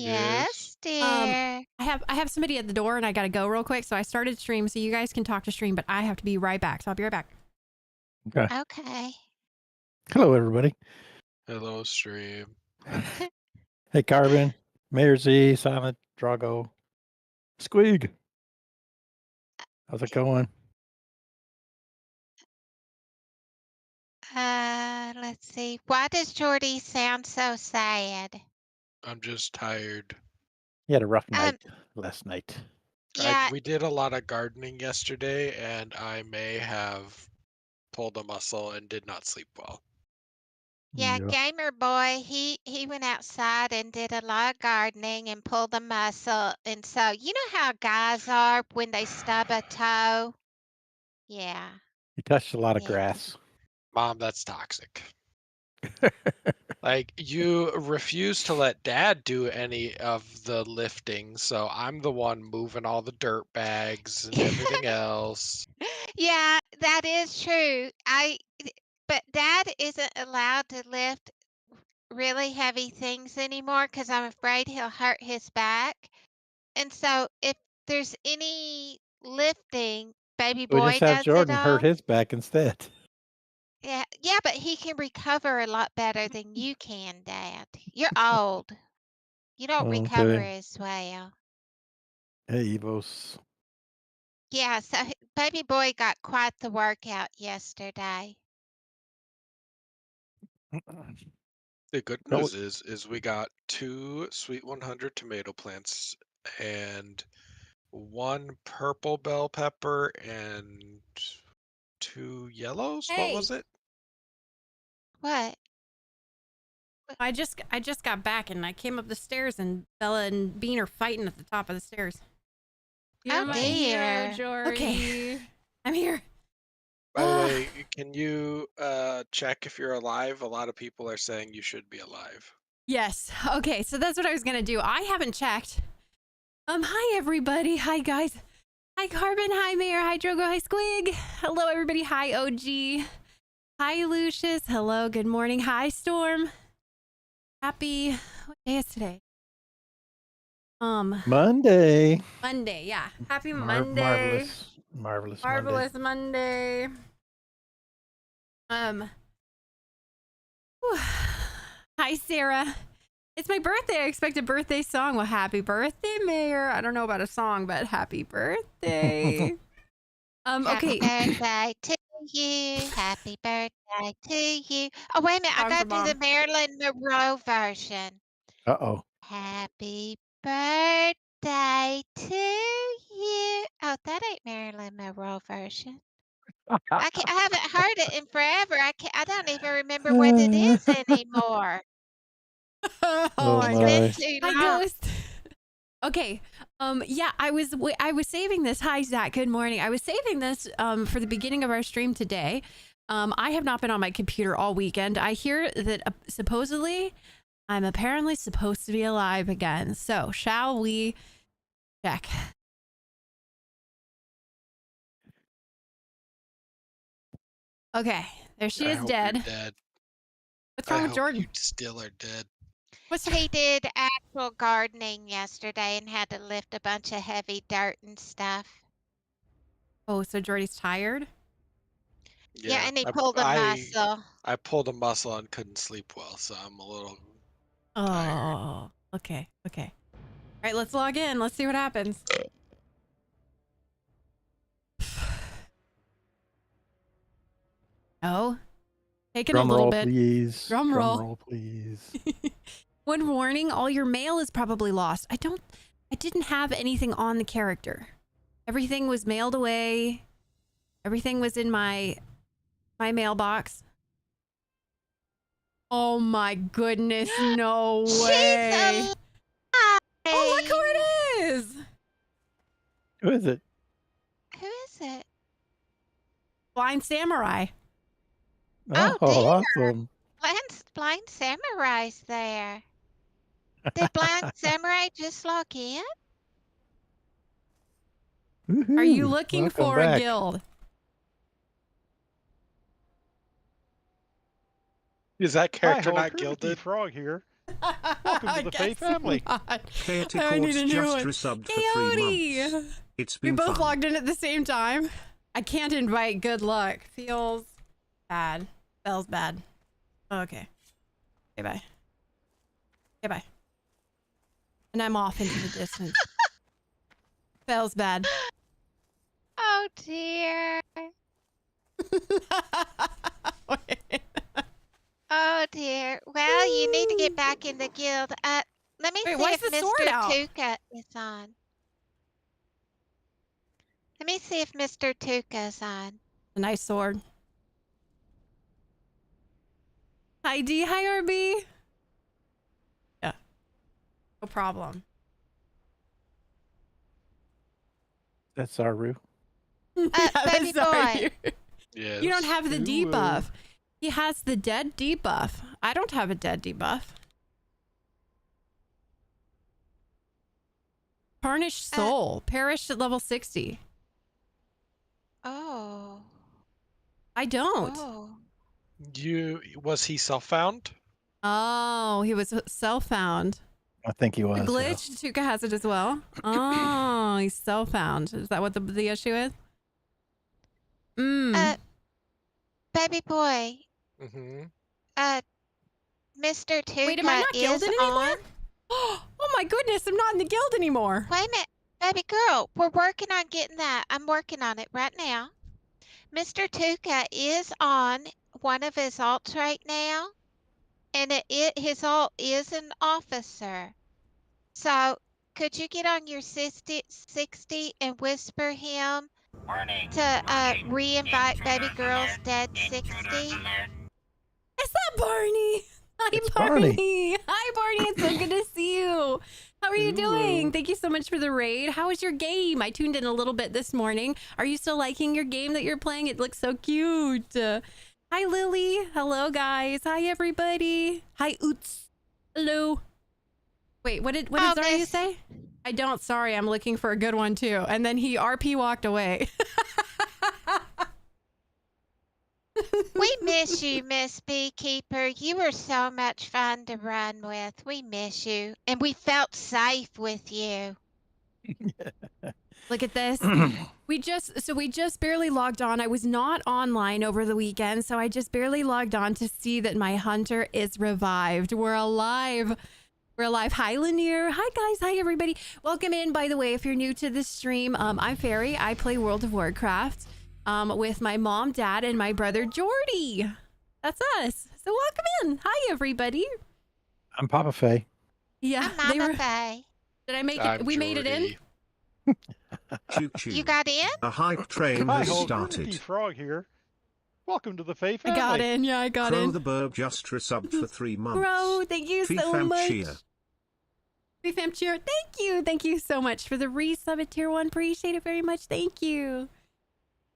Yes. Yes, dear. I have somebody at the door and I gotta go real quick. So I started stream, so you guys can talk to stream, but I have to be right back. So I'll be right back. Okay. Okay. Hello, everybody. Hello, stream. Hey, Carbon, Mayor Z, Silent, Drago, Squeak. How's it going? Let's see. Why does Jordy sound so sad? I'm just tired. You had a rough Um, night last night. yeah, We did a lot of gardening yesterday, and I may have pulled a muscle and did not sleep well. yeah, Gamer Boy, he went outside and did a lot of gardening and pulled a muscle. And so, you know how guys are when they stub a toe? Yeah, You touched a lot of yeah. grass. Mom, that's toxic. Like, you refuse to let Dad do any of the lifting, so I'm the one moving all the dirt bags and everything else. Yeah, that is true. But Dad isn't allowed to lift really heavy things anymore because I'm afraid he'll hurt his back. And so if there's any lifting, baby We boy just have does it Jordan hurt all. his back instead. Yeah, but he can recover a lot better than you can, Dad. You're old. You don't recover Okay. as well. Hey, Evos. Yeah, so baby boy got quite the workout yesterday. The good Oh, news is we got 2 Sweet 100 tomato plants and 1 purple bell pepper and 2 yellows. What was Hey, it? What? I just got back and I came up the stairs and Bella and Bean are fighting at the top of the stairs. Oh, You're my hero, dear. Jordy. Okay, I'm here. By the way, can you check if you're alive? A lot of people are saying you should be alive. Yes. Okay, so that's what I was gonna do. I haven't checked. Hi everybody. Hi guys. Hi Carbon. Hi Mayor. Hi Drogo. Hi Squig. Hello everybody. Hi OG. Hi Lucius. Hello. Good morning. Hi Storm. Happy. What day is today? Monday. Monday. Yeah. Happy Monday. Marvelous Monday. Marvelous Monday. Whew. Hi Sarah. It's my birthday. I expect a birthday song. Well, happy birthday, Mayor. I don't know about a song, but happy birthday. Okay. Happy birthday to you. Happy birthday to you. Oh, wait a minute. I Song got for to do Mom. the Marilyn Monroe version. Uh-oh. Happy birthday to you. Oh, that ain't Marilyn Monroe version. I haven't heard it in forever. I don't even remember what it is anymore. Oh, Oh, It's my. been too Hi, long. Ghost. Okay. Yeah, I was saving this. Hi, Zach. Good morning. I was saving this for the beginning of our stream today. I have not been on my computer all weekend. I hear that supposedly I'm apparently supposed to be alive again. So, shall we check? Okay, there she I is hope dead. you're dead. What's wrong I with hope Jordan? you still are dead. What's He did actual gardening yesterday and had to lift a bunch of heavy dirt and stuff. Oh, so Jordy's tired? Yeah, and he I, pulled a I muscle. I pulled a muscle and couldn't sleep well, so I'm a little tired. Oh, okay. All right, let's log in. Let's see what happens. Oh, taking a Drum little roll, bit. please. Drum roll. roll, please. One warning, all your mail is probably lost. I didn't have anything on the character. Everything was mailed away. Everything was in my mailbox. Oh my goodness, no way. She's alive. Oh, look who it is. Who is it? Who is it? Blind Samurai. Oh, dear. Awesome. Blind Samurai's there. Did Blind Samurai just log in? Are you Woohoo. looking Welcome for back. a guild? Is that Hi character ho, not Kermit the gilded? Frog here. Welcome to the Fae Guess family. not. Chaotic I need Horse a new just one. resubbed for 3 Coyote! months. It's We been both fun. logged in at the same time. I can't invite. Good luck. Feels bad. Spells bad. Okay. Okay, bye. Okay, bye. And I'm off into the distance. Spells bad. Oh dear. Oh dear. Well, you need to get back in the guild. Let me Wait, see why if is the sword Mr. out? Tuca is on. Let me see if Mr. Tuca is on. A nice sword. Hi D, hi RB. Yeah. No problem. That's Saru. Baby boy. Yes. You don't have the Ooh. debuff. He has the dead debuff. I don't have a dead debuff. Tarnished Soul. Perished at level 60. Oh. I don't. Oh. Was he self-found? Oh, he was self-found. I think he The was. yeah. glitch, Tuca has it as well. Oh, he's self-found. Is that what the issue is? Baby boy. Mm-hmm. Mr. Tuca Wait, am I not is gilded on. anymore? Oh my goodness, I'm not in the guild anymore. Wait a minute, baby girl. We're working on getting that. I'm working on it right now. Mr. Tuca is on one of his alts right now, and his alt is an officer. So could you get on your 60 and whisper him to re-invite baby girl's dead 60? Is that Barney? Hi, It's Barney. Barney. Hi, Barney. It's so good to see you. How are you doing? Ooh. Thank you so much for the raid. How was your game? I tuned in a little bit this morning. Are you still liking your game that you're playing? It looks so cute. Hi, Lily. Hello, guys. Hi, everybody. Hi, Oots. Hello. Wait, what did Zarya miss. say? I don't. Sorry, I'm looking for a good one too. And then he RP walked away. We miss you, Miss Beekeeper. You were so much fun to run with. We miss you. And we felt safe with you. Look at this. We just barely logged on. I was not online over the weekend, so I just barely logged on to see that my hunter is revived. We're alive. We're alive. Hi, Lanier. Hi, guys. Hi, everybody. Welcome in, by the way, if you're new to the stream. I'm Fairy. I play World of Warcraft with my mom, dad, and my brother, Jordy. That's us. So welcome in. Hi, everybody. I'm Papa Faye. Yeah. I'm Mama Faye. Did I make it? I'm We made it in? Jordy. Choo choo. You got in? A hype train Hi, has Hulk. started. Frog here. Welcome to the Fae I family. got in. Yeah, I got Crow in. the Burb just resubbed for 3 months. Bro, thank you so Fee-fam much. cheer. Fam cheer. Thank you. Thank you so much for the resub at tier 1. Appreciate it very much. Thank you.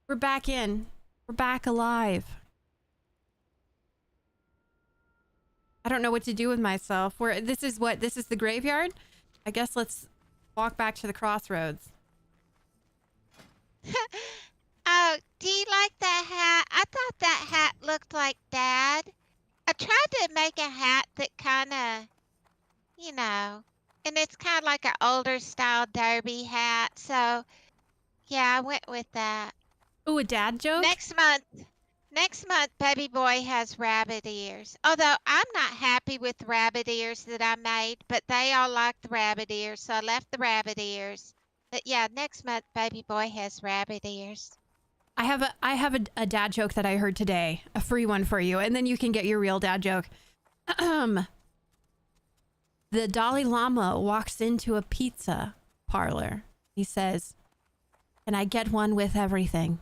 We're back in. We're back alive. I don't know what to do with myself. This is the graveyard? I guess let's walk back to the crossroads. Oh, do you like that hat? I thought that hat looked like Dad. I tried to make a hat that kind of, and it's kind of like an older style derby hat. So, yeah, I went with that. Ooh, a dad joke? Next month, baby boy has rabbit ears. Although I'm not happy with the rabbit ears that I made, but they all like the rabbit ears, so I left the rabbit ears. But yeah, next month, baby boy has rabbit ears. I have a dad joke that I heard today. A free one for you. And then you can get your real dad joke. The Dalai Lama walks into a pizza parlor. He says, "Can I get one with everything?"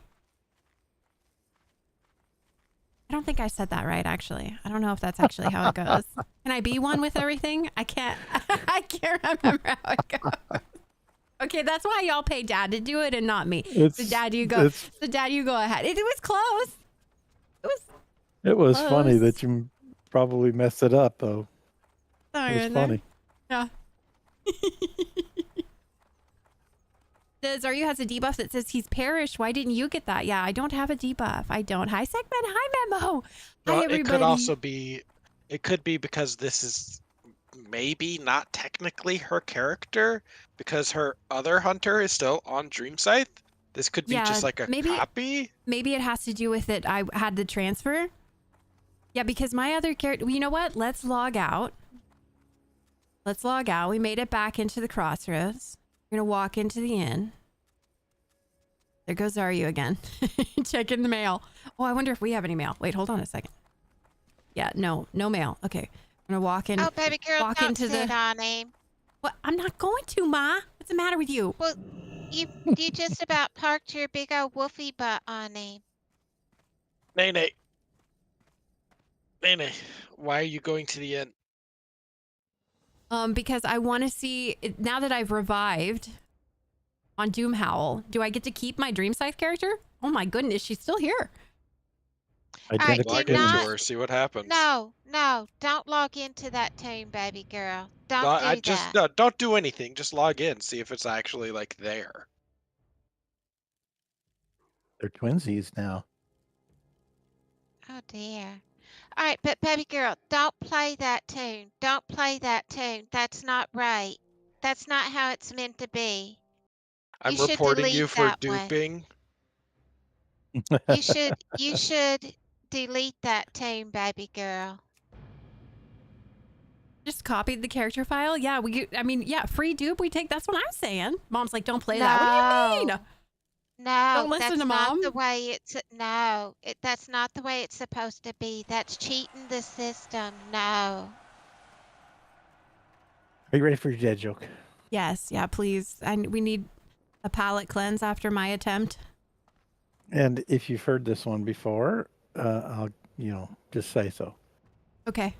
I don't think I said that right, actually. I don't know if that's actually how it goes. Can I be one with everything? I can't remember how it goes. Okay, that's why y'all pay Dad to do it and not me. So Dad, you go. So Dad, you go ahead. It was close. It was close. funny that you probably messed it up, though. Sorry, It was funny. Yeah. Zaryu has a debuff that says he's perished. Why didn't you get that? Yeah, I don't have a debuff. I don't. Hi, Segment. Hi, Memo. Hi, Well, everybody. it could also be, it could be because this is maybe not technically her character because her other hunter is still on Dreamscythe. This could be Yeah, just like a maybe- copy. Maybe it has to do with it. I had the transfer. Yeah, because my other character, you know what? Let's log out. Let's log out. We made it back into the crossroads. We're going to walk into the inn. There goes Zaryu again. Checking the mail. Oh, I wonder if we have any mail. Wait, hold on a second. Yeah, no mail. Okay. I'm going to walk in. Oh, baby girl, walk don't into sit the... on him. What? I'm not going to, Ma. What's the matter with you? Well, you just about parked your big old woofy butt on him. Nene. Nene, why are you going to the inn? Because I want to see, now that I've revived on Doomhowl, do I get to keep my Dreamscythe character? Oh my goodness, she's still here. right, Identical Log do into not- her, see what happens. No, don't log into that tomb, baby girl. Don't No, do I that. just no, don't do anything. Just log in, see if it's actually like there. They're twinsies now. Oh dear. All right, but baby girl, don't play that tune. Don't play that tune. That's not right. That's not how it's meant to be. I'm You should reporting you delete for that one. duping. You should delete that tune, baby girl. Just copied the character file. Yeah, free dupe. We take, that's what I'm saying. Mom's like, don't play that. What do you mean? No, Don't listen that's to not Mom. the way it's. No, that's not the way it's supposed to be. That's cheating the system. No. Are you ready for your dead joke? Yes, yeah, please. We need a palate cleanse after my attempt. And if you've heard this one before, I'll, just say so. Okay.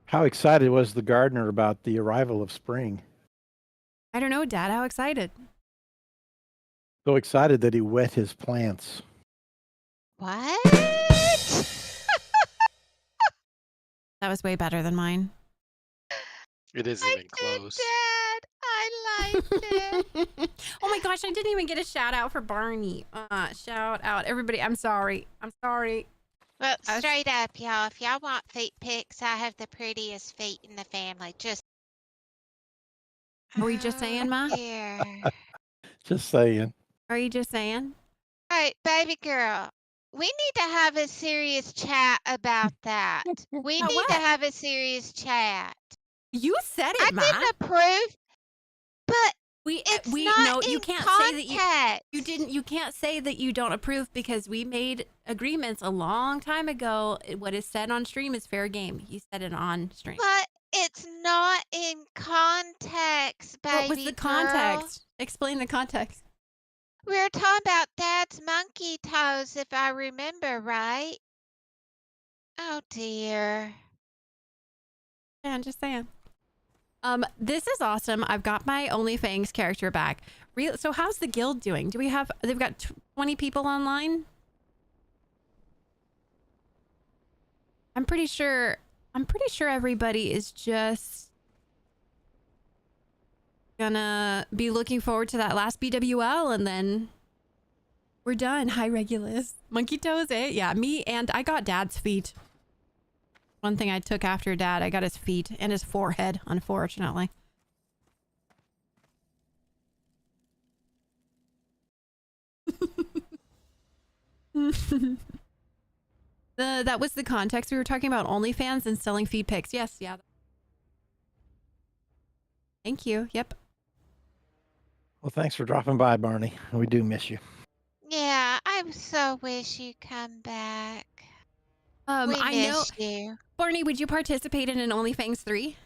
How excited was the gardener about the arrival of spring? I don't know, Dad. How excited? So excited that he wet his plants. What? That was way better than mine. It isn't even close. Dad, I liked it. Oh my gosh, I didn't even get a shout out for Barney. Shout out. Everybody, I'm sorry. I'm sorry. Well, I was- straight up, y'all. If y'all want feet pics, I have the prettiest feet in the family. Just. Are we just saying, Ma? Here. Just saying. Are you just saying? All right, baby girl. We need to have a serious chat about that. We About need what? to have a serious chat. You said I it, Ma. didn't approve, but it's not no, you in can't say that context. you can't say that you don't approve because we made agreements a long time ago. What is said on stream is fair game. You said it on stream. But it's not in context, baby What was the girl. context? Explain the context. We were talking about Dad's monkey toes, if I remember right. Oh dear. Yeah, I'm just saying. This is awesome. I've got my OnlyFangs character back. So how's the guild doing? Do we have? They've got 20 people online. I'm pretty sure everybody is just gonna be looking forward to that last BWL and then we're done. Hi, Regulus. Monkey toes, eh? Yeah, me and I got Dad's feet. One thing I took after Dad, I got his feet and his forehead, unfortunately. That was the context. We were talking about OnlyFans and selling feed pics. Yes, yeah. Thank you. Yep. Well, thanks for dropping by, Barney. We do miss you. Yeah, I so wish you'd come back. We I know. miss you. Barney, would you participate in an OnlyFans 3?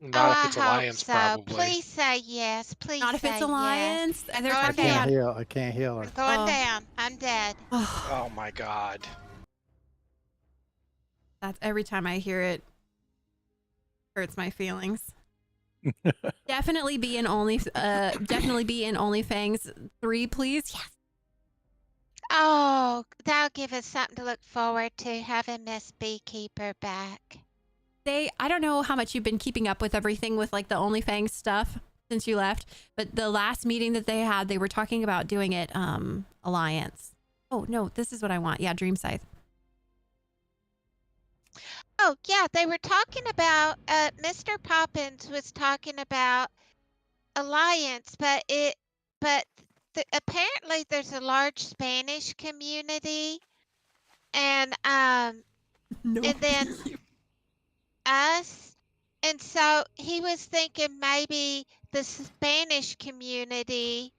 Not if I it's hope Alliance, so. probably. Please say yes. Please Not if say it's yes. Alliance. I'm They're going talking down. about. I can't heal her. I'm going Oh. down. I'm dead. Oh my god. That's every time I hear it, hurts my feelings. Definitely be in OnlyFangs 3, please. Yes. Oh, that'll give us something to look forward to, having Miss Beekeeper back. I don't know how much you've been keeping up with everything with like the OnlyFangs stuff since you left, but the last meeting that they had, they were talking about doing it Alliance. Oh no, this is what I want. Yeah, Dreamscythe. Oh, yeah, they were talking about, Mr. Poppins was talking about Alliance, but apparently there's a large Spanish community, and No. and then us, and so he was thinking maybe the Spanish community,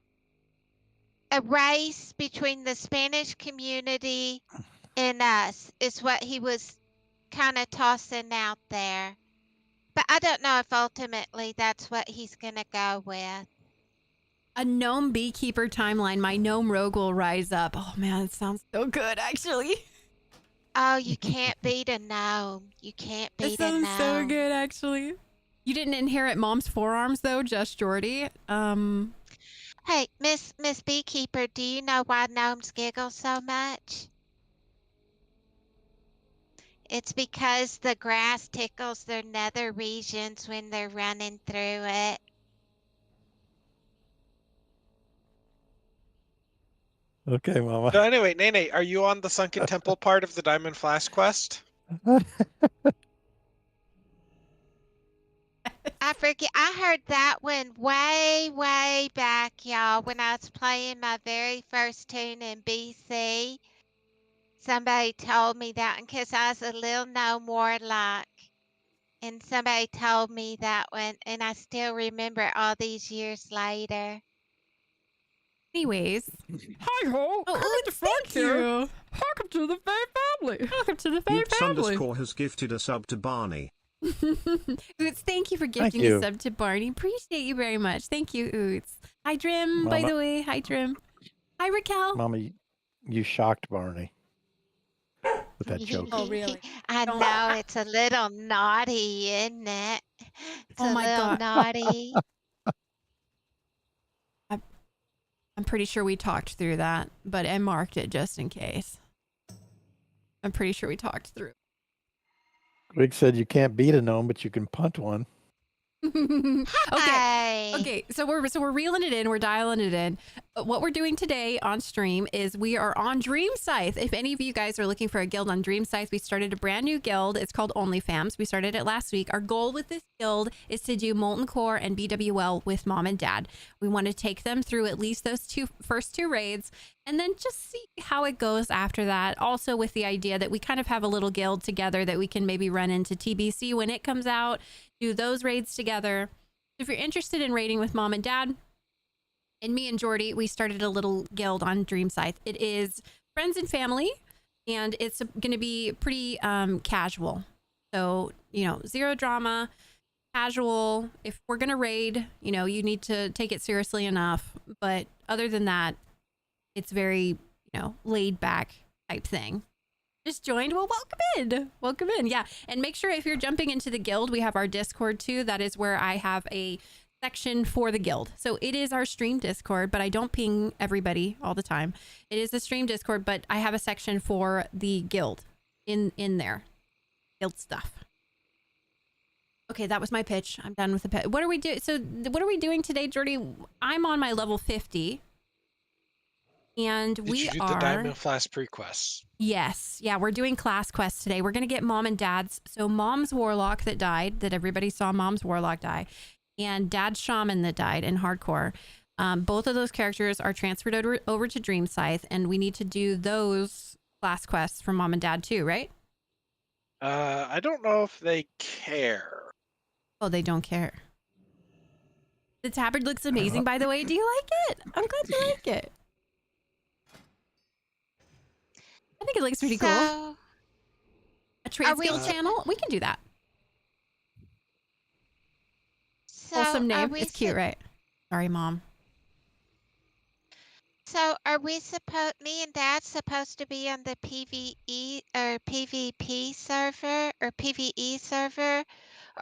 a race between the Spanish community and us is what he was kind of tossing out there. But I don't know if ultimately that's what he's going to go with. A gnome beekeeper timeline. My gnome rogue will rise up. Oh man, it sounds so good, actually. Oh, you can't beat a gnome. You can't It beat a sounds so gnome. good, actually. You didn't inherit mom's forearms though, just Jordy. Hey, Miss Beekeeper, do you know why gnomes giggle so much? It's because the grass tickles their nether regions when they're running through it. Okay, Mama. So anyway, Nene, are you on the Sunken Temple part of the Diamond Flask quest? I forget. I heard that one way, way back, y'all, when I was playing my very first tune in BC. Somebody told me that because I was a little gnome warlock. And somebody told me that one, and I still remember all these years later. Anyways. Hi ho! Oh, Kermit the Oots, Frog thank here. you. Welcome to the Fae family. Welcome to the Fae family. Oops_ has gifted a sub to Barney. Oots, thank you for gifting you. a sub to Barney. Appreciate you very much. Thank you, Oots. Hi, Drim, by Mama. the way. Hi, Drim. Hi, Raquel. Mama, you shocked Barney with that joke. Oh, really? I Don't- know it's a little naughty, isn't it? It's Oh a my little God. naughty. I'm pretty sure we talked through that, but I marked it just in case. I'm pretty sure we talked through. Greg said you can't beat a gnome, but you can punt one. Okay. Hey. Okay, so we're reeling it in, we're dialing it in. What we're doing today on stream is we are on Dreamscythe. If any of you guys are looking for a guild on Dreamscythe, we started a brand new guild. It's called OnlyFams. We started it last week. Our goal with this guild is to do Molten Core and BWL with mom and dad. We want to take them through at least those first two raids and then just see how it goes after that. Also with the idea that we kind of have a little guild together that we can maybe run into TBC when it comes out, do those raids together. If you're interested in raiding with mom and dad, and me and Jordy, we started a little guild on Dreamscythe. It is friends and family, and it's going to be pretty casual. So, zero drama, casual. If we're going to raid, you need to take it seriously enough. But other than that, it's very, laid back type thing. Just joined? Well, welcome in. Welcome in. Yeah. And make sure if you're jumping into the guild, we have our Discord too. That is where I have a section for the guild. So it is our stream Discord, but I don't ping everybody all the time. It is the stream Discord, but I have a section for the guild in there. Guild stuff. Okay, that was my pitch. I'm done with the pitch. What are we doing? So what are we doing today, Jordy? I'm on my level 50. And Did we you do are the Diamond Flask pre-quests? Yes. Yeah, we're doing class quests today. We're going to get mom and dad's. So mom's warlock that died, that everybody saw mom's warlock die, and dad's shaman that died in hardcore. Both of those characters are transferred over to Dreamscythe, and we need to do those class quests for mom and dad too, right? I don't know if they care. Oh, they don't care. The tabard looks amazing, by the way. Do you like it? I'm glad you like it. I think it looks pretty cool. So, A trades we guild sup- channel? We can do that. are Wholesome name. we It's cute, sup- right? Sorry, mom. So are we me and Dad supposed to be on the PvE or PvP server or PvE server,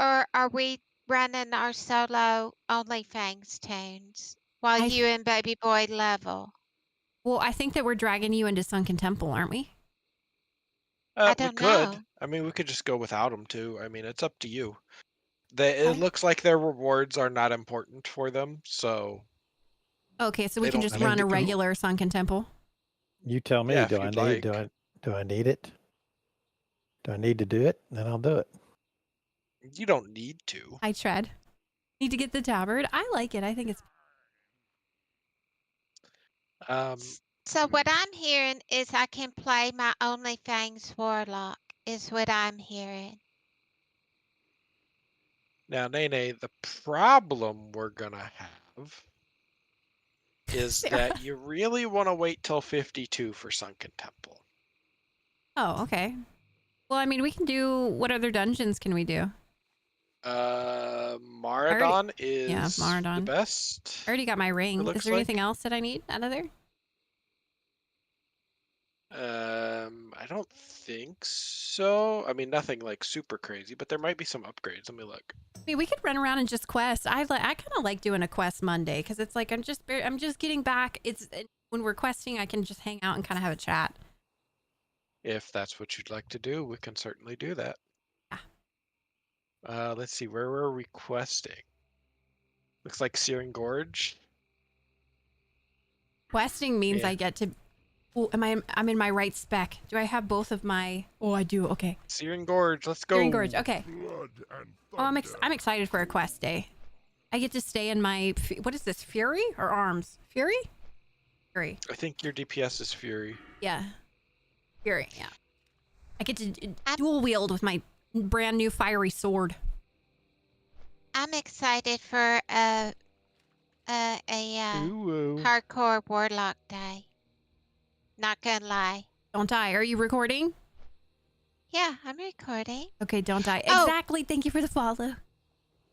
or are we running our solo OnlyFans tunes while you and Baby Boy level? Well, I think that we're dragging you into Sunken Temple, aren't we? I We don't could. know. I mean, we could just go without them too. I mean, it's up to you. It Okay. looks like their rewards are not important for them, so Okay, so we They can don't just need run to a go. regular Sunken Temple. You tell me. Yeah, if do I you'd need like. do I need it? Do I need to do it? Then I'll do it. You don't need to. I tread. Need to get the tabard. I like it. I think it's Um, So what I'm hearing is I can play my OnlyFans Warlock, is what I'm hearing. now, Nene, the problem we're gonna have is Sarah. that you really want to wait till 52 for Sunken Temple. Oh, okay. Well, I mean, we can do. What other dungeons can we do? Maradon is yeah, the Maradon. best. I already got my ring. Is looks there like. anything else that I need out of there? I don't think so. I mean, nothing like super crazy, but there might be some upgrades. Let me look. I mean, we could run around and just quest. I kind of like doing a quest Monday because it's like I'm just getting back. When we're questing, I can just hang out and kind of have a chat. If that's what you'd like to do, we can certainly do that. Yeah. Let's see, where we're requesting. Looks like Searing Gorge. Questing means Yeah. I get to. Oh, I'm in my right spec. Do I have both of my? Oh, I do. Okay. Searing Gorge, let's go. Green Gorge. Okay. Oh, I'm excited for a quest day. I get to stay in my. What is this? Fury or Arms? Fury. Fury. I think your DPS is Fury. Yeah. Fury. Yeah. I get to dual wield with my brand new fiery sword. I'm excited for a Ooh. hardcore Warlock day. Not gonna lie. Don't die. Are you recording? Yeah, I'm recording. Okay, don't die. Oh. Exactly. Thank you for the follow.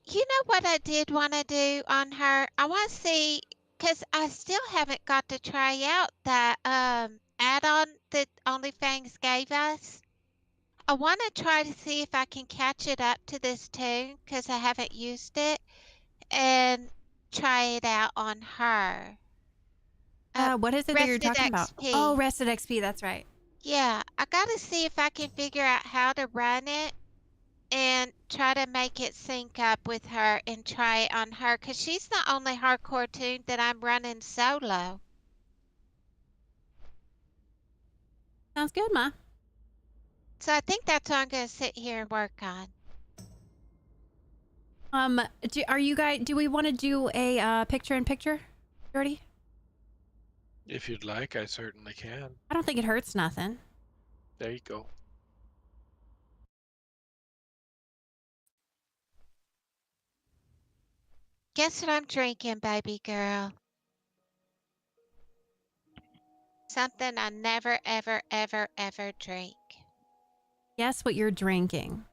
You know what I did want to do on her? I want to see, because I still haven't got to try out that add-on that OnlyFans gave us. I want to try to see if I can catch it up to this tune, because I haven't used it, and try it out on her. What is it that you're Rested talking about? XP. Oh, Rested XP. That's right. Yeah, I got to see if I can figure out how to run it and try to make it sync up with her and try it on her, because she's the only hardcore tune that I'm running solo. Sounds good, Ma. So I think that's what I'm going to sit here and work on. Are you guys? Do we want to do a picture-in-picture, Jordy? If you'd like, I certainly can. I don't think it hurts nothing. There you go. Guess what I'm drinking, baby girl? Something I never, ever, ever, ever drink. Guess what you're drinking.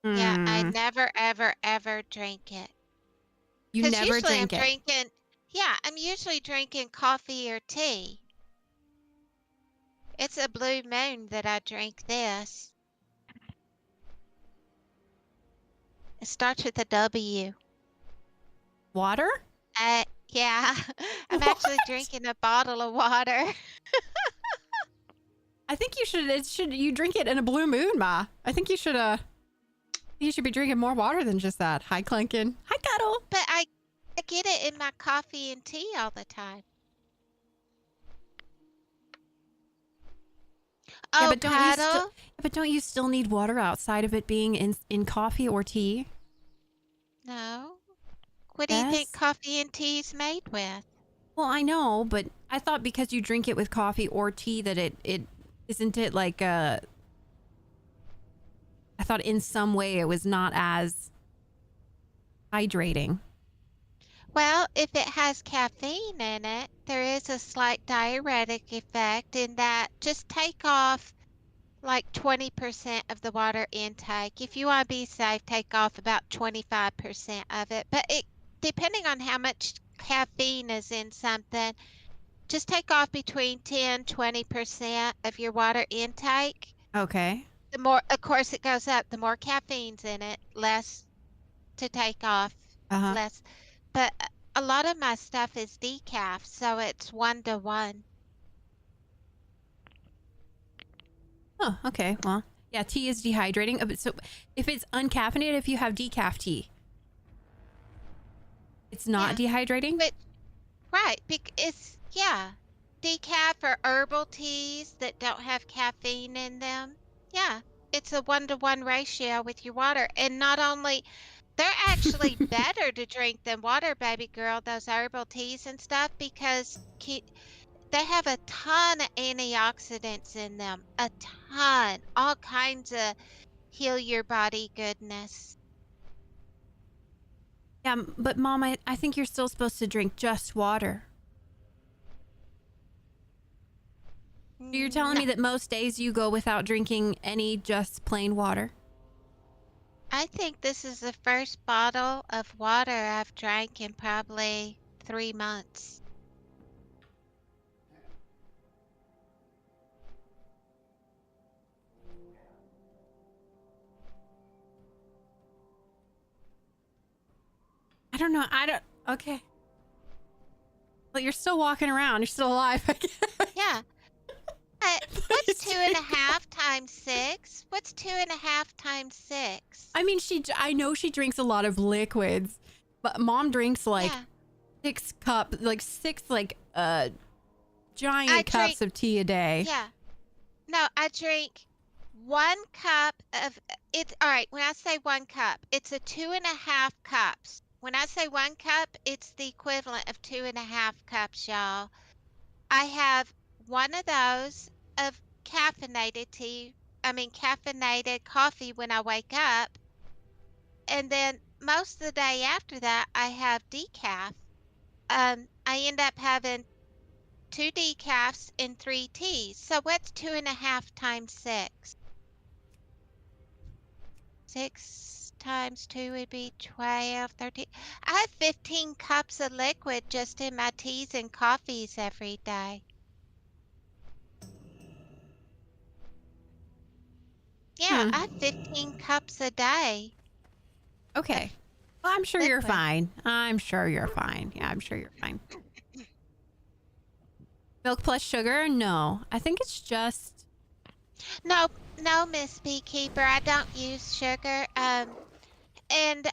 Yeah, I never, ever, ever drink it. You 'Cause never usually drink I'm it. drinking, yeah, I'm usually drinking coffee or tea. It's a blue moon that I drink this. It starts with a W. Water? Yeah, I'm actually What? drinking a bottle of water. I think you should. You drink it in a blue moon, Ma. I think you should. You should be drinking more water than just that. Hi, Clinkin. Hi, Cuddle. But I get it in my coffee and tea all the time. Yeah, Oh, but Cuddle? don't you still need water outside of it being in coffee or tea? No. What do you think Yes. coffee and tea is made with? Well, I know, but I thought because you drink it with coffee or tea that it isn't it like I thought in some way it was not as hydrating. Well, if it has caffeine in it, there is a slight diuretic effect in that just take off like 20% of the water intake. If you want to be safe, take off about 25% of it. But depending on how much caffeine is in something, just take off between 10-20% of your water intake. Okay. The more, of course, it goes up. The more caffeine's in it, less to take off. Uh-huh. Less. But a lot of my stuff is decaf, so it's 1-to-1. Oh, okay. Well, yeah, tea is dehydrating. So if it's uncaffeinated, if you have decaf tea, it's not dehydrating? But, right, it's, yeah, decaf or herbal teas that don't have caffeine in them. Yeah, it's a 1-to-1 ratio with your water. And not only, they're actually better to drink than water, baby girl, those herbal teas and stuff, because they have a ton of antioxidants in them. A ton. All kinds of heal your body goodness. Yeah, but Mom, I think you're still supposed to drink just water. So you're telling me that most days you go without drinking any just plain water? I think this is the first bottle of water I've drank in probably 3 months. I don't know. Okay. Well, you're still walking around. You're still alive, I guess. Yeah. What's 2.5 times 6? What's 2.5 times 6? I mean, I know she drinks a lot of liquids, but Mom drinks like Yeah. 6 giant I cups drink- of tea a day. Yeah. No, I drink 1 cup of it's all right. When I say 1 cup, it's a 2.5 cups. When I say 1 cup, it's the equivalent of 2.5 cups, y'all. I have one of those of caffeinated coffee when I wake up. And then most of the day after that, I have decaf. I end up having 2 decafs and 3 teas. So what's 2.5 times 6? 6 times 2 would be 12, 13. I have 15 cups of liquid just in my teas and coffees every day. Yeah, I have 15 cups a day. Okay. Well, I'm sure you're liquid. fine. I'm sure you're fine. Yeah, I'm sure you're fine. Milk plus sugar? No. I think it's just... No, Miss Beekeeper, I don't use sugar. And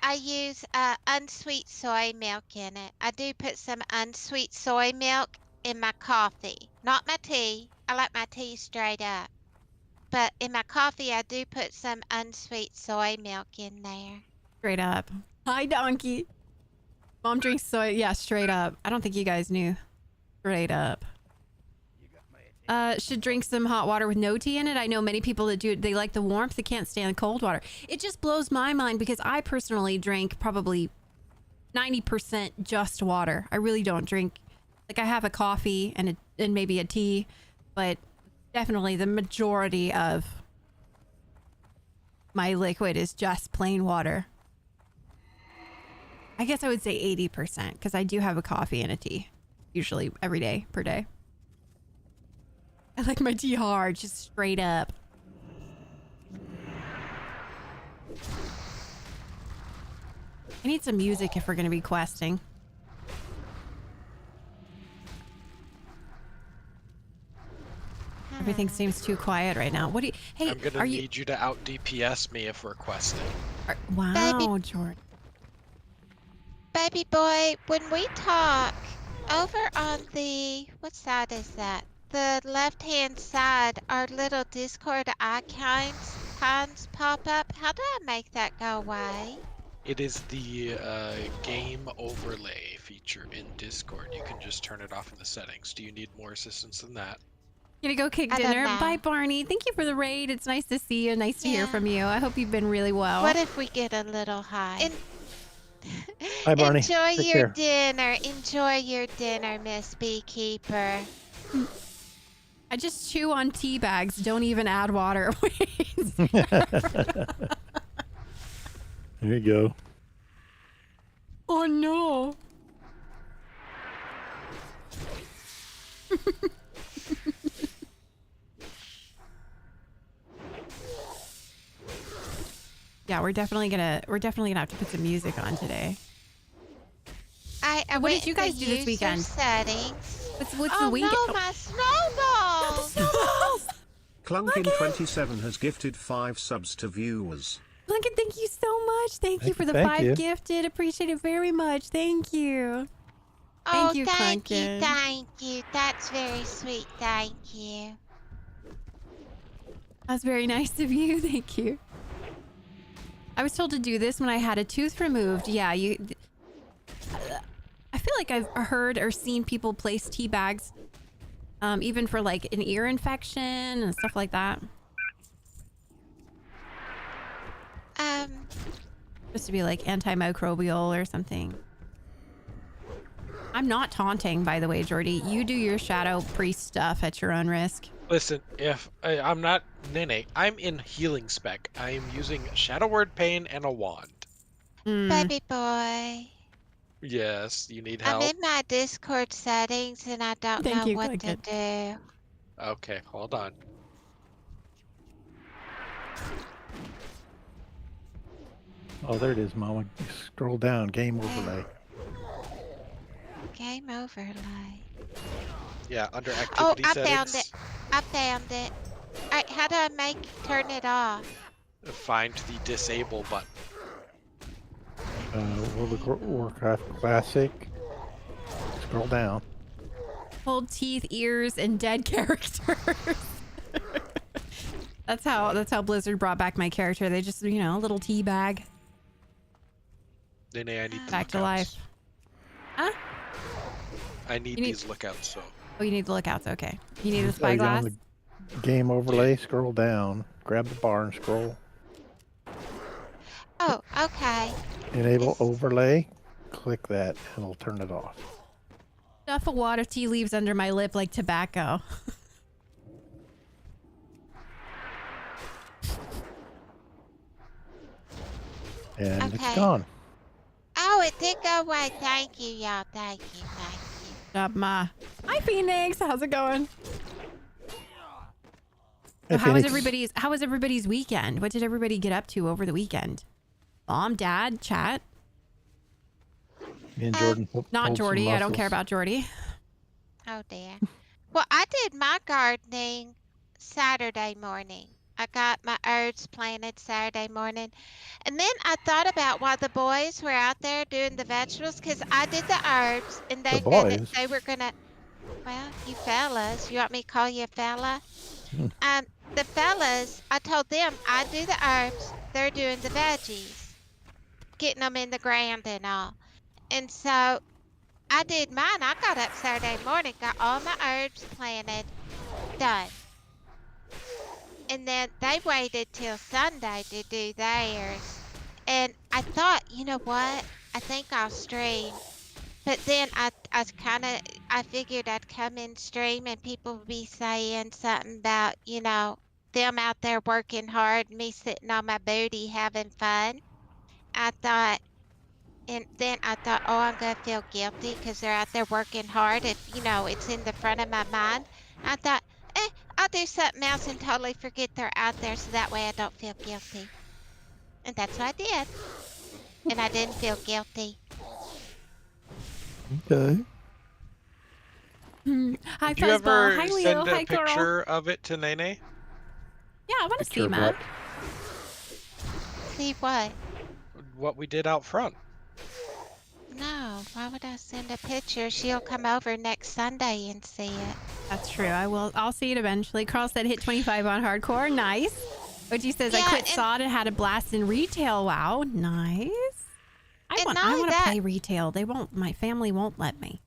I use unsweet soy milk in it. I do put some unsweet soy milk in my coffee, not my tea. I like my tea straight up. But in my coffee, I do put some unsweet soy milk in there. Straight up. Hi, donkey. Mom drinks soy. Yeah, straight up. I don't think you guys knew. Straight up. Should drink some hot water with no tea in it. I know many people that do. They like the warmth. They can't stand cold water. It just blows my mind because I personally drink probably 90% just water. I really don't drink. Like, I have a coffee and maybe a tea, but definitely the majority of my liquid is just plain water. I guess I would say 80% because I do have a coffee and a tea usually every day per day. I like my tea hard, just straight up. I need some music if we're going to be questing. Everything seems too quiet right now. What do you... Hey, I'm gonna need you to out DPS me if we're questing. Wow, Jordan. Baby boy, when we talk over on the, what side is that? The left-hand side, our little Discord icons pop up. How do I make that go away? It is the game overlay feature in Discord. You can just turn it off in the settings. Do you need more assistance than that? Gonna go cook I don't dinner. know. Bye, Barney. Thank you for the raid. It's nice to see you. Nice to hear Yeah. from you. I hope you've been really well. What if we get a little high? Hi, Barney. Enjoy Take your care. dinner. Enjoy your dinner, Miss Beekeeper. I just chew on tea bags. Don't even add water. There you go. Oh no. Yeah, we're definitely gonna have to put some music on today. I What went did you guys to do this user weekend? Settings. What's Oh the weekend? no, my snowballs! Clunkin27 has gifted 5 subs to viewers. Lincoln, thank you so much. Thank you for the Thank 5 you. gifted. Appreciate it very much. Thank you. Oh, Thank you, thank you, Clunkin. thank you. That's very sweet. Thank you. That's very nice of you. Thank you. I was told to do this when I had a tooth removed. Yeah, I feel like I've heard or seen people place tea bags, even for like an ear infection and stuff like that. Supposed to be like antimicrobial or something. I'm not taunting, by the way, Jordy. You do your shadow priest stuff at your own risk. Listen, if I'm not Nene, I'm in healing spec. I am using Shadow Word Pain and a wand. Baby boy. Yes, you need I'm help? in my Discord settings and I don't Thank know you, what to Clickett. do. Okay, hold on. Oh, there it is, Mama. Scroll down. Game overlay. Game overlay. Yeah, under Oh, activity I settings. found it. I found it. Alright, how do I turn it off? Find the disable button. World of Warcraft Classic. Scroll down. Pulled teeth, ears, and dead characters. That's how Blizzard brought back my character. They just, you know, a little tea bag. Nene, I need the Back to lookouts. life. Huh? I need You need- these lookouts, so. Oh, you need the lookouts. Okay. You need a Are you spyglass? on the game overlay? Scroll down. Grab the bar and scroll. Oh, okay. Enable It's- overlay. Click that and it'll turn it off. Stuff a wad of tea leaves under my lip like tobacco. And Okay. it's gone. Oh, it did go away. Thank you, y'all. Thank you. Thank you. Up ma. Hi Phoenix, how's it going? Hey, How was Phoenix. everybody's weekend? What did everybody get up to over the weekend? Mom, dad, chat? Me and Jordan Not pulled some Jordy. I don't care muscles. about Jordy. Oh, dear. Well, I did my gardening Saturday morning. I got my herbs planted Saturday morning. And then I thought about while the boys were out there doing the vegetables, because I did the herbs and The boys? they were going to, well, you fellas, you want me to call you a fella? Hmm. The fellas, I told them I do the herbs, they're doing the veggies, getting them in the ground and all. And so I did mine. I got up Saturday morning, got all my herbs planted, done. And then they waited till Sunday to do theirs. And I thought, you know what? I think I'll stream. But then I figured I'd come in stream and people would be saying something about, you know, them out there working hard, me sitting on my booty having fun. I thought, and then I thought, oh, I'm going to feel guilty because they're out there working hard. If, you know, it's in the front of my mind. I thought, I'll do something else and totally forget they're out there so that way I don't feel guilty. And that's what I did. And I didn't feel guilty. Okay. Hi Did you Fuzzball. ever Hi Leo. send a Hi Coral. picture of it to Nene? Yeah, I want to Picture see of man. what? See what? What we did out front. No, why would I send a picture? She'll come over next Sunday and see it. That's true. I'll see it eventually. Carl said hit 25 on hardcore. Nice. Ochi says I Yeah, quit and- SOD and had a blast in retail. Wow, nice. I And want not only to that- play retail. They won't. My family won't let me.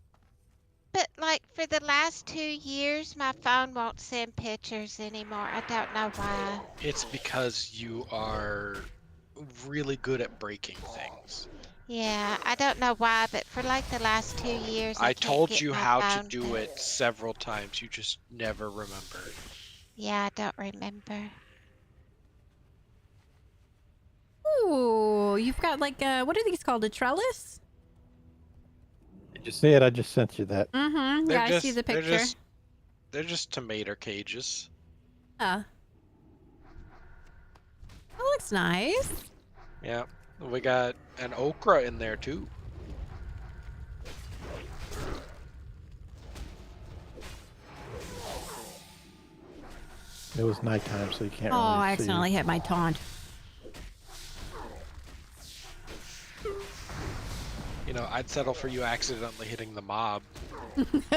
But like for the last 2 years, my phone won't send pictures anymore. I don't know why. It's because you are really good at breaking things. Yeah, I don't know why, but for like the last 2 years, I I can't told get you my how to phone do to- it several times. You just never remembered. Yeah, I don't remember. Ooh, you've got like what are these called? A trellis? Did you see it? I just sent you that. Mm-hmm. They're Yeah, I see just- the picture. They're just tomato cages. That looks nice. Yeah. We got an okra in there too. It was nighttime, so you can't Oh, really I see. accidentally hit my taunt. You know, I'd settle for you accidentally hitting the mob.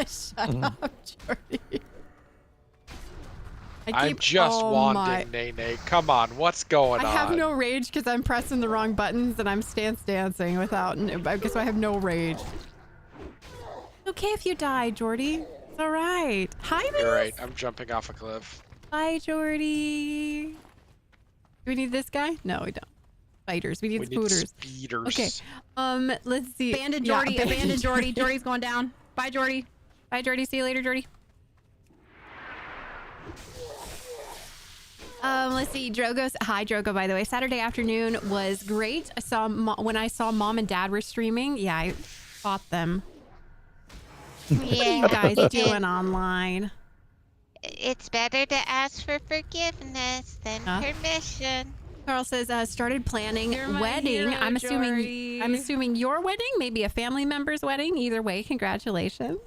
Shut up, Jordy. I'm just wanding, Nene. Come on, what's going I on? have no rage because I'm pressing the wrong buttons and I'm stance dancing without. I guess I have no rage. It's okay if you die, Jordy. It's all right. Hi, Miss. You're right. I'm jumping off a cliff. Hi, Jordy. Do we need this guy? No, we don't. Spiders. We need spooters. Speeders. Okay. Let's see. Abandoned Yeah, Jordy. Abandoned Jordy. Jordy's going down. Bye, Jordy. Bye, Jordy. See you later, Jordy. Let's see. Drogo. Hi, Drogo. By the way, Saturday afternoon was great. I saw when I saw Mom and Dad were streaming. Yeah, I fought them. What are Yeah, you guys we did. doing online? It's better to ask for forgiveness than Huh? permission. Carl says started planning You're my wedding. hero, I'm assuming Jordy. your wedding, maybe a family member's wedding. Either way, congratulations.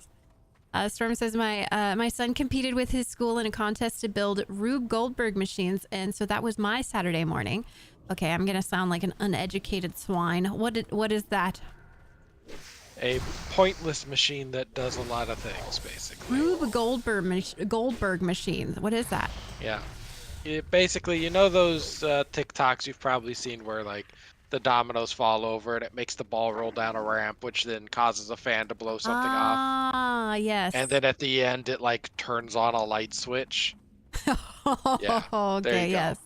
Storm says my son competed with his school in a contest to build Rube Goldberg machines, and so that was my Saturday morning. Okay, I'm gonna sound like an uneducated swine. What is that? A pointless machine that does a lot of things, basically. Rube Goldberg machines. What is that? Yeah. Basically, you know those TikToks you've probably seen where, like, the dominoes fall over and it makes the ball roll down a ramp, which then causes a fan to blow something off. Ah, yes. And then at the end, it, like, turns on a light switch. Yeah, okay, there you go. yes.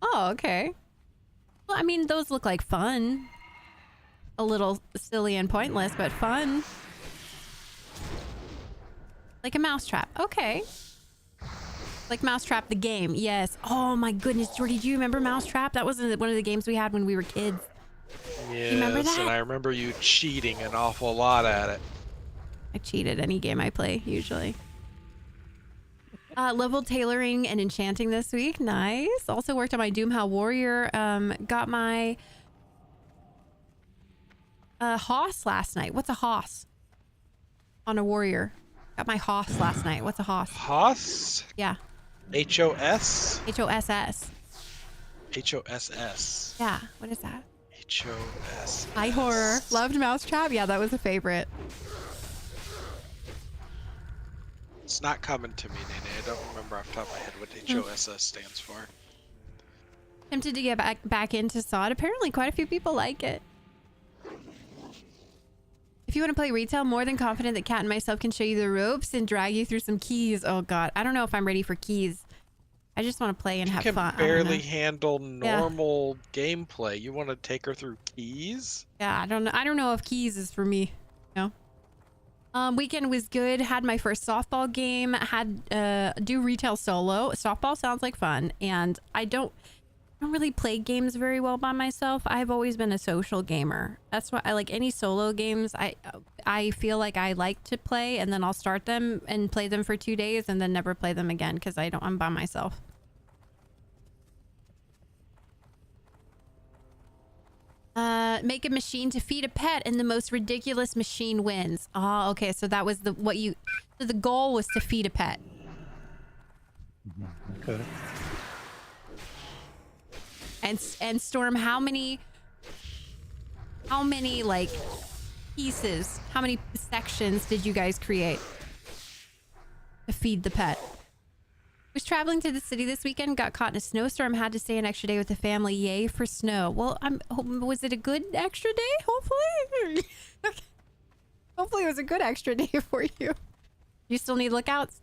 Oh, okay. Well, I mean, those look like fun. A little silly and pointless, but fun. Like a mousetrap. Okay. Like Mousetrap the game. Yes. Oh my goodness, Jordy, do you remember Mousetrap? That was one of the games we had when we were kids. Yes, remember that? and I remember you cheating an awful lot at it. I cheated any game I play, usually. Level tailoring and enchanting this week. Nice. Also worked on my Doomhow Warrior. Got my Hoss last night. What's a Hoss? On a warrior. Got my Hoss last night. What's a Hoss? Hoss? Yeah. H-O-S? H-O-S-S. H-O-S-S. Yeah. What is that? H-O-S. High horror. Loved Mousetrap. Yeah, that was a favorite. It's not coming to me, Nene. I don't remember off the top of my head what H-O-S-S stands for. Tempted to get back into SOD. Apparently quite a few people like it. If you want to play retail, more than confident that Kat and myself can show you the ropes and drag you through some keys. Oh god, I don't know if I'm ready for keys. I just want to play and have You fun. can barely handle normal gameplay. You want to take her through keys? Yeah, I don't know if keys is for me. No. Weekend was good. Had my first softball game. Had do retail solo. Softball sounds like fun, and I don't really play games very well by myself. I've always been a social gamer. That's why I like any solo games. I feel like I like to play, and then I'll start them and play them for 2 days and then never play them again because I'm by myself. Make a machine to feed a pet and the most ridiculous machine wins. Oh, okay. So that was so the goal was to feed a pet. Okay. And Storm, how many like pieces, how many sections did you guys create to feed the pet? Was traveling to the city this weekend, got caught in a snowstorm, had to stay an extra day with the family. Yay for snow. Well, was it a good extra day? Hopefully. Hopefully it was a good extra day for you. You still need lookouts?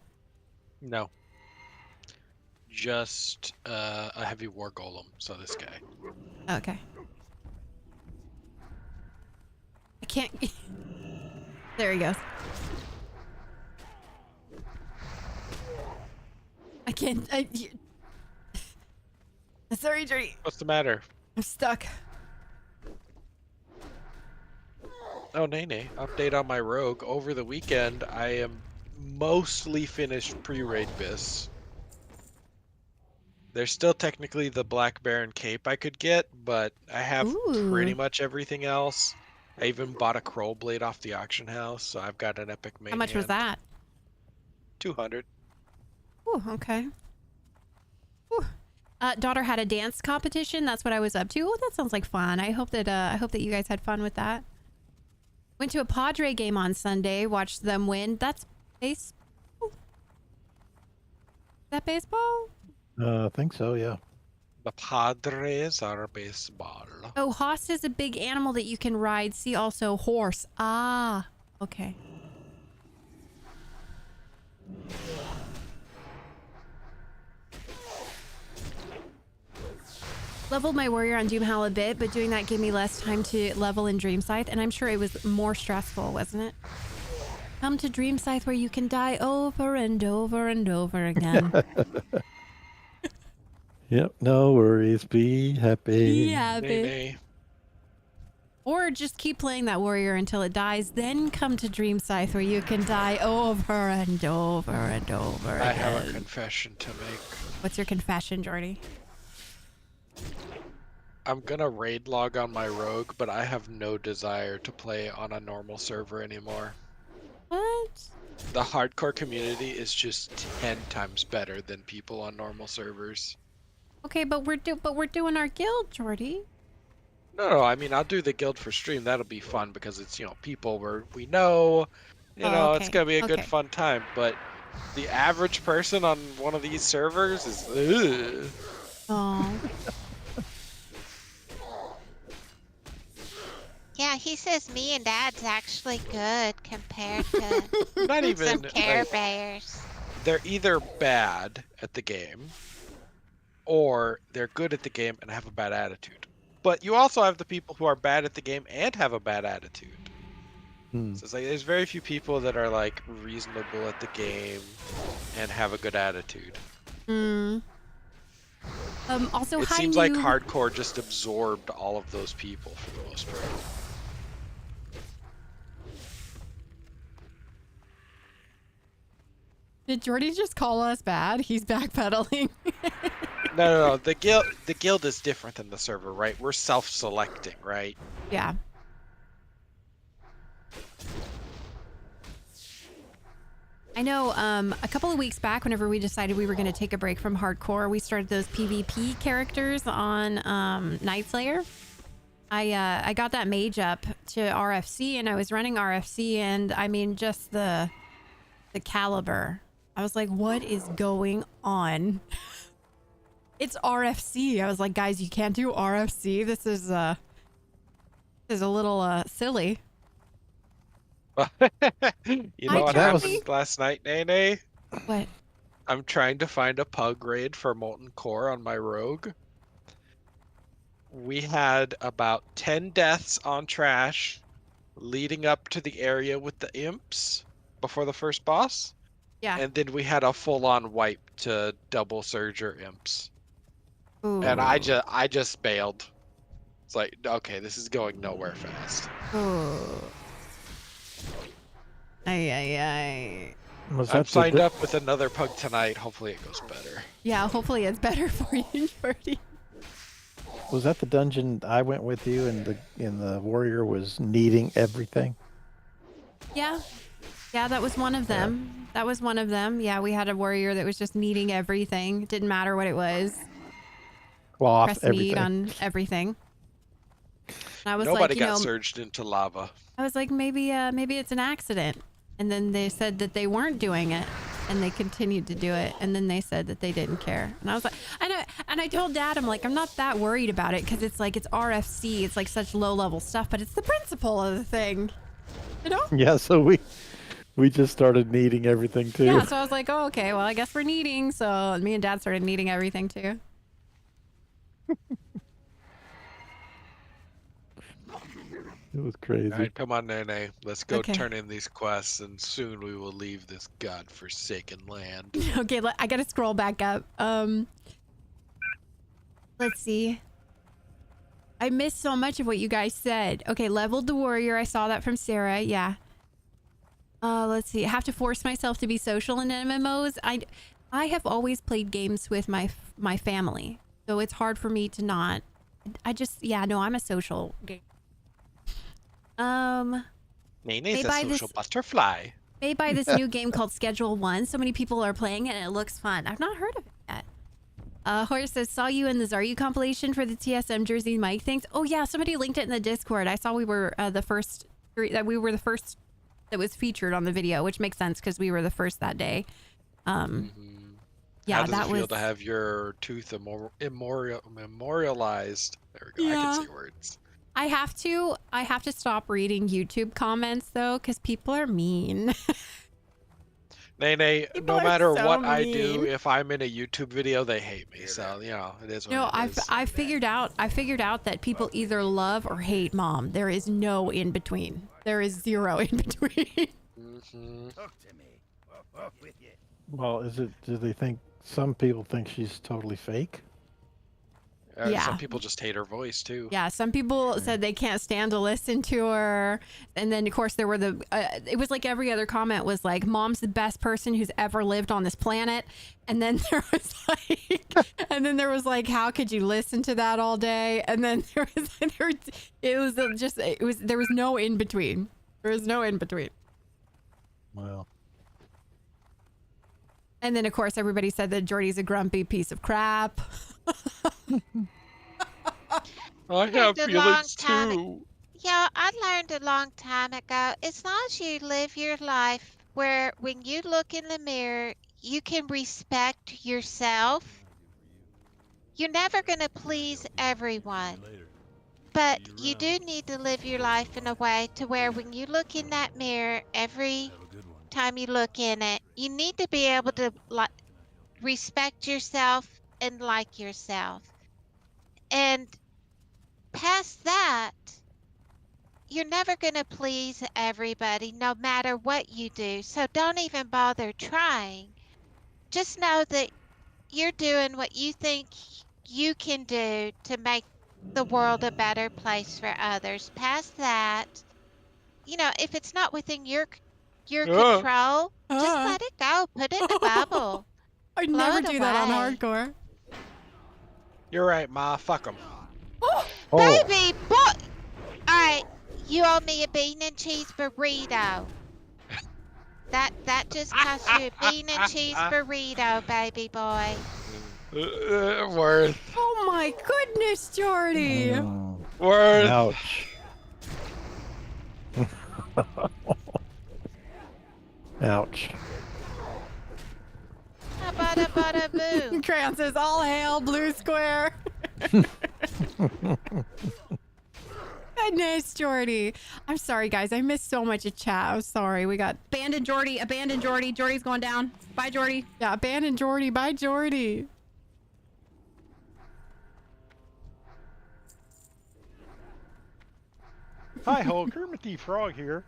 No. Just a heavy war golem, so this guy. Okay. I can't. There he goes. I can't. Sorry, Jordy. What's the matter? I'm stuck. Oh, Nene, update on my rogue. Over the weekend, I am mostly finished pre-raid bis. There's still technically the Black Baron cape I could get, but I have pretty much everything else. I even bought a Kroll blade off the auction house, so I've got an epic main How much was hand. that? 200. Oh, okay. Whew. Daughter had a dance competition. That's what I was up to. Oh, that sounds like fun. I hope that you guys had fun with that. Went to a Padre game on Sunday. Watched them win. That's base. that baseball? I think so, yeah. The Padres are baseball. Oh, hoss is a big animal that you can ride. See also horse. Ah, okay. Leveled my warrior on Doomhowl a bit, but doing that gave me less time to level in Dreamscythe, and I'm sure it was more stressful, wasn't it? Come to Dreamscythe where you can die over and over and over again. Yep, no worries. Be happy. Yeah, babe. Nay. Or just keep playing that warrior until it dies, then come to Dreamscythe where you can die over and over and over again. I have a confession to make. What's your confession, Jordy? I'm gonna raid log on my rogue, but I have no desire to play on a normal server anymore. What? The hardcore community is just 10 times better than people on normal servers. Okay, but we're doing our guild, Jordy. No, I mean, I'll do the guild for stream. That'll be fun because it's, people we know. Oh, It's okay, gonna be a good okay. fun time. But the average person on one of these servers is, ugh. Oh. Yeah, he says me and Dad's actually good compared to Not some even. Care Like, Bears. they're either bad at the game, or they're good at the game and have a bad attitude. But you also have the people who are bad at the game and have a bad attitude. Hmm. So it's like there's very few people that are like reasonable at the game and have a good attitude. Hmm. Also, It hi, seems like new- hardcore just absorbed all of those people for the most part. Did Jordy just call us bad? He's backpedaling. No. The guild is different than the server, right? We're self-selecting, right? Yeah. I know a couple of weeks back, whenever we decided we were going to take a break from hardcore, we started those PvP characters on Night Slayer. I got that mage up to RFC, and I was running RFC, and I mean, just the caliber. I was like, what is going on? It's RFC. I was like, guys, you can't do RFC. This is a little silly. You know what Charlie. happened last night, Nene? What? I'm trying to find a pug raid for Molten Core on my rogue. We had about 10 deaths on trash leading up to the area with the imps before the first boss. Yeah. And then we had a full-on wipe to double surger imps. Ooh. And I just bailed. It's like, okay, this is going nowhere fast. Oh. Ay. Was I'm that signed up with another pug tonight. Hopefully it goes better. Yeah, hopefully it's better for you, Jordy. Was that the dungeon I went with you and the warrior was needing everything? Yeah, that was one of them. That was one of them. Yeah, we had a warrior that was just needing everything. Didn't matter what it was. Cloth, Press everything. need on everything. And I was Nobody like, got surged into lava. I was like, maybe it's an accident. And then they said that they weren't doing it, and they continued to do it. And then they said that they didn't care. And I was like, and I told Dad, I'm like, I'm not that worried about it because it's like it's RFC. It's like such low level stuff, but it's the principle of the thing, you know? Yeah, so we just started needing everything too. Yeah. So I was like, oh, okay, well, I guess we're needing. So me and Dad started needing everything too. It was crazy. All right, come on, Nene. Let's go Okay. turn in these quests, and soon we will leave this godforsaken land. Okay, I gotta scroll back up. Let's see. I missed so much of what you guys said. Okay, leveled the warrior. I saw that from Sarah. Yeah. Let's see. I have to force myself to be social in MMOs. I have always played games with my family, so it's hard for me to not. I'm a social game. Nene's They a social butterfly. Made by this new game called Schedule 1. So many people are playing it and it looks fun. I've not heard of it yet. Horace says, saw you in the Zaryu compilation for the TSM Jersey Mike things. Oh yeah, somebody linked it in the Discord. I saw we were the first that was featured on the video, which makes sense because we were the first that day. Yeah, How does that it feel was. to have your tooth memorialized? There we go. I Yeah. can say words. I have to stop reading YouTube comments though, because people are mean. Nay, People no are matter so what I do, mean. if I'm in a YouTube video, they hate me. So, it is what No, it is. I figured out that people either love or hate mom. There is no in between. There is zero in between. Mhm. Well, do they think some people think she's totally fake? Yeah. Some people just hate her voice, too. Yeah, some people said they can't stand to listen to her. And then, of course, there were it was like every other comment was like, mom's the best person who's ever lived on this planet. And then there was like, how could you listen to that all day? And then there was no in between. There was no in between. Well, And then, of course, everybody said that Jordy's a grumpy piece of crap. I have Learned a long feelings, time- too. Yeah, I learned a long time ago. As long as you live your life where when you look in the mirror, you can respect yourself. You're never going to please everyone. But you do need to live your life in a way to where when you look in that mirror every time you look in it, you need to be able to respect yourself and like yourself. And past that, you're never going to please everybody, no matter what you do. So don't even bother trying. Just know that you're doing what you think you can do to make the world a better place for others. Past that, if it's not within your control, just let it go. Put it in a bubble. I'd Blow never it do that on away. hardcore. You're right, Ma. Fuck them. oh, Baby boy! Alright, you owe me a bean and cheese burrito. That just cost you a bean and cheese burrito, baby boy. Worth. Oh my goodness, Jordy. Worth. ouch. Ouch. Bada bada boo. Crayon says, all hail Blue Square. Goodness, Jordy. I'm sorry, guys. I missed so much of chat. I'm sorry. We got, Abandon Jordy. Abandon Jordy. Jordy's going down. Bye, Jordy. yeah, abandoned Jordy. Bye, Jordy. Hi ho, Kermit the Frog here.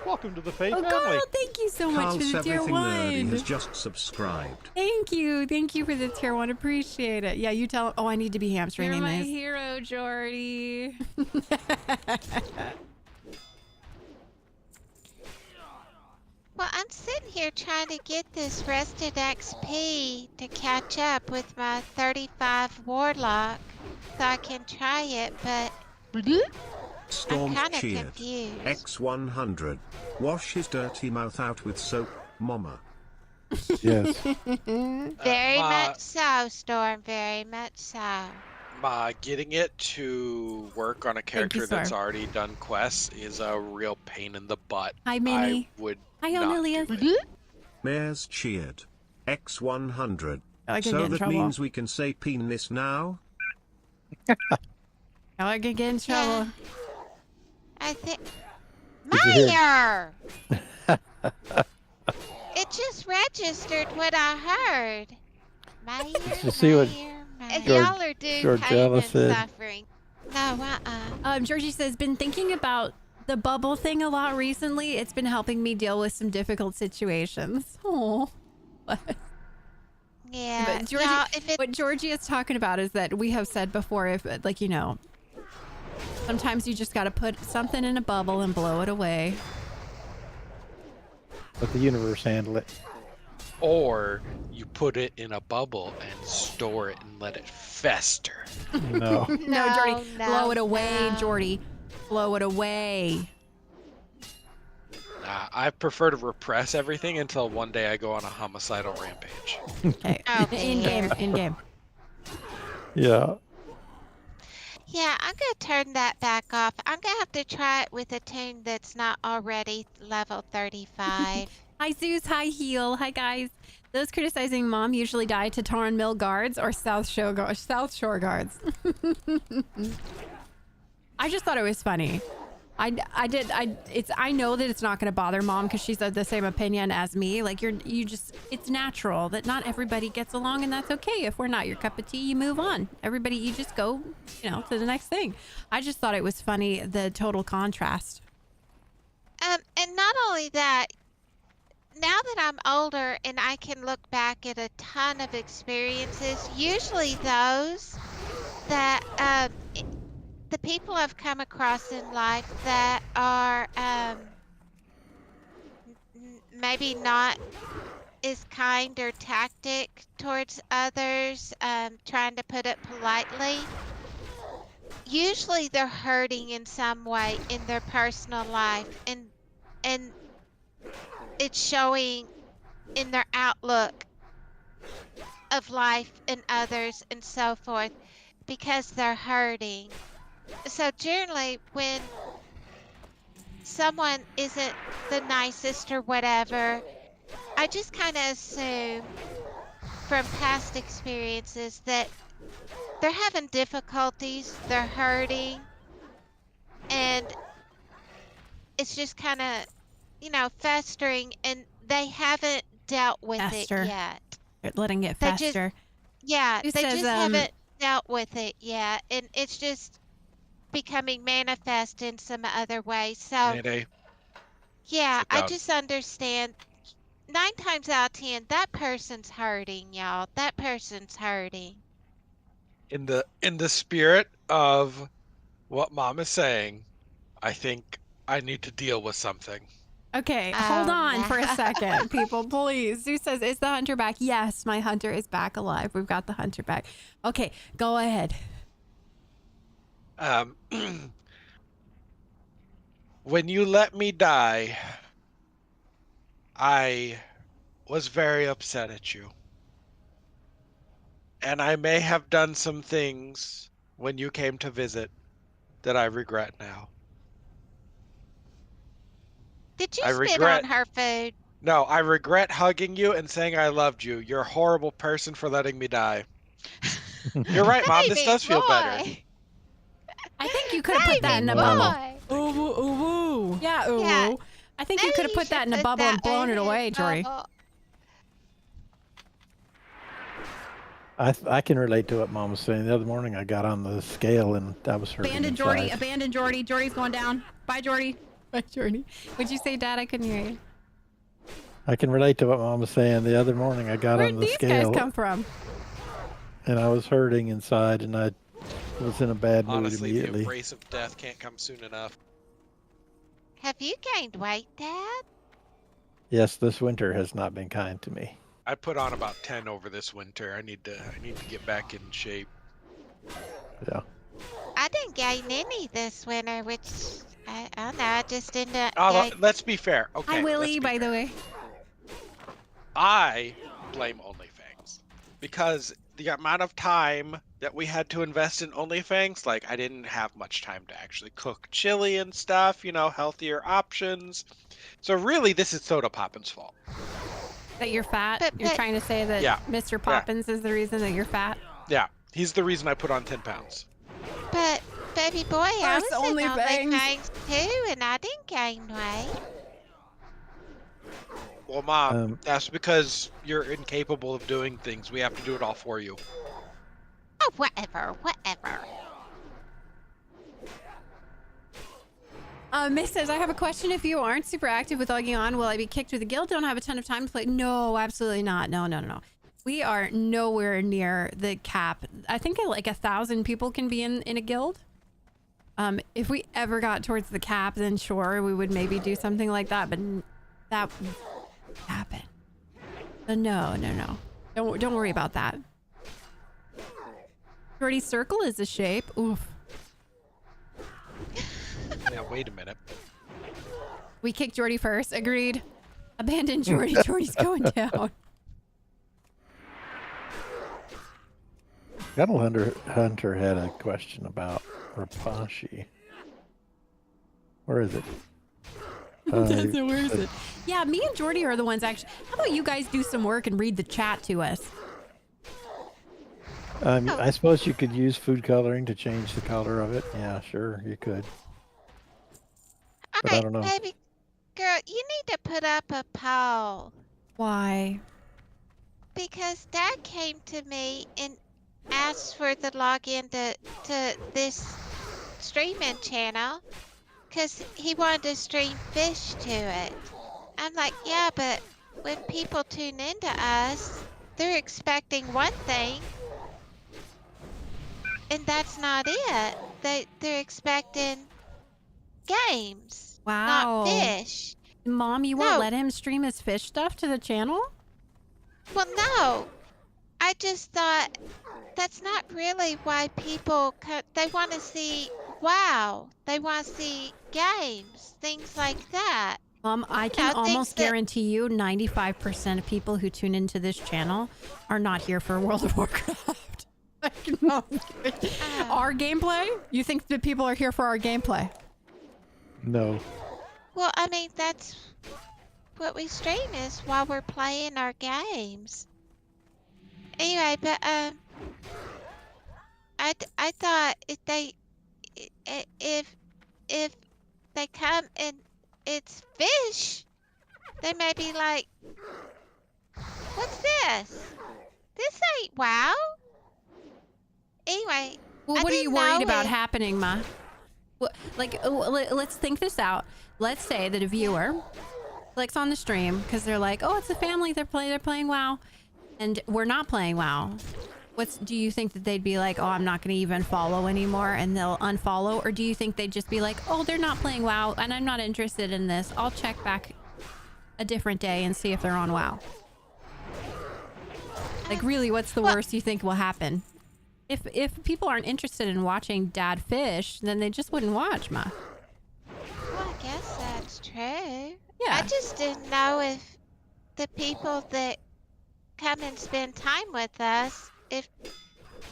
Welcome to the Faye Oh, family. Carl, thank you so much Carl for the tier Everything Nerdy 1. has just subscribed. Thank you. Thank you for the tier 1. Appreciate it. Yeah, you tell. Oh, I need to be hamstringing You're my this. hero, Jordy. Well, I'm sitting here trying to get this rested XP to catch up with my 35 Warlock so I can try it, but Storm I'm kind of cheered. confused. X100. Wash his dirty mouth out with soap, mama. Yes. Very Ma, much so, Storm, very much so. Ma, getting it to work on a character that's sir. already done quests is a real pain in the butt. Hi, Minnie. I would Hi, not Amelia. do it. Mares cheered. X100. I can So get in that trouble. means we can say penis now? I can get in trouble. I think... Did you hear- Meyer! It just registered what I heard. Meyer, you see what Meyer. George- Y'all are doing Georgella pain and said? suffering. No, Georgie says, been thinking about the bubble thing a lot recently. It's been helping me deal with some difficult situations. Oh. Yeah, But Georgie, y'all, if it, what Georgie is talking about is that we have said before, if like, sometimes you just got to put something in a bubble and blow it away. Let the universe handle it. Or you put it in a bubble and store it and let it fester. No. No, Jordy, no, blow it away, no. Jordy. Blow it away. Nah, I prefer to repress everything until one day I go on a homicidal rampage. Okay. Oh, in game, dear. in game. Yeah. Yeah, I'm gonna turn that back off. I'm gonna have to try it with a tune that's not already level 35. Hi, Zeus. Hi, Heal. Hi, guys. Those criticizing mom usually die to Torren Mill guards or South Shore guards. I just thought it was funny. I know that it's not going to bother mom because she's of the same opinion as me. Like it's natural that not everybody gets along, and that's okay. If we're not your cup of tea, you move on. Everybody, you just go, to the next thing. I just thought it was funny, the total contrast. And not only that, now that I'm older and I can look back at a ton of experiences, usually those that the people I've come across in life that are maybe not as kind or tactic towards others, trying to put it politely, usually they're hurting in some way in their personal life, and it's showing in their outlook of life and others and so forth because they're hurting. So generally when someone isn't the nicest or whatever, I just kind of assume from past experiences that they're having difficulties, they're hurting, and it's just kind of, festering, and they haven't dealt with Fester. it yet. They're letting it They fester. Who they says, just haven't dealt with it yet, and it's just becoming manifest in some other way. So, Mayday. yeah, Sit I down. just understand 9 times out of 10, that person's hurting, y'all. That person's hurting. In the spirit of what Mom is saying, I think I need to deal with something. Okay, hold Oh, on for a no. second, people, please. Who says, is the hunter back? Yes, my hunter is back alive. We've got the hunter back. Okay, go ahead. When you let me die, I was very upset at you. And I may have done some things when you came to visit that I regret now. Did you I spit regret. on her food? No, I regret hugging you and saying I loved you. You're a horrible person for letting me die. You're right, Mom. This Baby does feel better. boy. I think you could have put that Baby in a No. bubble. boy. Ooh, ooh, ooh. Yeah, ooh, Yeah, ooh. I think you maybe could have you put that should in a put bubble that and blown one it in a away, Jory. bubble. I can relate to what Mom was saying. The other morning I got on the scale and I was hurting Abandon Jordy. inside. Abandon Jordy. Jordy's going down. Bye, Jordy. Bye, Jory. What'd you say, Dad? I couldn't hear you. I can relate to what Mom was saying. The other morning I got Where'd on the these guys scale come from? and I was hurting inside and I was in a bad mood Honestly, the immediately. embrace of death can't come soon enough. Have you gained weight, Dad? Yes, this winter has not been kind to me. I put on about 10 over this winter. I need to get back in shape. Yeah. I didn't gain any this winter, which I don't know. I just ended up Let's be fair. Okay. Hi, let's Willie, be by fair. the way. I blame OnlyFans because the amount of time that we had to invest in OnlyFans, like I didn't have much time to actually cook chili and stuff, healthier options. So really, this is Soda Poppin's fault. That you're fat? But- You're but- trying to say that Yeah. Mr. Poppins is the reason that you're fat? Yeah, he's the reason I put on 10 pounds. But, baby boy, I First was in OnlyFans. OnlyFans too, and I didn't gain weight. Well, Mom, Um, that's because you're incapable of doing things. We have to do it all for you. Oh, whatever. Miss says, I have a question. If you aren't super active with logging on, will I be kicked with the guild? Don't have a ton of time to play. No, absolutely not. No. We are nowhere near the cap. I think like 1,000 people can be in a guild. If we ever got towards the cap, then sure, we would maybe do something like that, but that won't happen. No. Don't worry about that. Jordy's circle is a shape. Oof. Now, wait a minute. We kicked Jordy first. Agreed. Abandon Jordy. Jordy's going down. Gunnel Hunter had a question about Rapashi. Where is it? Doesn't worse it. Yeah, me and Jordy are the ones actually. How about you guys do some work and read the chat to us? I suppose you could use food coloring to change the color of it. Yeah, sure, you could. All But I right, don't know. baby girl, you need to put up a poll Why? because Dad came to me and asked for the login to this streaming channel because he wanted to stream fish to it. I'm like, yeah, but when people tune into us, they're expecting one thing, and that's not it. They're expecting games, Wow. not fish. Mom, you No. won't let him stream his fish stuff to the channel? Well, no. I just thought that's not really why people they want to see WoW. They want to see games, things like that. I You can know, things almost that- guarantee you 95% of people who tune into this channel are not here for World of Warcraft. I cannot. Our gameplay? You think that people are here for our gameplay? No. Well, I mean, that's what we stream is while we're playing our games. Anyway, but I thought if they come and it's fish, they may be like, what's this? This ain't WoW. Anyway, Well, I what are you didn't worried know about if- happening, Ma? Let's think this out. Let's say that a viewer clicks on the stream because they're like, oh, it's a family. They're playing WoW, and we're not playing WoW. Do you think that they'd be like, oh, I'm not going to even follow anymore, and they'll unfollow? Or do you think they'd just be like, oh, they're not playing WoW, and I'm not interested in this. I'll check back a different day and see if they're on WoW. Like, really, what's the worst you think will happen? If people aren't interested in watching Dad fish, then they just wouldn't watch, Ma. Well, I guess that's true. Yeah. I just didn't know if the people that come and spend time with us, if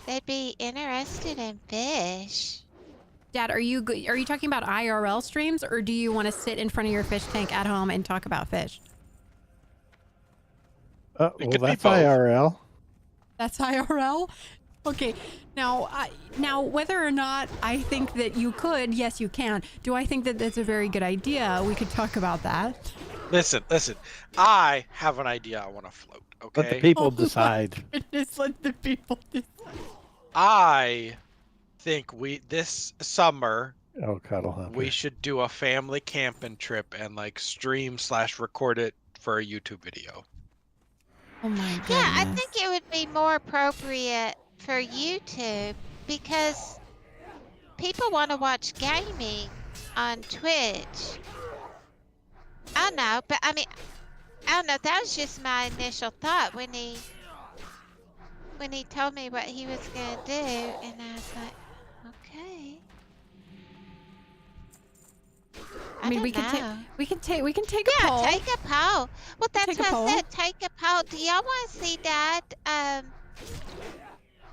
they'd be interested in fish. Dad, are you talking about IRL streams, or do you want to sit in front of your fish tank at home and talk about fish? Well, could be that's both. IRL. That's IRL? Okay. Now, whether or not I think that you could, yes, you can. Do I think that that's a very good idea? We could talk about that. Listen. I have an idea I want to float. Okay. Let the people decide. Just let the people decide. I think this summer Oh, Cuddle Hunter. we should do a family camping trip and like stream/record it for a YouTube video. Oh my goodness. Yeah, I think it would be more appropriate for YouTube because people want to watch gaming on Twitch. I don't know, but I mean, I don't know. That was just my initial thought when he told me what he was gonna do, and I was like, okay. I mean, don't we can take a Yeah, poll. take a poll. Well, that's Take a what poll. I said. Take a poll. Do y'all want to see Dad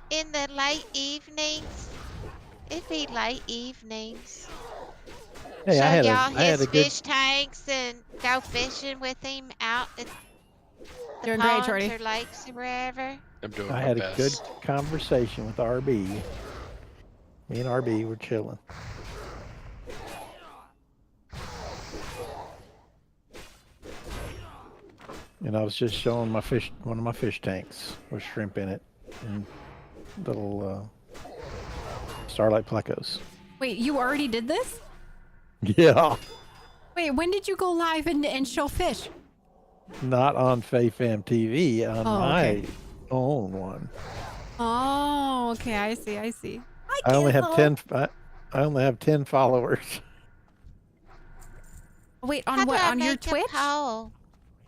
in the late evenings? It'd be late evenings. Hey, Show I had y'all a his good. fish tanks and go fishing with him out at the Doing great, ponds Jordy. or lakes or wherever. I'm doing I my had a best. good conversation with RB. Me and RB were chilling. And I was just showing one of my fish tanks with shrimp in it, and little starlight plecos. Wait, you already did this? Yeah, Wait, when did you go live and show fish? not on FaFam TV, on Oh, my okay. own one. Oh, okay. I see. I only have 10. I only have 10 followers. Wait, How on do what? I On your make a Twitch? poll?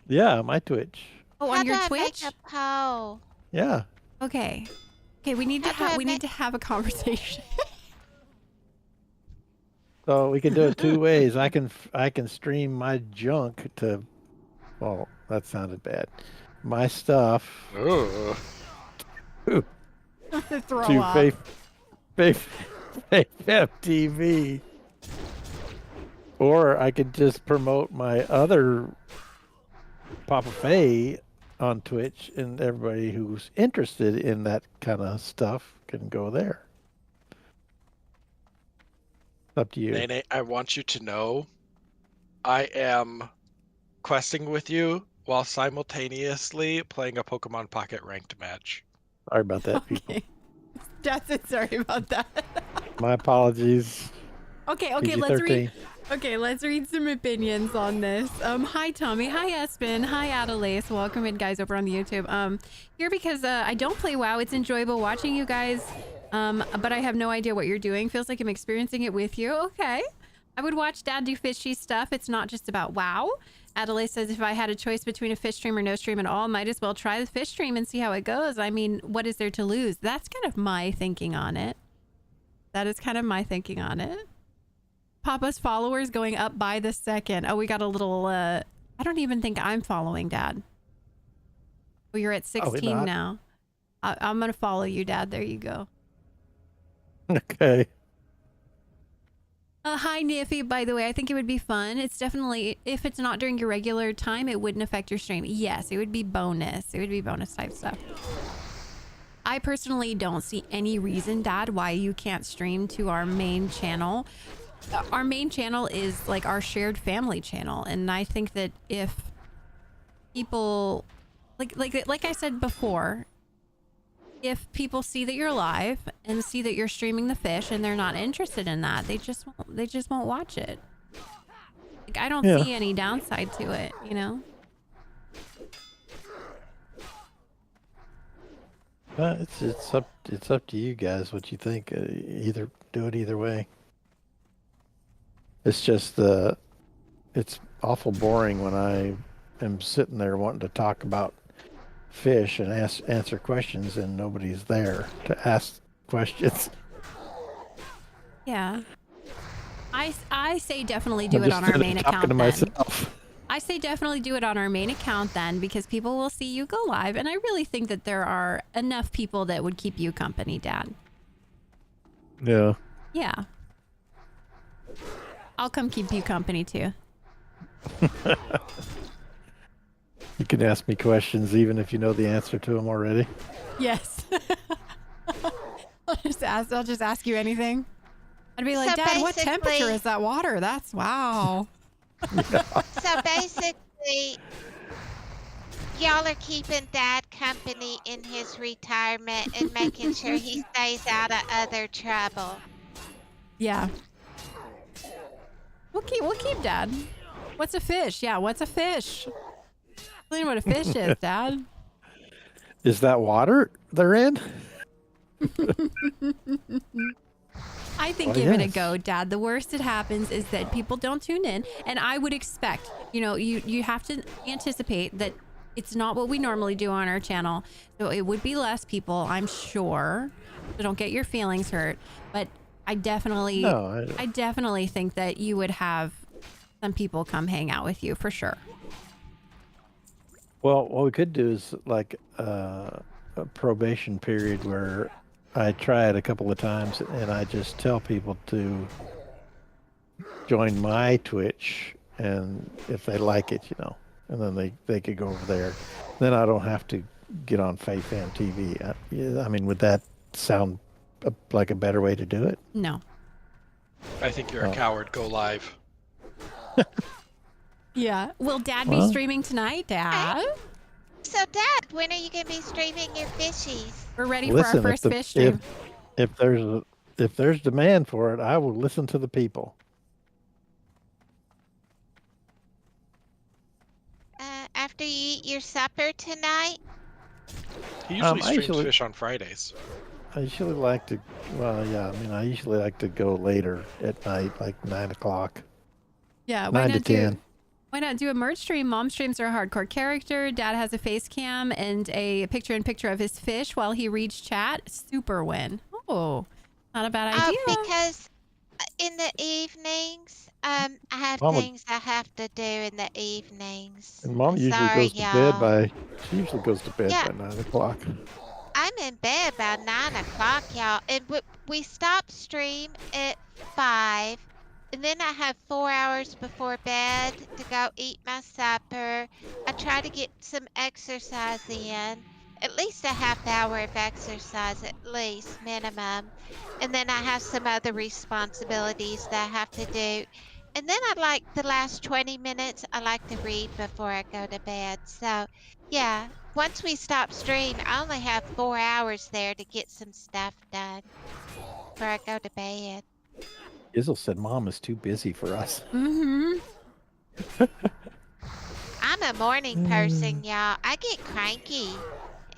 Yeah, my Twitch. Oh, How on your do I Twitch? make a poll? Yeah. Okay. Okay, we need to How do I have make- to have a conversation. So we can do it two ways. I can stream my junk to. Well, that sounded bad. My stuff Ugh. to Throw up. FaFam TV. Or I could just promote my other Papa Faye on Twitch, and everybody who's interested in that kind of stuff can go there. Up to you. Nene, I want you to know I am questing with you while simultaneously playing a Pokemon Pocket ranked match. Sorry about that, people. Okay. That's it. Sorry about that. My apologies. Okay, PG-13. let's read some opinions on this. Hi Tommy, hi Espen, hi Adelaise. Welcome in guys over on the YouTube. Here because I don't play WoW. It's enjoyable watching you guys. But I have no idea what you're doing. Feels like I'm experiencing it with you. Okay. I would watch Dad do fishy stuff. It's not just about WoW. Adelaide says if I had a choice between a fish stream or no stream at all, might as well try the fish stream and see how it goes. I mean, what is there to lose? That's kind of my thinking on it. That is kind of my thinking on it. Papa's followers going up by the second. Oh, we got a little, I don't even think I'm following Dad. Oh, you're at 16 now. I'm going to follow you, Dad. There you go. Okay. Hi, Niffy. By the way, I think it would be fun. It's definitely, if it's not during your regular time, it wouldn't affect your stream. Yes, it would be bonus. It would be bonus type stuff. I personally don't see any reason, Dad, why you can't stream to our main channel. Our main channel is like our shared family channel. And I think that if people, like I said before, if people see that you're live and see that you're streaming the fish and they're not interested in that, they just won't watch it. Like, I don't see any downside to it, you know? It's up to you guys what you think. Either do it either way. It's just it's awful boring when I am sitting there wanting to talk about fish and answer questions and nobody's there to ask questions. Yeah. I say definitely do it on our main account then. I say definitely do it on our main account then, because people will see you go live, and I really think that there are enough people that would keep you company, Dad. Yeah. Yeah. I'll come keep you company too. You can ask me questions even if you know the answer to them already. Yes. I'll just ask you anything. I'd be like, So Dad, what temperature basically- is that water? That's wow. So basically, y'all are keeping Dad company in his retirement and making sure he stays out of other trouble. Yeah. We'll keep Dad. What's a fish? Yeah, what's a fish? Explain what a fish is, Dad. Is that water they're in? I think Well, give it a yes. go, Dad. The worst that happens is that people don't tune in, and I would expect, you have to anticipate that it's not what we normally do on our channel, so it would be less people, I'm sure. So don't get your feelings hurt, but I definitely think that you would have some people come hang out with you for sure. Well, what we could do is like a probation period where I try it a couple of times and I just tell people to join my Twitch, and if they like it, and then they could go over there. Then I don't have to get on FaceFam TV. I mean, would that sound like a better way to do it? No. I think you're a coward. Go live. Yeah. Will Dad be streaming tonight, Dad? So Dad, when are you gonna be streaming your fishies? We're ready for our first fish stream. If there's demand for it, I will listen to the people. After you eat your supper tonight? He usually I streams usually- fish on Fridays. I usually like to, I usually like to go later at night, like 9 o'clock. Yeah, 9 to 10. Why not do a merge stream? Mom streams are a hardcore character. Dad has a face cam and a picture-in-picture of his fish while he reads chat. Super win. Oh, not a bad idea. Because in the evenings, I have Mama- things I have to do in the evenings. And Mom usually Sorry, goes to y'all. bed by 9 o'clock. I'm in bed about 9 o'clock, y'all. And we stop stream at 5. And then I have 4 hours before bed to go eat my supper. I try to get some exercise in, at least a half hour of exercise, at least minimum. And then I have some other responsibilities that I have to do. And then I like the last 20 minutes, I like to read before I go to bed. So, yeah, once we stop stream, I only have 4 hours there to get some stuff done before I go to bed. Izzle said mom is too busy for us. Mm-hmm. I'm a morning person, y'all. I get cranky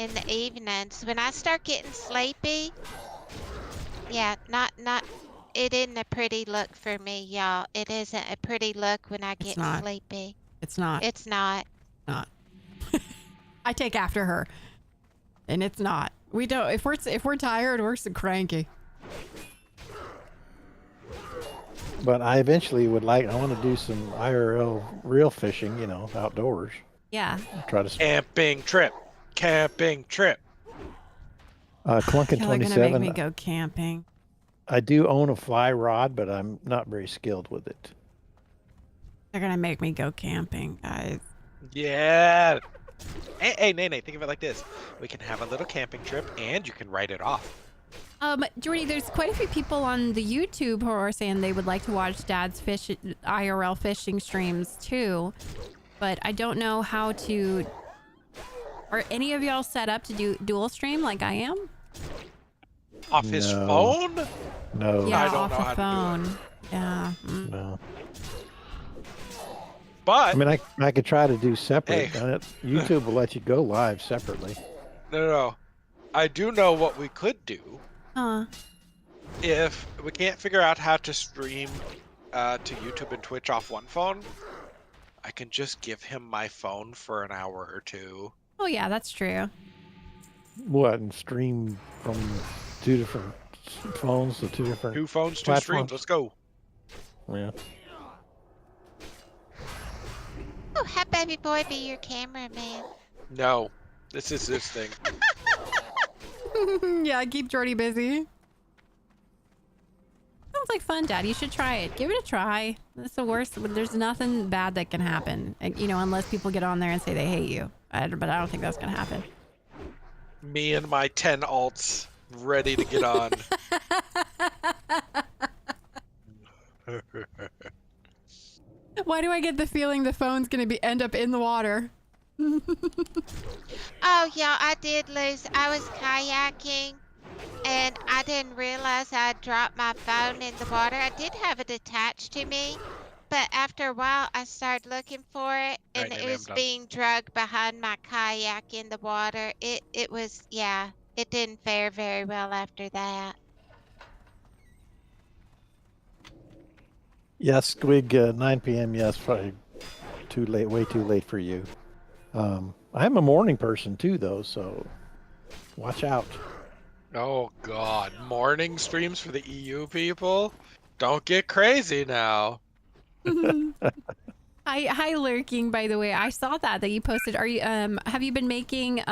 in the evenings. When I start getting sleepy, yeah, not it isn't a pretty look for me, y'all. It isn't a pretty look when I It's get not. sleepy. It's not. It's not. Not. I take after her, and it's not. We don't. If we're tired, we're so cranky. But I eventually I want to do some IRL real fishing, you know, outdoors. Yeah. Try to Camping trip. Camping trip. Clunkin Y'all are gonna make 27. me go camping. I do own a fly rod, but I'm not very skilled with it. They're gonna make me go camping, guys. Yeah. Hey, Nene, think of it like this. We can have a little camping trip and you can write it off. Jordy, there's quite a few people on the YouTube who are saying they would like to watch Dad's IRL fishing streams too, but I don't know how to. Are any of y'all set up to do dual stream like I am? Off his No. phone? No. Yeah, I don't off know the how to do it. phone. Yeah. No. But I mean, I could try to do separate. Hey. YouTube will let you go live separately. no. I do know what we could do. Huh. If we can't figure out how to stream to YouTube and Twitch off one phone, I can just give him my phone for an hour or two. Oh yeah, that's true. What, and stream from two different phones to two different. 2 phones, 2 platforms. streams. Let's go. Yeah. Oh, have baby boy be your cameraman. No, this is this thing. Yeah, keep Jordy busy. Sounds like fun, Dad. You should try it. Give it a try. That's the worst. There's nothing bad that can happen, you know, unless people get on there and say they hate you. But I don't think that's gonna happen. Me and my 10 alts ready to get on. Why do I get the feeling the phone's gonna end up in the water? Oh, yeah, I did lose. I was kayaking and I didn't realize I dropped my phone in the water. I did have it attached to me, but after a while I started looking for it and Right, it Nene, was I'm done. being dragged behind my kayak in the water. It was, yeah, it didn't fare very well after that. Yes, Squig, 9 p.m. Yes, probably too late, way too late for you. I'm a morning person too, though, so watch out. Oh god, morning streams for the EU people? Don't get crazy now. Hi, lurking. By the way, I saw that you posted. Are you have you been making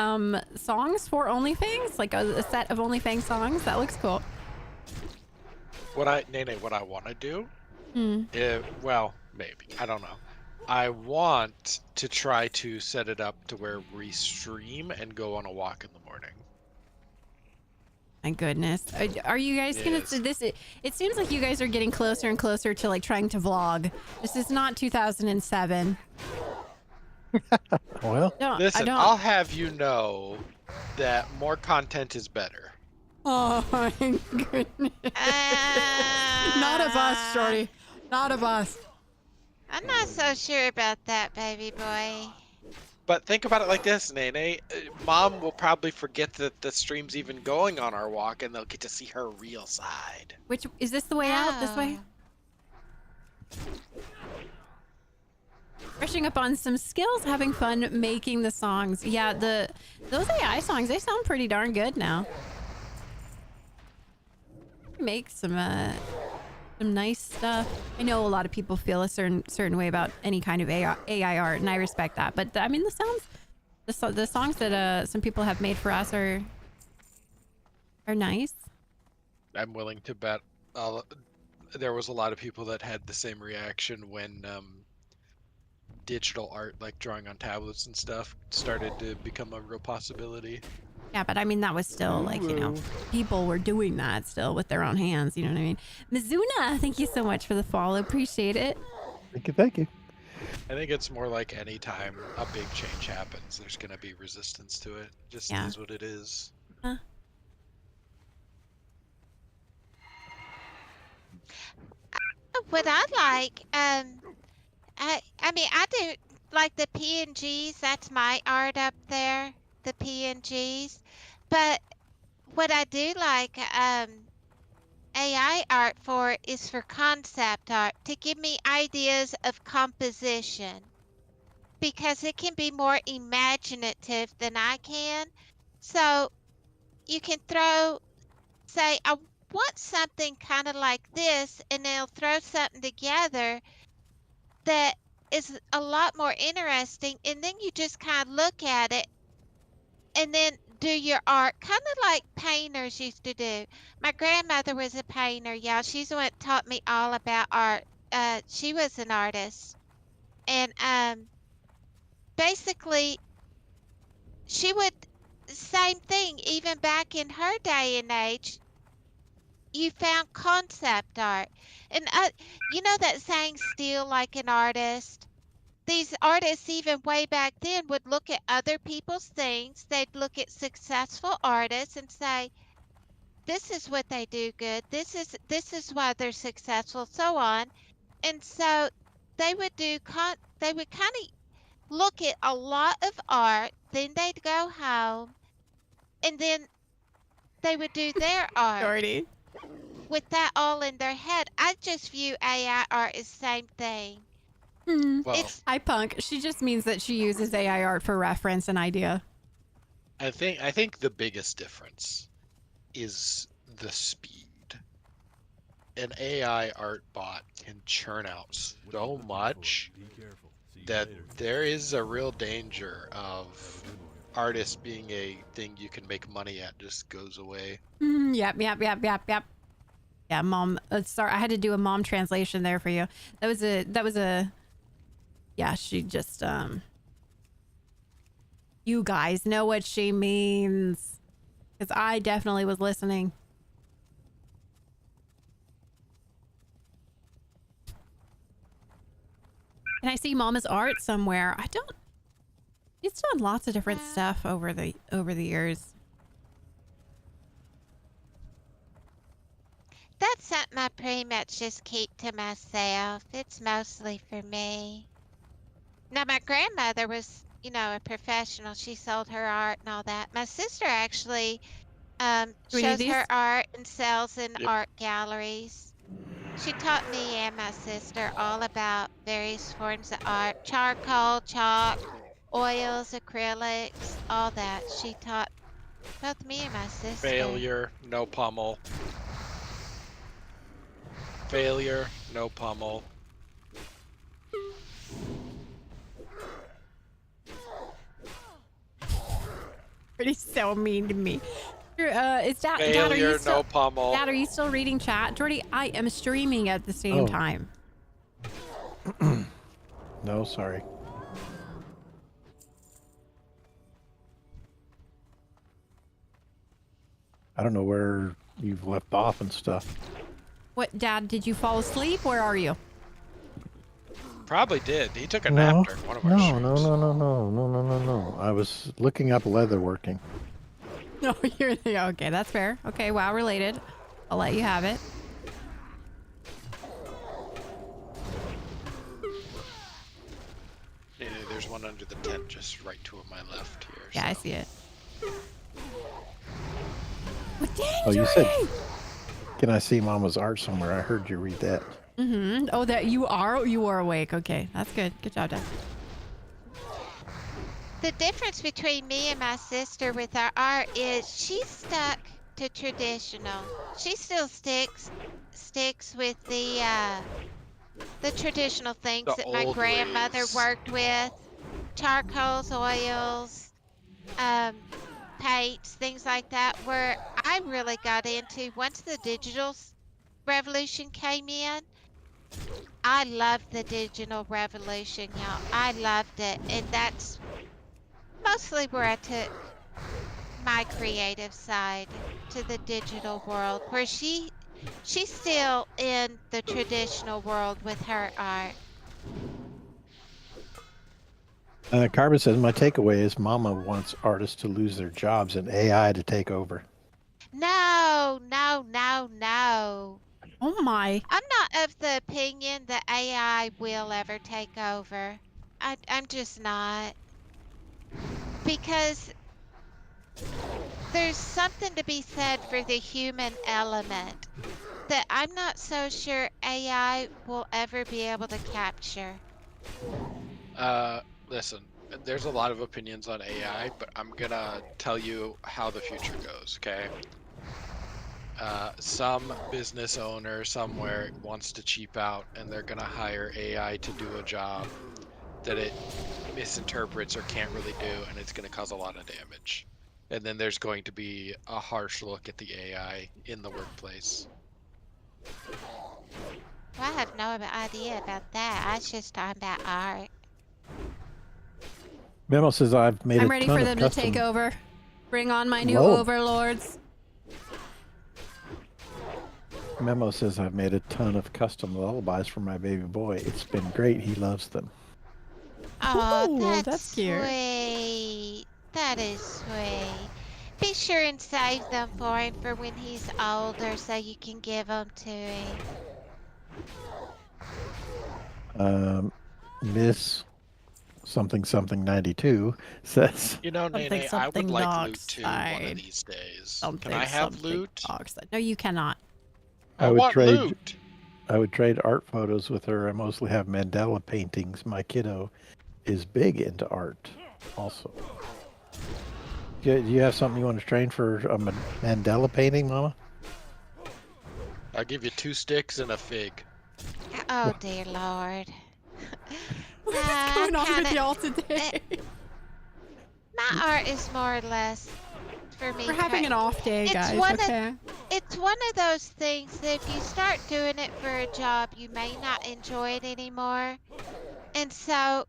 songs for OnlyFans, like a set of OnlyFans songs? That looks cool. What I want to do? Well, maybe. I don't know. I want to try to set it up to where we stream and go on a walk in the morning. My goodness, are you guys gonna Yes. this? It seems like you guys are getting closer and closer to like trying to vlog. This is not 2007. Well, No, Listen, I don't. I'll have you know that more content is better. Oh my goodness. Not of us, Shorty. Not of us. I'm not so sure about that, baby boy. But think about it like this, Nene. Mom will probably forget that the stream's even going on our walk, and they'll get to see her real side. Which is this the way out? This way? Brushing up on some skills, having fun making the songs. Yeah, those AI songs, they sound pretty darn good now. Make some nice stuff. I know a lot of people feel a certain way about any kind of AI art, and I respect that. But I mean, the songs that some people have made for us are nice. I'm willing to bet there was a lot of people that had the same reaction when digital art, like drawing on tablets and stuff, started to become a real possibility. Yeah, but I mean, that was still like, you know, people were doing that still with their own hands. You know what I mean? Mizuna, thank you so much for the follow. Appreciate it. Thank you. Thank you. I think it's more like any time a big change happens, there's going to be resistance to it. Just Yeah. is what it is. What I like, I mean, I do like the PNGs. That's my art up there, the PNGs. But what I do like, AI art for is for concept art to give me ideas of composition because it can be more imaginative than I can. So you can say, I want something kind of like this, and they'll throw something together that is a lot more interesting. And then you just kind of look at it and then do your art, kind of like painters used to do. My grandmother was a painter, y'all. She's the one that taught me all about art. She was an artist. And basically, she would, same thing, even back in her day and age, you found concept art. And you know that saying, steal like an artist? These artists, even way back then, would look at other people's things. They'd look at successful artists and say, this is what they do good. This is why they're successful, so on. And so they would they would kind of look at a lot of art, then they'd go home, and then they would do their art Jordy. with that all in their head. I just view AI art as the same thing. Well, Hi, Punk. She just means that she uses AI art for reference and idea. I think the biggest difference is the speed. An AI art bot can churn out so much that there is a real danger of artists being a thing you can make money at just goes away. Yep. Yeah, mom. Sorry, I had to do a mom translation there for you. That was a. Yeah, she just You guys know what she means, because I definitely was listening. Can I see Mama's art somewhere? I don't. It's done lots of different stuff over the years. That's something I pretty much just keep to myself. It's mostly for me. Now, my grandmother was, you know, a professional. She sold her art and all that. My sister actually Do we need shows these? her art and sells in Yep. art galleries. She taught me and my sister all about various forms of art, charcoal, chalk, oils, acrylics, all that. She taught both me and my sister. Failure, no pummel. Failure, no pummel. He's so mean to me. Is Dad? Failure, Dad, are you no still? pummel. Dad, are you still reading chat? Jordy, I am streaming at the same Oh. time. No, sorry. I don't know where you've left off and stuff. What, Dad? Did you fall asleep? Where are you? Probably did. He took a No, nap during one of our no, streams. no. I was looking up leatherworking. No, you're okay. That's fair. Okay, WoW related. I'll let you have it. Yeah, there's one under the tent just right to my left here. Yeah, I so. see it. Well, dang, Oh, you Jordy! said, can I see Mama's art somewhere? I heard you read that. Mm-hmm. Oh, that you are awake. Okay, that's good. Good job, Dad. The difference between me and my sister with our art is she's stuck to traditional. She still sticks with the traditional things The that my old grandmother ways. worked with, charcoals, oils, paints, things like that. Where I really got into once the digitals revolution came in, I loved the digital revolution, y'all. I loved it. And that's mostly where I took my creative side to the digital world, where she's still in the traditional world with her art. Carbon says, my takeaway is Mama wants artists to lose their jobs and AI to take over. No, no, no, no. Oh my. I'm not of the opinion that AI will ever take over. I'm just not. Because there's something to be said for the human element that I'm not so sure AI will ever be able to capture. Listen, there's a lot of opinions on AI, but I'm gonna tell you how the future goes, okay? Some business owner somewhere wants to cheap out, and they're gonna hire AI to do a job that it misinterprets or can't really do, and it's gonna cause a lot of damage. And then there's going to be a harsh look at the AI in the workplace. Well, I have no idea about that. I was just talking about art. Memo says, I've made I'm a ready ton for of them custom... to take over. Bring on my new Whoa. overlords. Memo says, I've made a ton of custom lullabies for my baby boy. It's been great. He loves them. Oh, Ooh, that's cute. sweet. That is sweet. Be sure and save them for him for when he's older so you can give them to him. Miss something 92 says, You know, Something, Nene, I would something like dark loot too one side. of these days. Something, Can I have something loot? dark side. No, you cannot. I would want trade loot. I would trade art photos with her. I mostly have Mandela paintings. My kiddo is big into art also. Do you have something you want to trade for a Mandela painting, Mama? I'll give you 2 sticks and a fig. Oh, dear Lord. What is going on with y'all today? My art is more or less for me. We're having an off day, It's guys. one of- Okay. It's one of those things that if you start doing it for a job, you may not enjoy it anymore. And so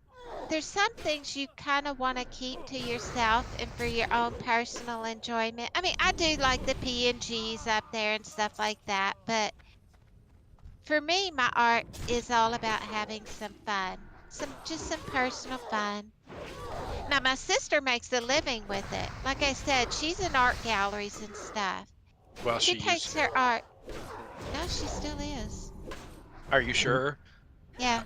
there's some things you kind of want to keep to yourself and for your own personal enjoyment. I mean, I do like the PNGs up there and stuff like that, but for me, my art is all about having some fun, just some personal fun. Now, my sister makes a living with it. Like I said, she's in art galleries and stuff. Well, She she takes used to. her art. No, she still is. Are you sure? Yeah.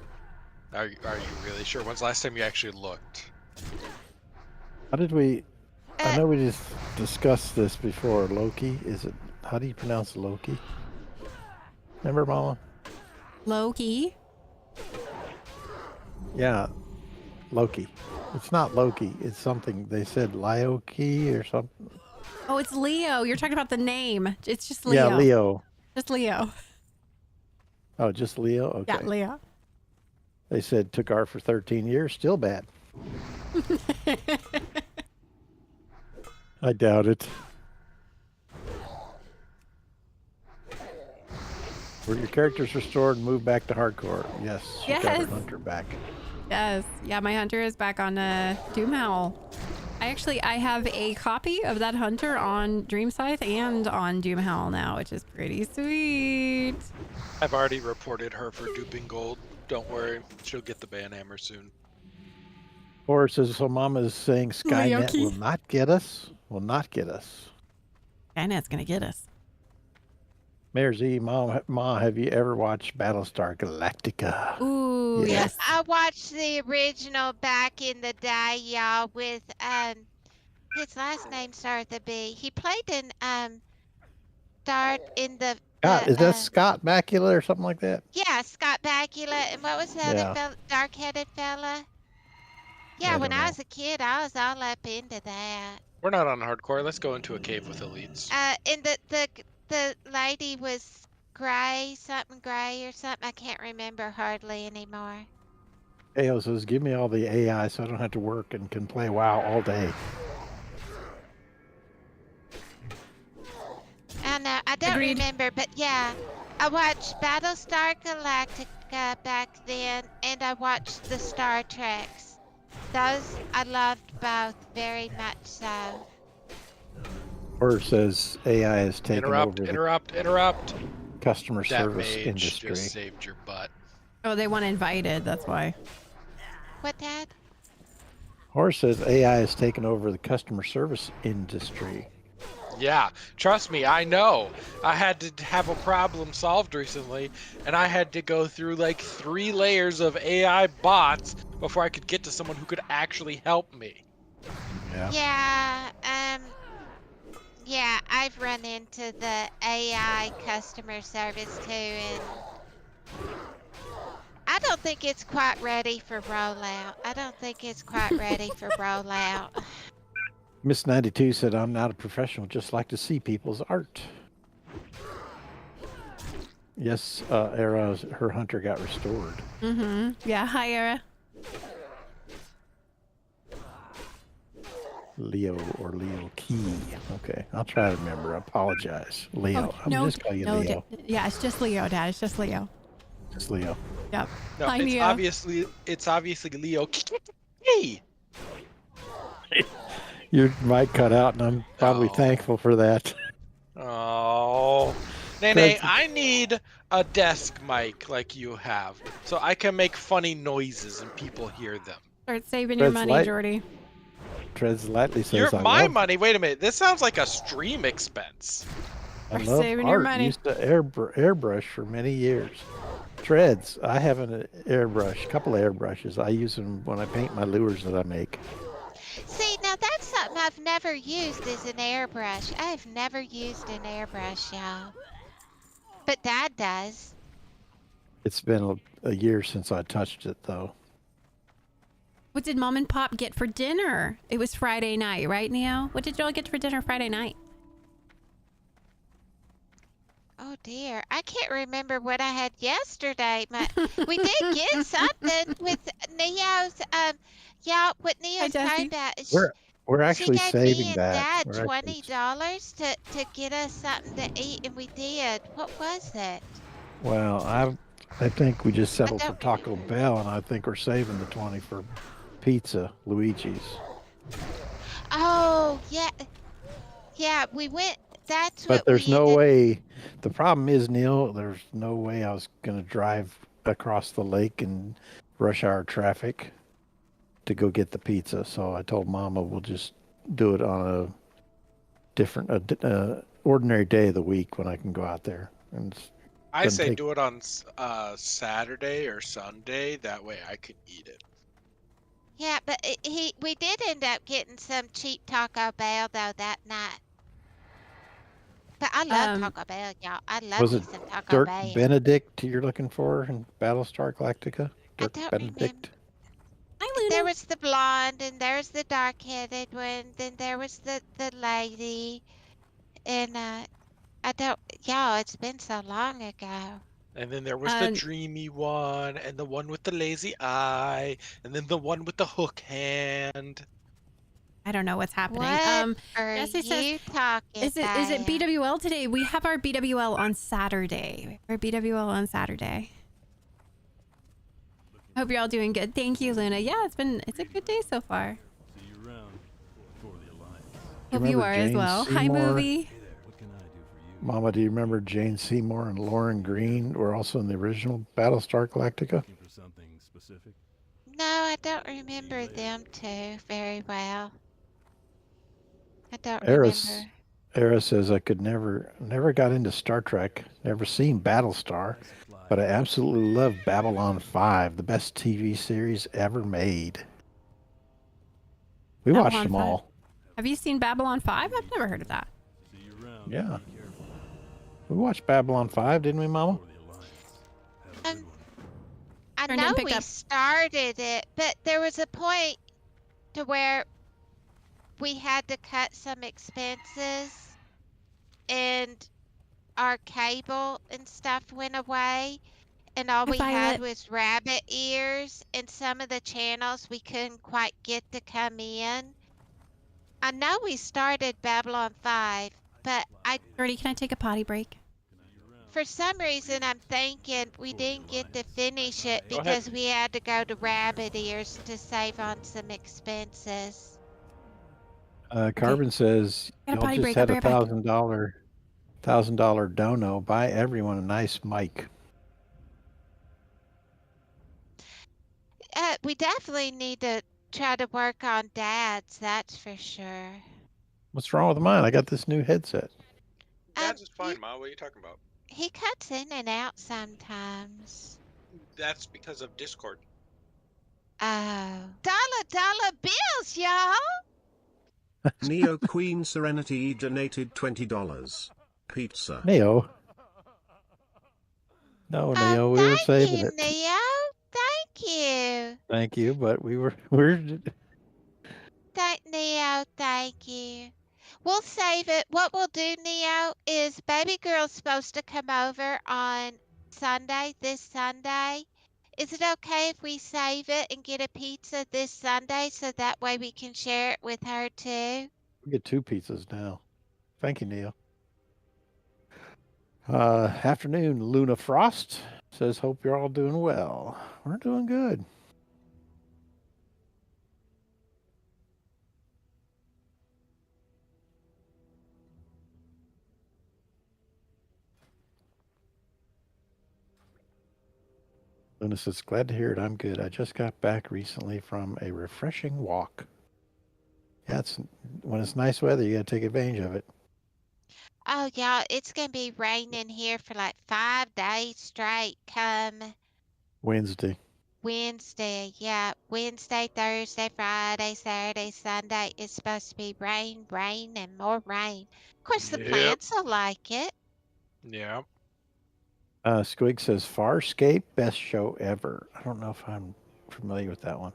Are you really sure? When's the last time you actually looked? How did we... I Uh, know we just discussed this before. Loki, is it... How do you pronounce Loki? Remember, Mama? Loki. Yeah, Loki. It's not Loki. It's something. They said Lioki or something. Oh, it's Leo. You're talking about the name. It's just Leo. Yeah, Leo. Just Leo. Oh, just Leo? Okay. Yeah, Leo. They said took art for 13 years. Still bad. I doubt it. Were your characters restored and moved back to hardcore? Yes. She got her Yes. hunter back. Yes. Yeah, my hunter is back on Doomhowl. I have a copy of that hunter on Dreamscythe and on Doomhowl now, which is pretty sweet. I've already reported her for duping gold. Don't worry, she'll get the banhammer soon. Or says, so Mama's saying Skynet Leoki. will not get us? Will not get us. Skynet's gonna get us. Mayor Z, Ma, have you ever watched Battlestar Galactica? Ooh, Yeah. yes. I watched the original back in the day, y'all, with his last name started with a B. He played in Scott, Is that Scott Bakula or something like that? yeah, Scott Bakula, and what was the Yeah. other dark-headed fella? Yeah, I when don't I know. was a kid, I was all up into that. We're not on hardcore. Let's go into a cave with elites. And the lady was gray, something gray or something. I can't remember hardly anymore. Ao says, give me all the AI so I don't have to work and can play WoW all day. I know, I don't Agreed. remember, but yeah, I watched Battlestar Galactica back then, and I watched the Star Treks. Those I loved both very much so. Or says AI has taken Interrupt, over the interrupt. customer That service mage industry. just saved your butt. Oh, they want invited. That's why. What, Dad? Or says AI has taken over the customer service industry. Yeah, trust me, I know. I had to have a problem solved recently, and I had to go through like 3 layers of AI bots before I could get to someone who could actually help me. Yeah. Yeah, I've run into the AI customer service too, and I don't think it's quite ready for rollout. I don't think it's quite ready for rollout. Miss 92 said, I'm not a professional, just like to see people's art. Yes, Era, her hunter got restored. Mm-hmm. Yeah. Hi, Era. Leo or Leo Key. Okay, I'll try to remember. I apologize. Leo. Oh, I'm no, just call you no, Leo. yeah, it's just Leo, Dad. It's just Leo. Just Leo. Yep. No, Hi, it's Neo. obviously Leo. Hey. Your mic cut out, and I'm probably Oh. thankful for that. Oh. Nene, That's- I need a desk mic like you have, so I can make funny noises and people hear them. Start saving your Red's money, light. Jordy. Treads lightly says, You're I my love, money. Wait a minute. This sounds like a stream expense. I We're love saving your art. money. Used to airbrush for many years. Treads. I have an airbrush, couple of airbrushes. I use them when I paint my lures that I make. See, now that's something I've never used is an airbrush. I've never used an airbrush, y'all. But Dad does. It's been a year since I touched it, though. What did Mom and Pop get for dinner? It was Friday night, right, Neo? What did y'all get for dinner Friday night? Oh dear, I can't remember what I had yesterday, but we did get something with Neo's. Yeah, what Neo's Jesse. talking about is We're she actually gave saving me and that. Dad We're actually- $20 to get us something to eat, and we did. What was it? Well, I think we just settled for don't Taco remember. Bell, and I think we're saving the 20 for pizza, Luigi's. Oh yeah, yeah. We went. That's But what there's we no ended. way. The problem is, Neil, there's no way I was going to drive across the lake in rush hour traffic to go get the pizza. So I told Mama we'll just do it on a different, ordinary day of the week when I can go out there. And I Gonna say take- do it on Saturday or Sunday. That way I can eat it. Yeah, but we did end up getting some cheap Taco Bell though that night. But I love Taco Bell, y'all. I love was me it some Taco Dirk Bell. Benedict you're looking for in Battlestar Galactica? I Dirk don't Benedict. Hi, Luna. There was the blonde, and there's the dark-headed one. Then there was the lady, and I don't. Y'all, it's been so long ago. And then there was the dreamy one, and the one with the lazy eye, and then the one with the hook hand. I don't know what's happening. What are Jesse you says, talking is it BWL today? We have our BWL on Saturday. Our BWL on Saturday. Hope you're all doing good. Thank you, Luna. Yeah, it's a good day so far. See you around for the Alliance. Hope you remember are as Jane well. Hi, Seymour? movie. What can I do for you? Mama, do you remember Jane Seymour and Lauren Green were also in the original Battlestar Galactica? Looking for something specific? No, I don't remember them two very well. I don't remember. Era says I could never got into Star Trek, never seen Battlestar, but I absolutely love Babylon 5, the best TV series ever made. We watched Babylon them 5? all. Have you seen Babylon 5? I've never heard of that. See you around. Yeah. Be careful We watched Babylon 5, didn't we, Mama? for the Alliance. Have a good one. I Turned in, know picked we up. started it, but there was a point to where we had to cut some expenses, and our cable and stuff went away, and all Hi, we had Violet. was rabbit ears, and some of the channels we couldn't quite get to come in. I know we started Babylon 5, but I Jordy, can I take a potty break? for some reason, I'm thinking we For the didn't get to Alliance, finish I it Go ahead. because we had to go to Rabbit Ears to save on some expenses. Carbon says Got a y'all potty just break. I'll had be a right back. $1,000 dono. Buy everyone a nice mic. We definitely need to try to work on Dad's, that's for sure. What's wrong with mine? I got this new headset. Dad's is you- fine, Ma. What are you talking about? He cuts in and out sometimes. That's because of Discord. Oh. Dollar bills, y'all! Neo Queen Serenity donated $20. Pizza. Neo. No, Neo, we were Thank saving you, it. Neo. Thank you. Thank you, but we're Neo, thank you. We'll save it. What we'll do, Neo, is baby girl's supposed to come over on Sunday, this Sunday. Is it okay if we save it and get a pizza this Sunday so that way we can share it with her too? we get 2 pizzas now. Thank you, Neo. Afternoon, Luna Frost says, hope you're all doing well. We're doing good. Luna says, glad to hear it. I'm good. I just got back recently from a refreshing walk. Yeah, when it's nice weather, you got to take advantage of it. Oh, y'all, it's going to be raining here for like 5 days straight come Wednesday. Wednesday. Yeah, Wednesday, Thursday, Friday, Saturday, Sunday. It's supposed to be rain, and more rain. Of course, the Yep. plants will like it. Yeah. Squig says, Farscape, best show ever. I don't know if I'm familiar with that one.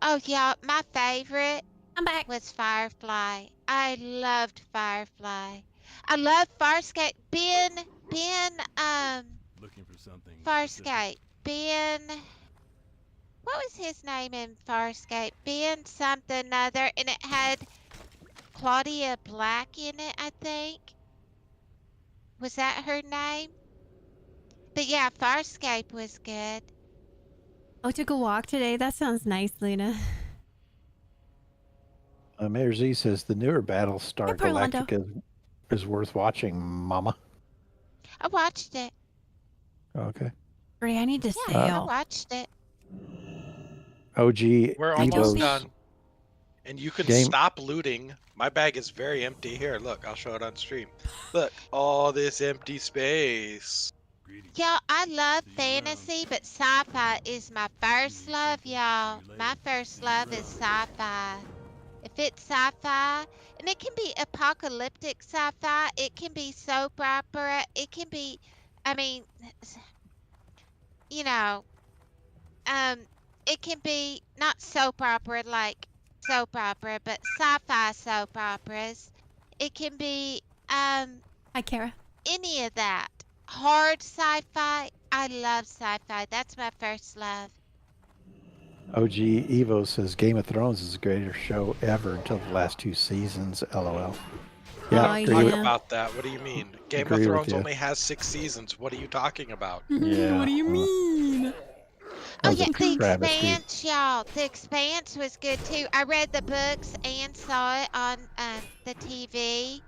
Oh, yeah, my favorite I'm back. was Firefly. I loved Firefly. I love Farscape. Ben, Looking for something Farscape. specific? Ben, what was his name in Farscape? Ben something other, and it had Claudia Black in it, I think. Was that her name? But yeah, Farscape was good. Oh, took a walk today. That sounds nice, Luna. Mayor Z says, the newer Battlestar Hey, Parlando. Galactica is worth watching, Mama. I watched it. Okay. Great, I need to Yeah, I sail. watched it. OG We're Hi, almost Toby. done. And you can Game- stop looting. My bag is very empty. Here, look, I'll show it on stream. Look, all this empty space. Greetings. Y'all, I love See you around. fantasy, but sci-fi is my first need love, something, y'all. see you My later. first See you love is around. sci-fi. If it's sci-fi, and it can be apocalyptic sci-fi, it can be soap opera, it can be, I mean, you know, it can be not soap opera like soap opera, but sci-fi soap operas. It can be, Hi, Kara. any of that. Hard sci-fi. I love sci-fi. That's my first love. OG Evo says, Game of Thrones is the greatest show ever until the last 2 seasons. LOL. Yeah, Oh, agree Talk with, yeah. about that. What do you mean? Game Agree of with Thrones you. only has 6 seasons. What are you talking about? Yeah, What do you mean? that Oh was yeah, a The travesty. Expanse, y'all. The Expanse was good too. I read the books and saw it on the TV.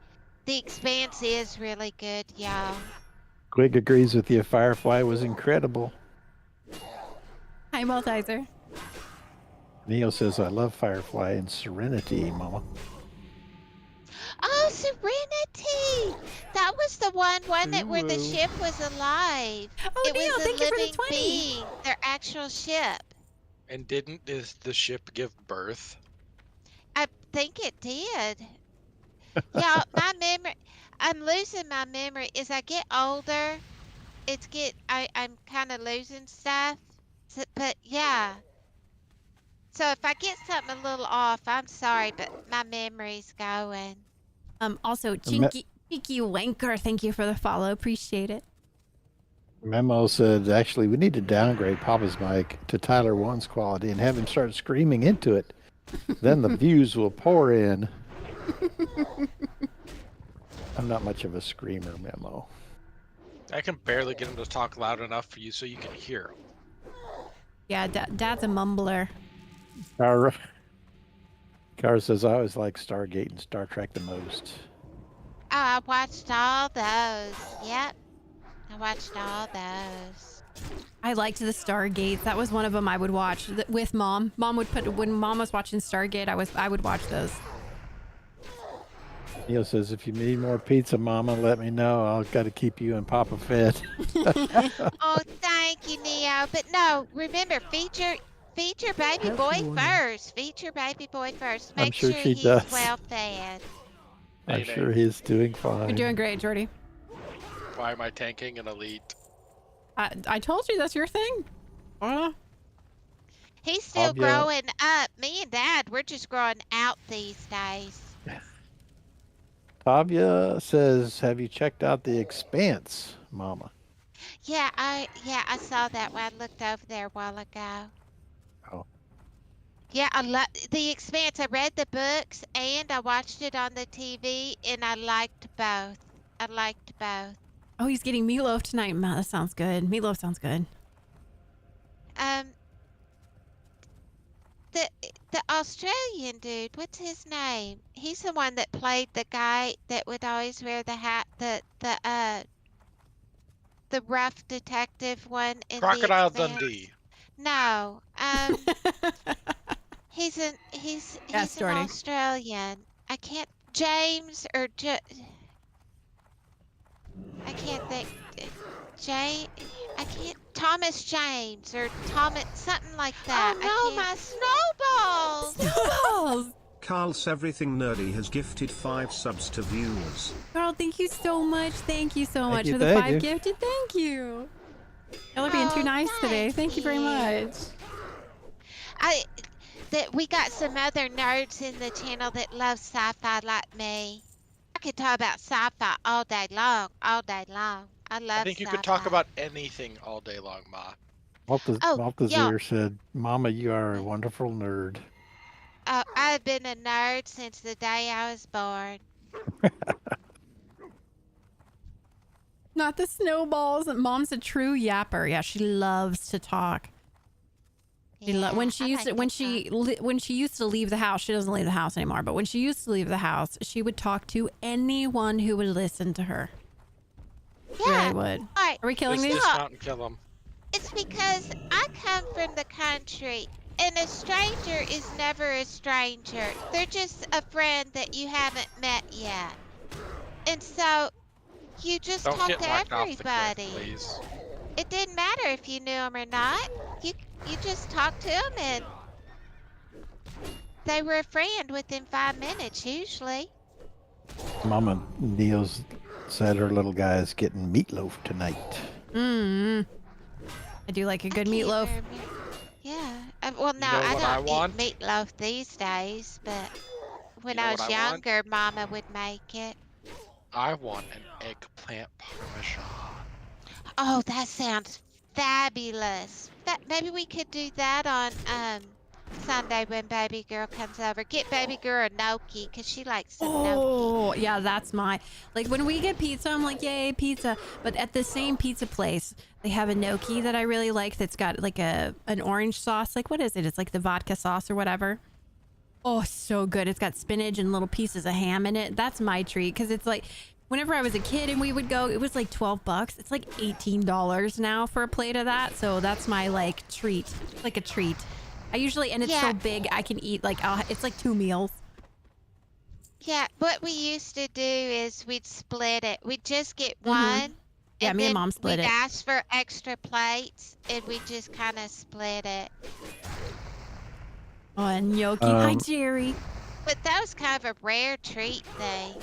The Expanse is really good, y'all. Quig agrees with you. Firefly was incredible. Hi, Maltizer. Neo says, I love Firefly and Serenity, Mama. Oh, Serenity! That was the one, wasn't it, where the Ooh. ship was alive? Oh, It was Neil, a thank you for the living 20. being, their actual ship. And didn't the ship give birth? I think it did. Yeah, my memory. I'm losing my memory. As I get older, I'm kind of losing stuff. So, but yeah. So if I get something a little off, I'm sorry, but my memory's going. Also, Cheeky Wanker, thank you for the follow. Appreciate it. Memo said, actually, we need to downgrade Papa's mic to Tyler 1's quality and have him start screaming into it. Then the views will pour in. I'm not much of a screamer, Memo. I can barely get him to talk loud enough for you so you can hear him. Yeah, Dad's a mumbler. Car says I always like Stargate and Star Trek the most. Oh, I watched all those. Yep. I watched all those. I liked the Stargates. That was one of them I would watch with Mom. Mom would put when Mom was watching Stargate. I would watch those. Neil says, if you need more pizza, Mama, let me know. I'll got to keep you and Papa fed. Oh, thank you, Neo. But no, remember, feature baby boy first. Feature baby boy first. I'm Make sure she he's does. well fed. I'm Nay, sure nay. he's doing fine. You're doing great, Jordy. Why am I tanking an elite? I told you that's your thing. He's still Tavia- growing up. Me and Dad, we're just growing out these days. Tavia says, have you checked out The Expanse, Mama? Yeah, I saw that when I looked over there a while ago. Oh. Yeah, I love The Expanse. I read the books and I watched it on the TV, and I liked both. I liked both. Oh, he's getting meatloaf tonight. That sounds good. Meatloaf sounds good. The Australian dude, what's his name? He's the one that played the guy that would always wear the hat, the rough detective one in Crocodile The Expanse. Dundee. No, he's an Jordy. Australian. I can't James or I can't think. I can't. Thomas James or Thomas something like that. Oh no, my snowballs! Snowballs! Carl's Everything Nerdy has gifted 5 subs to viewers. Carl, thank you so much. Thank you so much you, for the thank 5 you. gifted. Thank you. Y'all are being too nice today. Thank you very much. We got some other nerds in the channel that love sci-fi like me. I could talk about sci-fi all day long, all day long. I love I think you sci-fi. could talk about anything all day long, Ma. Balthazar said, Mama, you are a wonderful nerd. I've been a nerd since the day I was born. Not the snowballs. Mom's a true yapper. Yeah, she loves to talk. When she used to leave the house, she doesn't leave the house anymore. But when she used to leave the house, she would talk to anyone who would listen to her. Yeah, Really would. All right. Are we killing these? Dismount and kill them. It's because I come from the country, and a stranger is never a stranger. They're just a friend that you haven't met yet. And so you just Don't talk get to knocked off the cliff, everybody. please. It didn't matter if you knew them or not. You just talk to them, and they were a friend within 5 minutes usually. Mama Neil's said her little guy is getting meatloaf tonight. I do like a good can't meatloaf. remember. Yeah. Well, no, know I what I don't want? eat meatloaf these days, but when You know I what was I want? younger, Mama would make it. I want an eggplant parmesan. Oh, that sounds fabulous. Maybe we could do that on Sunday when baby girl comes over. Get baby girl a gnocchi because she likes some gnocchi. Oh, yeah, that's my... Like, when we get pizza, I'm like, yay, pizza. But at the same pizza place, they have a gnocchi that I really like that's got, like, an orange sauce. Like, what is it? It's like the vodka sauce or whatever. Oh, so good. It's got spinach and little pieces of ham in it. That's my treat because it's like... Whenever I was a kid and we would go, it was like $12. It's like $18 now for a plate of that. So that's my, like, treat. Like a treat. I usually... And it's so big, I can eat, like, it's like 2 meals. Yeah, what we used to do is we'd split it. We'd just get one. Yeah, and me and then Mom split we'd it. ask for extra plates, and we just kind of split it. Oh, and gnocchi. Hi, Jerry. But that was kind of a rare treat thing.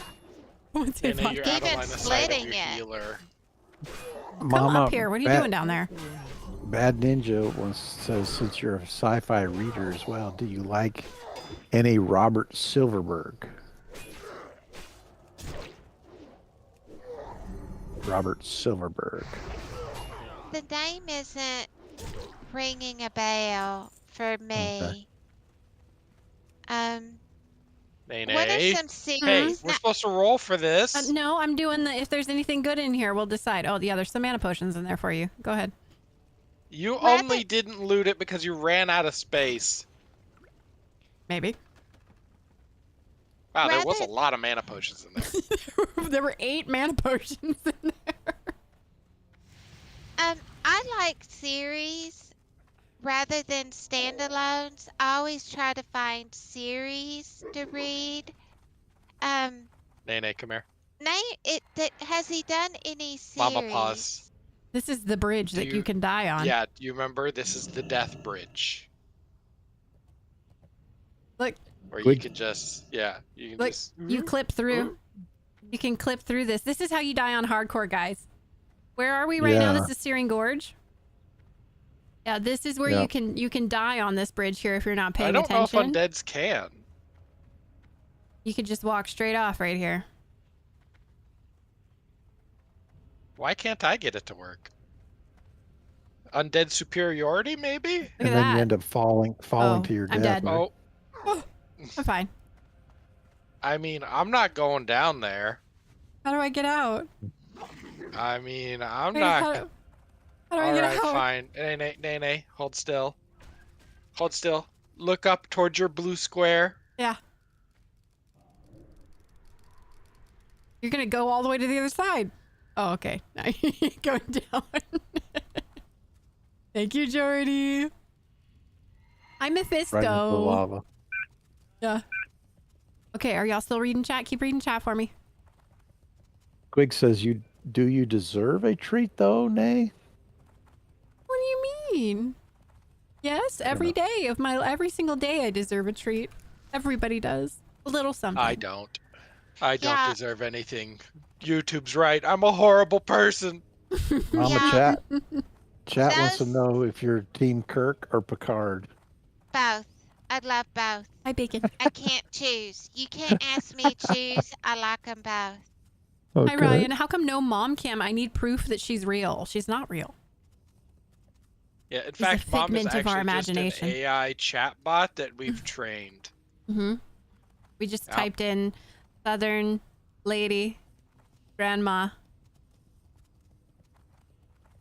What's it Dana, you're about? out of Even line of sight of splitting your it. healer. Come Mama, up here. What are you doing down there? Bad Ninja says, since you're a sci-fi reader as well, do you like any Robert Silverberg? Robert Silverberg. The name isn't ringing a bell for me. Okay. Nay, What are nay. some Hey, series? we're supposed to roll for this. No, I'm doing the. If there's anything good in here, we'll decide. Oh, yeah, there's some mana potions in there for you. Go ahead. You Rather- only didn't loot it because you ran out of space. Maybe. Wow, there was a Rather- lot of mana potions in there. There were 8 mana potions in there. I like series rather than standalones. I always try to find series to read. Nay, come here. Has he done any series? Mama, pause. This is the bridge Do that you you- can die on. Yeah, you remember? This is the death bridge. Look, Where you Quick. can just, yeah, you can look, just... you clip through. You can clip through this. This is how you die on hardcore, guys. Where are we right now? Yeah. This is Searing Gorge. Yeah, this is where Yeah. you can die on this bridge here if you're not paying I don't attention. know if undeads can. You could just walk straight off right here. Why can't I get it to work? Undead superiority, maybe? Look and at then that. you end up falling Oh, to your I'm death. dead. right? Oh, I'm fine. I mean, I'm not going down there. How do I get out? I mean, I'm Wait, not... How do I All get right, out? fine. Nay. Hold still. Hold still. Look up towards your blue square. Yeah. You're gonna go all the way to the other side. Oh, okay. Now you're going down. Thank you, Jordy. I'm Mephisto. Right into the lava. Yeah. Okay, are y'all still reading chat? Keep reading chat for me. Quig says, do you deserve a treat though, Nay? What do you mean? Yes, every day of every single day I deserve a treat. Everybody does. A little something. I don't. I don't Yeah. deserve anything. YouTube's right. I'm a horrible person. Mama Yeah. chat. Chat wants to Those- know if you're Team Kirk or Picard. Both. I'd love both. Hi, Bacon. I can't choose. You can't ask me to choose. I like them both. Hi, Ryan. How come no mom cam? I need proof that she's real. She's not real. Yeah, in She's a fact, Mom is figment of our actually just imagination. an AI chatbot that we've trained. Mm-hmm. We just Yeah. typed in Southern lady, grandma.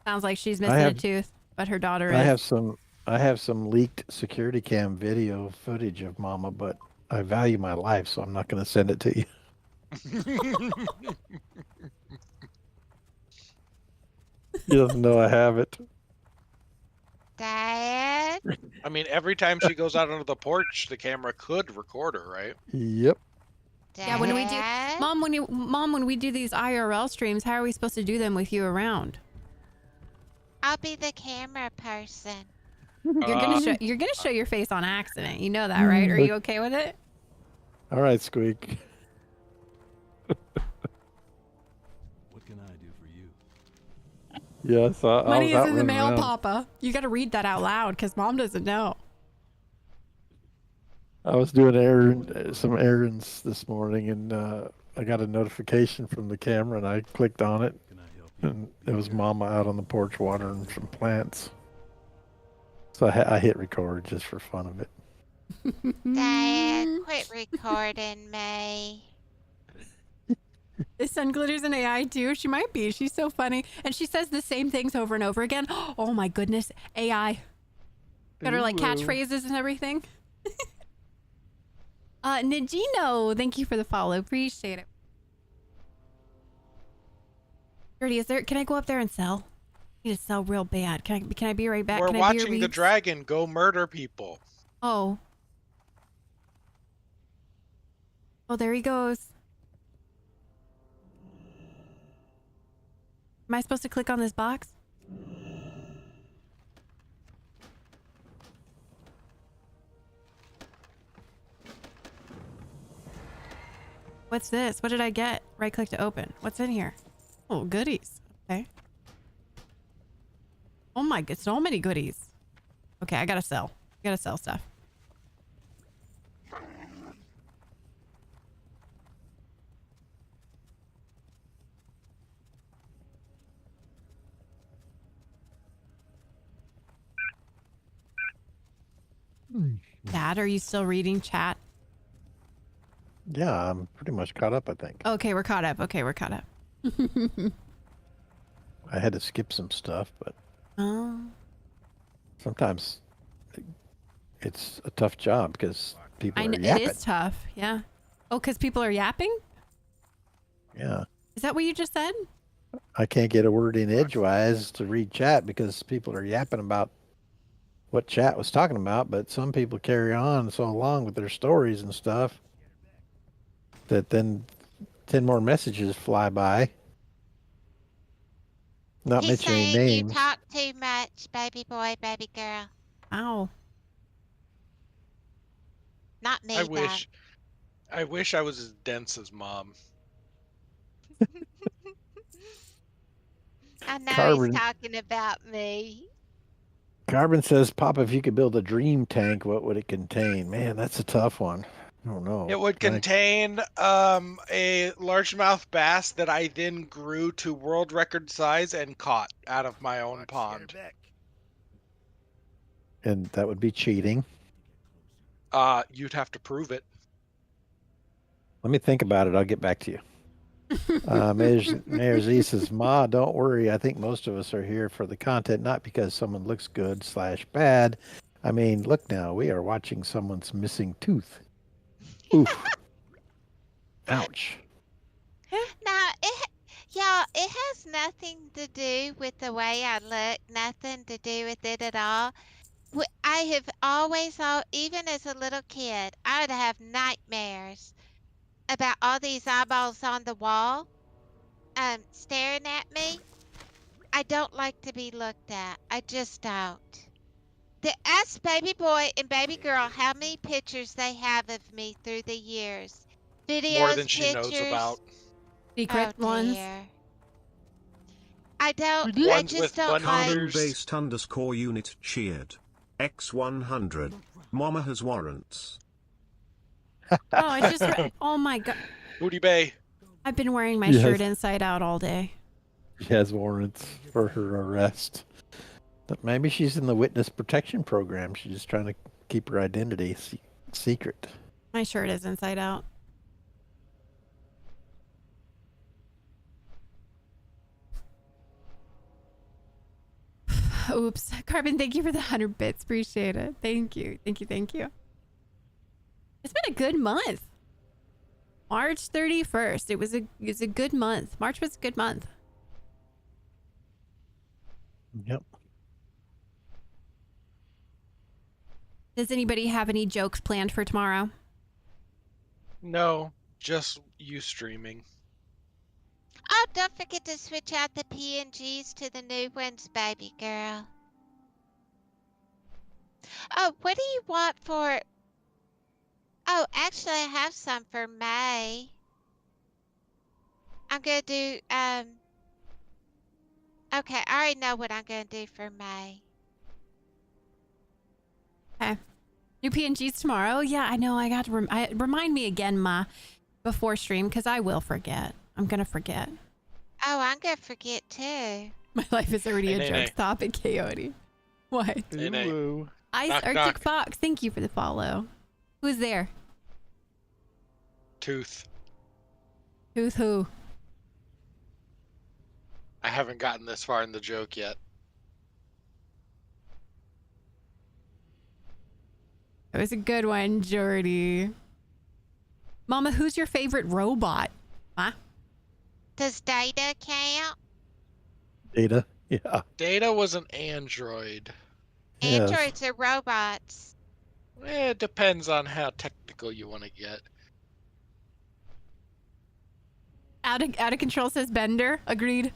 Sounds like she's missing a have- tooth, but her daughter I is. have some leaked security cam video footage of Mama, but I value my life, so I'm not going to send it to you. He doesn't know I have it. Dad? I mean, every time she goes out onto the porch, the camera could record her, right? Yep. Yeah, when we do, Dad? Mom, when we do these IRL streams, how are we supposed to do them with you around? I'll be the camera person. You're gonna show your face on accident. You know that, right? Are you okay with it? All right, Squeak. What can I do for you? Yes, I Money was is out in the running mail, around. Papa. You got to read that out loud because Mom doesn't know. I was doing some errands this morning, and I got a notification from the camera, and I clicked on it, Can I help you? and it was Mama out on the porch watering some plants. So I hit record just for fun of it. Dad, quit recording me. Is Sun Glitters an AI too? She might be. She's so funny. And she says the same things over and over again. Oh my goodness. AI. Got her like catchphrases and everything. Nagino, thank you for the follow. Appreciate it. Gertie, can I go up there and sell? I need to sell real bad. Can I be right back? We're Can I be your watching the weeks? dragon go murder people. Oh. Oh, there he goes. Am I supposed to click on this box? What's this? What did I get? Right click to open. What's in here? Oh, goodies. Okay. Oh my god, so many goodies. Okay, I gotta sell. I gotta sell stuff. Dad, are you still reading chat? Yeah, I'm pretty much caught up, I think. Okay, we're caught up. I had to skip some stuff, but Oh. sometimes it's a tough job because people I are know, it yapping. is tough. Yeah. Oh, because people are yapping? Yeah. Is that what you just said? I can't get a word in edgewise to read chat because people are yapping about what chat was talking about, but some people carry on so long with their stories and stuff that then 10 more messages fly by. Not He's mentioning saying you names. talk too much, baby boy, baby girl. Ow. Not I me, though. wish I was as dense as Mom. I know he's Carbon talking about me. Carbon says, Papa, if you could build a dream tank, what would it contain? Man, that's a tough one. I don't know. It would Can contain a largemouth bass that I then grew to world record size and caught out of my own pond. and that would be cheating. You'd have to prove it. Let me think about it. I'll get back to you. Mayor Z says, Ma, don't worry. I think most of us are here for the content, not because someone looks good / bad. I mean, look now, we are watching someone's missing tooth. Oof. Ouch. Now, y'all, it has nothing to do with the way I look, nothing to do with it at all. I have always, even as a little kid, I would have nightmares about all these eyeballs on the wall, staring at me. I don't like to be looked at. I just don't. Ask baby boy and baby girl how many pictures they have of me through the years. More than Videos, she knows about. pictures. Secret Oh ones. dear. I Ones just with don't bunny like. Carbon ears. based underscore unit cheered. X100. Mama has warrants. Oh, I just oh my god. Booty Bay. I've been wearing my Yes. shirt inside out all day. She has warrants for her arrest. But maybe she's in the witness protection program. She's just trying to keep her identity secret. My shirt is inside out. Oops. Carbon, thank you for the 100 bits. Appreciate it. Thank you. Thank you. It's been a good month. March 31st. It was a good month. March was a good month. Yep. Does anybody have any jokes planned for tomorrow? No, just you streaming. Oh, don't forget to switch out the PNGs to the new ones, baby girl. Oh, what do you want for... Oh, actually, I have some for May. I'm gonna do, okay, I already know what I'm gonna do for May. Okay. New PNGs tomorrow? Yeah, I know. I got to remind me again, Ma, before stream, because I will forget. I'm going to forget. Oh, I'm gonna forget too. My life is already Hey, a Nay, joke. Nay. Stop it, Coyote. What? Hey, Nay. Ooh. Ice Knock, Arctic knock. Fox, thank you for the follow. Who's there? Tooth. Who's who? I haven't gotten this far in the joke yet. It was a good one, Jordy. Mama, who's your favorite robot? Huh? Does Data count? Data. Yeah. Data was an android. Yes. Androids are robots. It depends on how technical you want to get. Out of control says Bender. Agreed.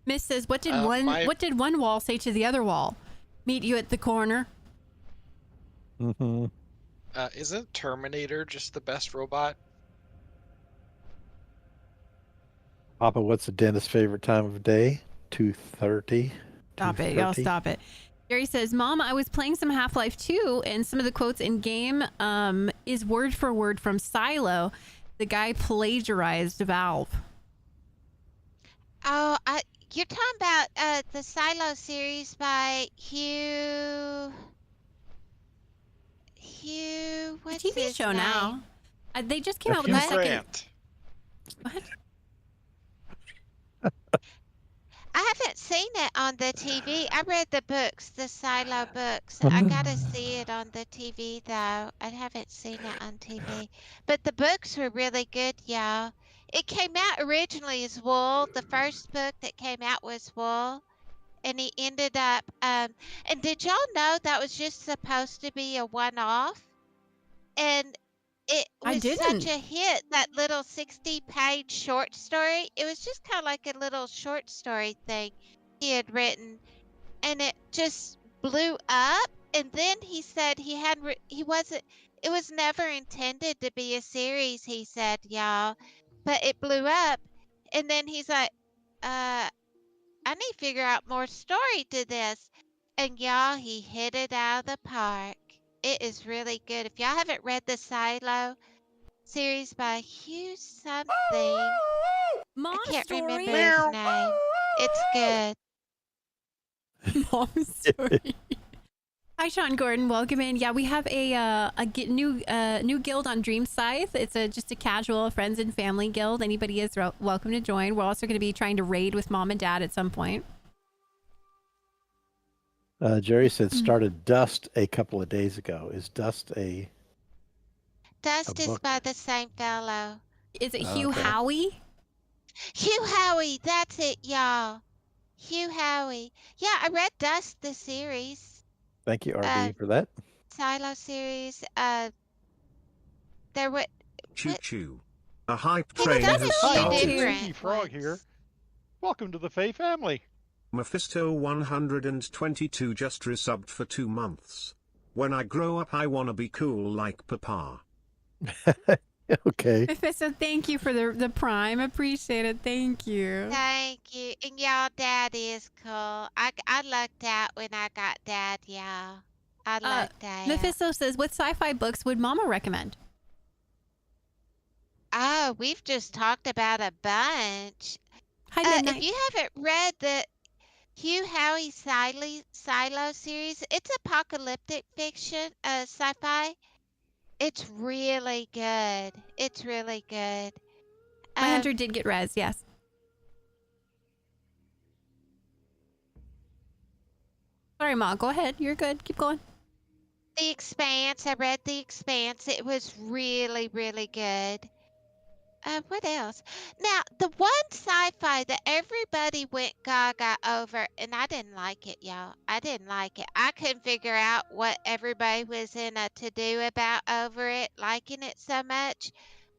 Miss says, what did one wall say to the other wall? Meet you at the corner. Mm-hmm. Isn't Terminator just the best robot? Papa, what's the dentist's favorite time of day? 2:30. Stop it, y'all. Stop it. Gary says, Mom, I was playing some Half-Life 2, and some of the quotes in game is word for word from Silo. The guy plagiarized Valve. Oh, you're talking about the Silo series by Hugh Hugh. The What's TV his show name? now. They just came A out with Hugh the What? second. Grant. What? I haven't seen it on the TV. I read the books, the Silo books. I gotta see it on the TV though. I haven't seen it on TV. But the books were really good, y'all. It came out originally as Wool. The first book that came out was Wool. And he ended up and did y'all know that was just supposed to be a one-off? And it I was such didn't. a hit, that little 60-page short story. It was just kind of like a little short story thing he had written, and it just blew up. And then he said he wasn't, it was never intended to be a series, he said, y'all, but it blew up. And then he's like, I need to figure out more story to this. And y'all, he hit it out of the park. It is really good. If y'all haven't read the Silo series by Hugh something, Mom I can't remember story. his name. It's good. Mom story. Hi, Sean Gordon. Welcome in. Yeah, we have new guild on Dreamscythe. It's just a casual friends and family guild. Anybody is welcome to join. We're also going to be trying to raid with Mom and Dad at some point. Jerry said started Dust a couple of days ago. Is Dust a Dust is book? by the same fellow. Is it Hugh Okay. Howey? Hugh Howey, that's it, y'all. Hugh Howey. Yeah, I read Dust, the series. Thank you, RB, for that. Silo series. There were Choo what? choo. A hype He's train done has a few Hi, ho, started. different Dreamsy Frog ones. here. Welcome to the Fae family. Mephisto 122 just resubbed for 2 months. When I grow up, I wanna be cool like Papa. Okay. Mephisto, thank you for the prime. Appreciate it. Thank you. Thank you. And y'all, Dad is cool. I lucked out when I got Dad, y'all. I lucked out. Mephisto says, what sci-fi books would Mama recommend? Oh, we've just talked about a bunch. Hi, If Midnight. you haven't read the Hugh Howey Silo series, it's apocalyptic fiction, sci-fi. It's really good. It's really good. My hunter did get res, yes. Sorry, Ma. Go ahead. You're good. Keep going. The Expanse. I read The Expanse. It was really, really good. What else? Now, the one sci-fi that everybody went gaga over, and I didn't like it, y'all. I didn't like it. I couldn't figure out what everybody was in a to-do about over it, liking it so much,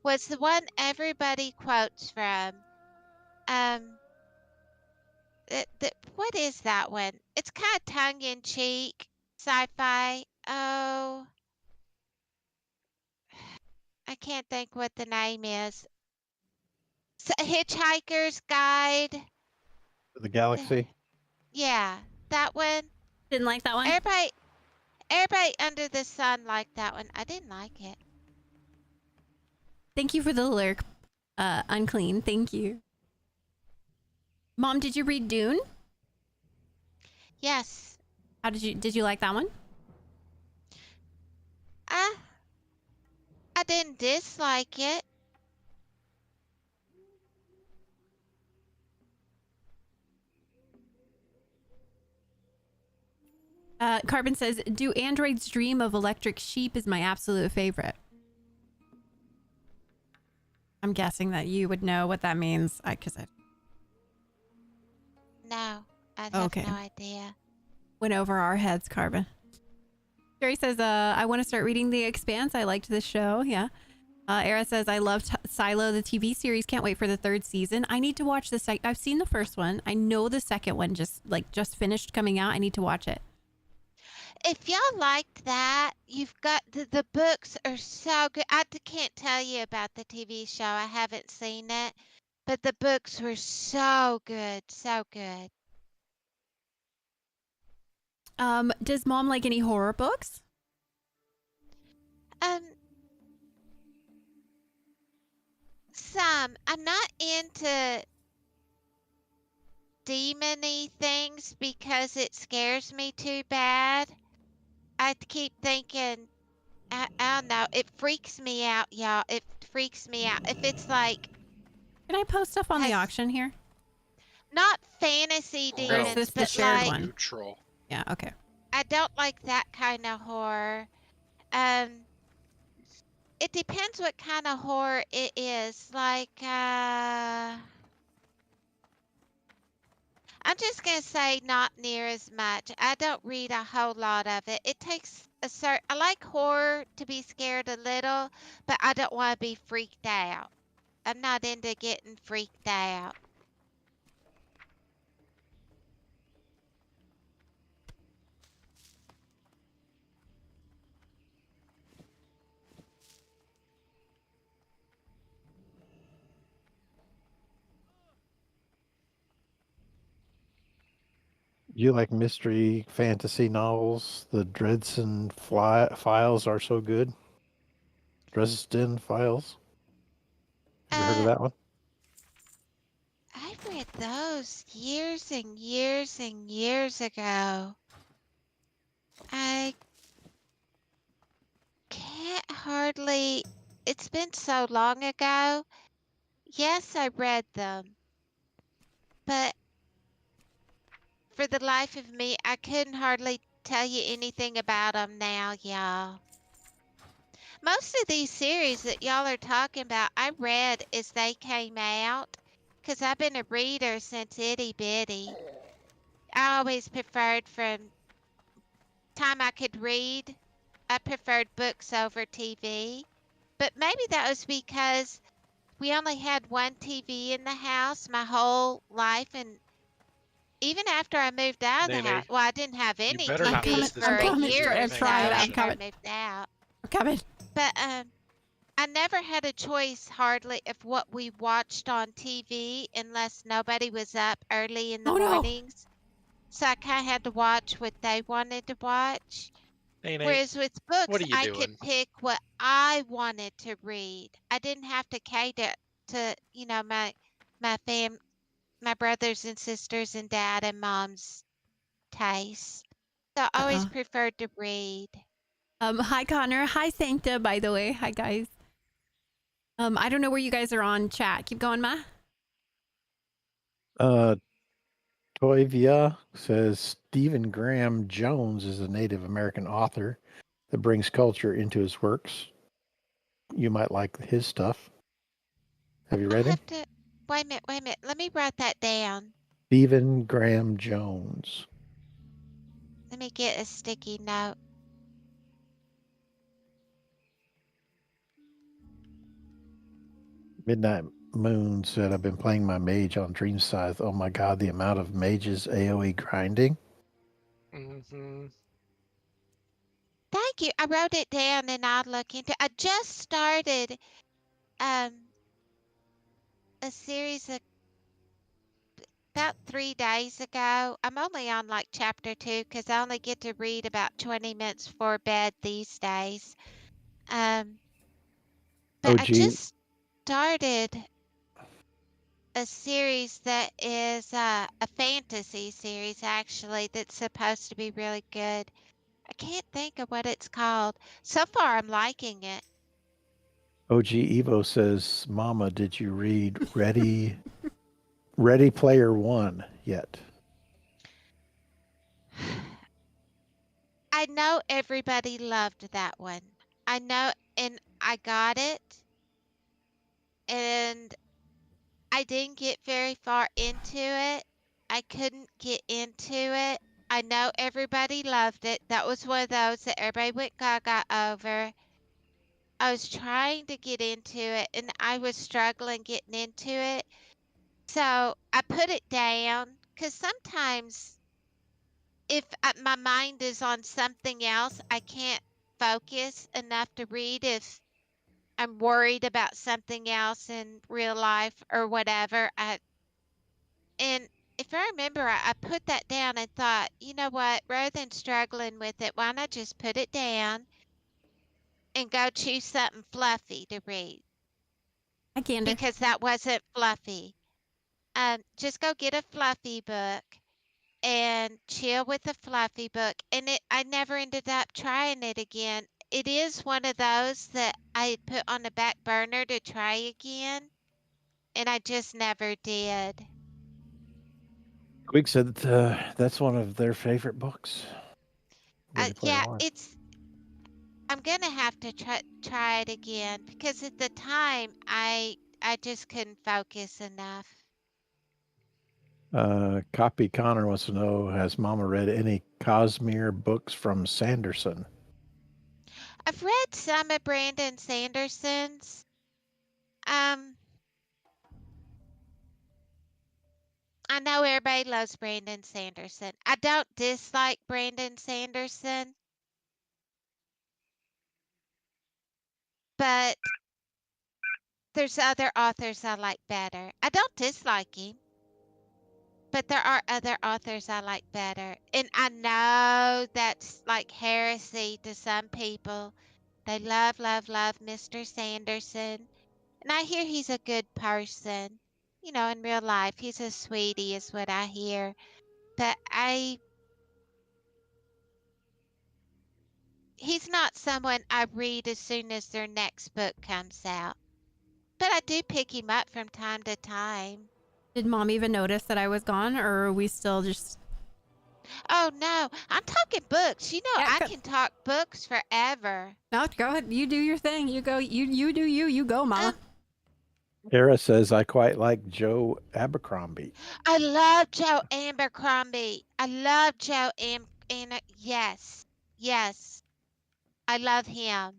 was the one everybody quotes from. What is that one? It's kind of tongue-in-cheek sci-fi. Oh, I can't think what the name is. Hitchhiker's Guide. For the Galaxy. Yeah, that one. Didn't like that one? Everybody under the sun liked that one. I didn't like it. Thank you for the lurk, Unclean. Thank you. Mom, did you read Dune? Yes. How did you like that one? I didn't dislike it. Carbon says, do androids dream of electric sheep is my absolute favorite. I'm guessing that you would know what that means. No, I have Okay. no idea. Went over our heads, Carbon. Jerry says, I want to start reading The Expanse. I liked the show. Yeah. Era says, I loved Silo, the TV series. Can't wait for the 3rd season. I need to watch the second. I've seen the first one. I know the second one just finished coming out. I need to watch it. If y'all liked that, you've got the books are so good. I can't tell you about the TV show. I haven't seen it, but the books were so good, so good. Does Mom like any horror books? Some. I'm not into demony things because it scares me too bad. I keep thinking I don't know. It freaks me out, y'all. It freaks me out. If it's like Can I post stuff on the has auction here? not fantasy Or is No, demons, this the but shared like one? neutral. Yeah, okay. I don't like that kind of horror. Um, it depends what kind of horror it is. Like, I'm just gonna say not near as much. I don't read a whole lot of it. It takes a certain. I like horror to be scared a little, but I don't want to be freaked out. I'm not into getting freaked out. You like mystery fantasy novels? The Dresden Files are so good. Dresden Files. Have you heard of that one? I read those years and years and years ago. I can't hardly. It's been so long ago. Yes, I read them, but for the life of me, I couldn't hardly tell you anything about them now, y'all. Most of these series that y'all are talking about, I read as they came out, 'cause I've been a reader since itty bitty. I always preferred from time I could read, I preferred books over TV. But maybe that was because we only had one TV in the house my whole life, and even after I moved out of the house, Nene, well, I didn't have you any better not TV miss this for I'm a button coming. if year you're or I'm so paying trying. I'm attention. after I coming. moved out. I'm coming. But I never had a choice hardly of what we watched on TV unless nobody was up early in the Oh no. mornings. So I kind of had to watch what they wanted to watch. Nene, Whereas with what books, are you I could doing? pick what I wanted to read. I didn't have to cater to, my my brothers and sisters and dad and mom's tastes. So I always Uh-oh. preferred to read. Hi Connor. Hi Sancta, by the way. Hi guys. I don't know where you guys are on chat. Keep going, Ma. Toivia says Stephen Graham Jones is a Native American author that brings culture into his works. You might like his stuff. Have you I'll read him? have to wait a minute. Let me write that down. Stephen Graham Jones. Let me get a sticky note. Midnight Moon said, I've been playing my mage on Dreamscythe. Oh my god, the amount of mages AoE grinding. Mm-hmm. Thank you. I wrote it down and I'll look into. I just started a series of about 3 days ago. I'm only on like chapter 2 because I only get to read about 20 minutes before bed these days. But I OG just started a series that is a fantasy series actually that's supposed to be really good. I can't think of what it's called. So far, I'm liking it. OG Evo says, Mama, did you read Ready Player One yet? I know everybody loved that one. I know, and I got it, and I didn't get very far into it. I couldn't get into it. I know everybody loved it. That was one of those that everybody went gaga over. I was trying to get into it and I was struggling getting into it. So I put it down because sometimes if my mind is on something else, I can't focus enough to read if I'm worried about something else in real life or whatever. And if I remember, I put that down and thought, you know what, rather than struggling with it, why not just put it down and go choose something fluffy to read? Hi Gander. Because that wasn't fluffy. Just go get a fluffy book and chill with the fluffy book. And I never ended up trying it again. it is one of those that I put on the back burner to try again, and I just never did. Squeak said that's one of their favorite books. Ready Player Yeah, One. I'm gonna have to try it again because at the time I just couldn't focus enough. Copy Connor wants to know, has Mama read any Cosmere books from Sanderson? I've read some of Brandon Sanderson's. I know everybody loves Brandon Sanderson. I don't dislike Brandon Sanderson, but there's other authors I like better. I don't dislike him, but there are other authors I like better. And I know that's like heresy to some people. They love, love, love Mr. Sanderson. And I hear he's a good person. You know, in real life, he's a sweetie, is what I hear. But he's not someone I read as soon as their next book comes out. But I do pick him up from time to time. Did Mom even notice that I was gone, or are we still just? Oh no, I'm talking books. You know, Yeah, I can talk books forever. No, go ahead. You do your thing. You go. You do you. You go, Mama. Era says, I quite like Joe Abercrombie. I love Joe Abercrombie. I love Joe yes, yes, I love him.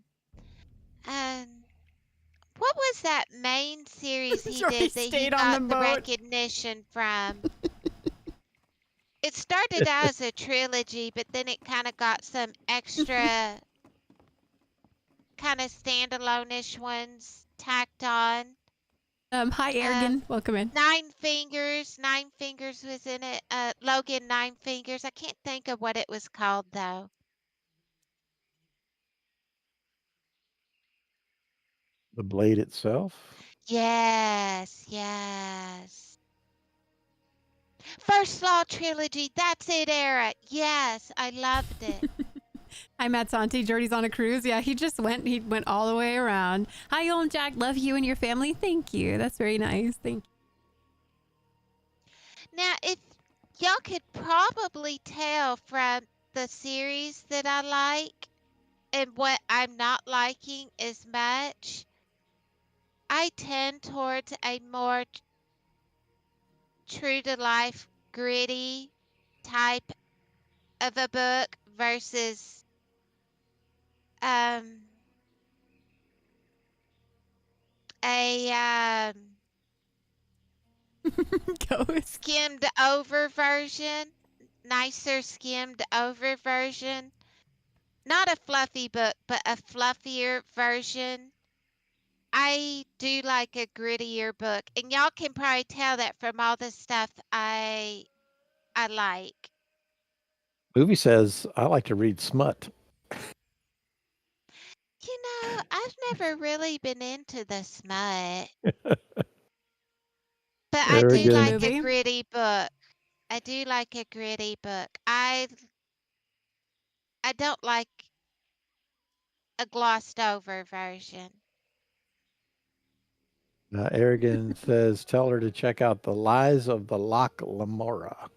What was that main series he Jordy did that he stayed on the got the boat. recognition from? It started out as a trilogy, but then it kind of got some extra kind of standalone-ish ones tacked on. Hi, Ergen. Welcome in. Nine Fingers was in it. Logan Nine Fingers. I can't think of what it was called though. The Blade itself. Yes, yes. First Law trilogy. That's it, Era. Yes, I loved it. Hi, Matt Santi. Jordy's on a cruise. Yeah, he just went. He went all the way around. Hi, old Jack. Love you and your family. Thank you. That's very nice. Thank you. Now, if y'all could probably tell from the series that I like and what I'm not liking as much, I tend towards a more true to life, gritty type of a book versus a Ghost. skimmed over version, nicer skimmed over version. Not a fluffy book, but a fluffier version. I do like a grittier book, and y'all can probably tell that from all the stuff I like. Movie says, I like to read smut. You know, I've never really been into the smut. But I Very do good. like a Movie? gritty book. I do like a gritty book. I don't like a glossed over version. Aragon says, tell her to check out The Lies of the Loch Lamora.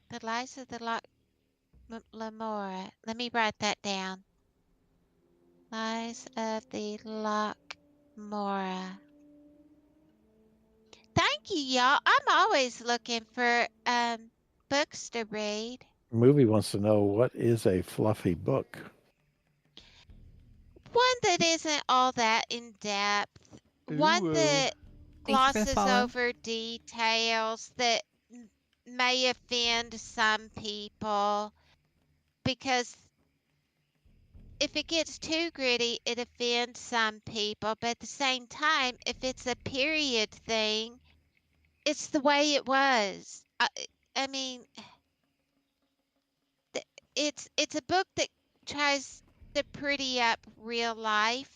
The Lies of the Lamora. Let me write that down. Lies of the Loch Mora. Thank you, y'all. I'm always looking for books to read. Movie wants to know, what is a fluffy book? One that isn't all that in depth. One Ooh. that Thank you for the glosses follow. over details that may offend some people, because if it gets too gritty, it offends some people. But at the same time, if it's a period thing, it's the way it was. I mean, it's a book that tries to pretty up real life.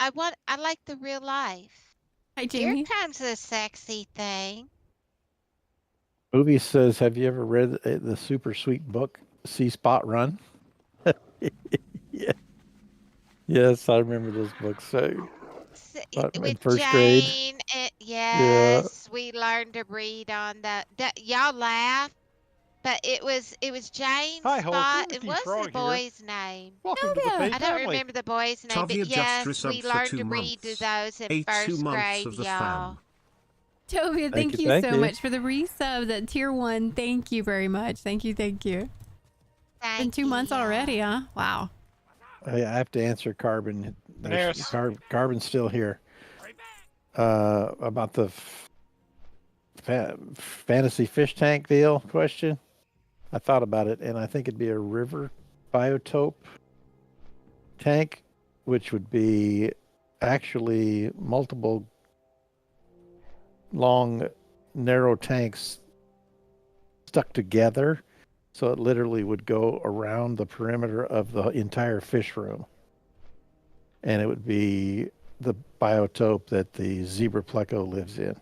I like the real life. Hi, Here Jamie. comes a sexy thing. Movie says, have you ever read the super sweet book, See Spot Run? Yeah. Yes, I remember those books. So, in With first grade. Jane, Yeah. yes, we learned to read on y'all laugh, but it was Jane Hi ho, Spot, and Timothy what's the Frog here. boy's name? Welcome to the Sylvia. Fae I don't family. remember the boy's name, but Tavia just yes, we resubbed for learned 2 to read months. those in 82 first months grade, of the y'all. fam. Tovia, Thank thank you, you thank so you. much for the resub. That tier 1. Thank you very much. Thank you. Thank you. Been Thank 2 you, months already, y'all. huh? Wow. I have to answer Carbon. Daenerys. Carbon's still here. About the fantasy fish tank deal question. I thought about it, and I think it'd be a river biotope tank, which would be actually multiple long, narrow tanks stuck together. So it literally would go around the perimeter of the entire fish room. And it would be the biotope that the zebra pleco lives in.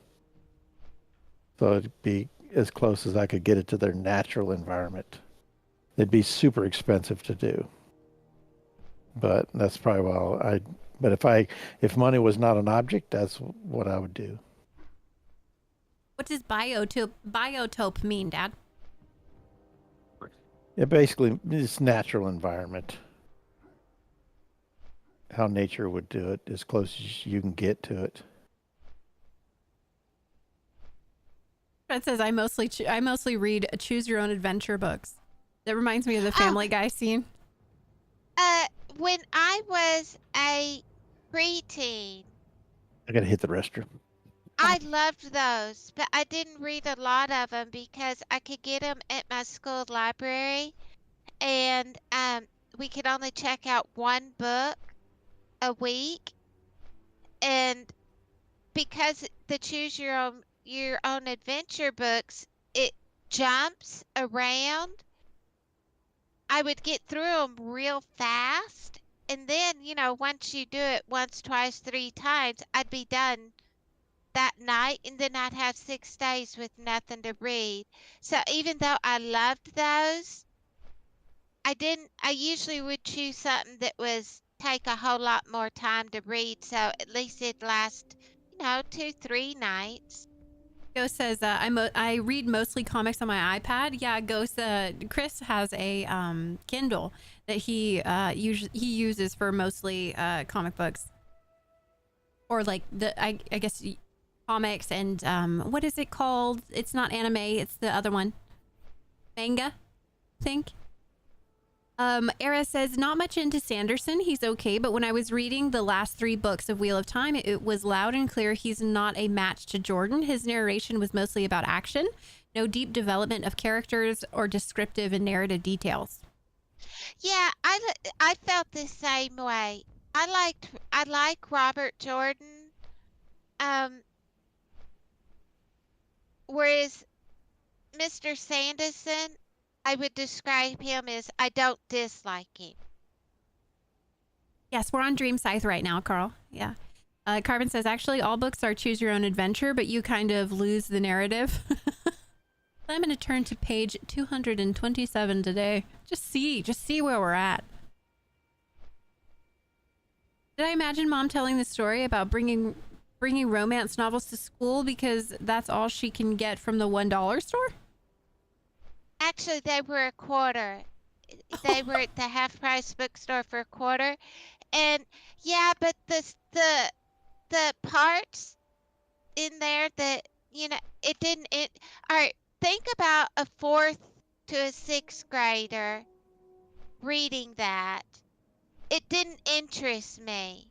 So it'd be as close as I could get it to their natural environment. It'd be super expensive to do. But that's probably why but if money was not an object, that's what I would do. What does biotope mean, Dad? It basically is natural environment. How nature would do it, as close as you can get to it. Fred says I mostly read choose your own adventure books. That reminds me of the Oh, Family Guy scene. when I was a preteen, I gotta hit the restroom. I loved those, but I didn't read a lot of them because I could get them at my school library, and we could only check out one book a week, and because the choose your own adventure books, it jumps around. I would get through them real fast, and then once you do it once, twice, 3 times, I'd be done that night, and then I'd have 6 days with nothing to read. So even though I loved those, I usually would choose something that was take a whole lot more time to read, so at least it'd last 2, 3 nights. Ghost says I read mostly comics on my iPad. Yeah, Ghost. Chris has a Kindle that he uses for mostly comic books, or like I guess comics and what is it called? It's not anime. It's the other one, manga. I think. Era says not much into Sanderson. He's okay, but when I was reading the last 3 books of Wheel of Time, it was loud and clear he's not a match to Jordan. His narration was mostly about action, no deep development of characters or descriptive and narrative details. Yeah, I felt the same way. I like Robert Jordan. Um, whereas Mr. Sanderson, I would describe him as I don't dislike him. Yes, we're on Dreamscythe right now, Carl. Yeah. Carbon says actually all books are choose your own adventure, but you kind of lose the narrative. I'm going to turn to page 227 today. Just see where we're at. Did I imagine Mom telling the story about bringing romance novels to school because that's all she can get from the $1 store? Actually, they were a quarter. They were at the half price bookstore for a quarter. And yeah, but the parts in there that it didn't all right, think about a 4th to a 6th grader reading that. It didn't interest me.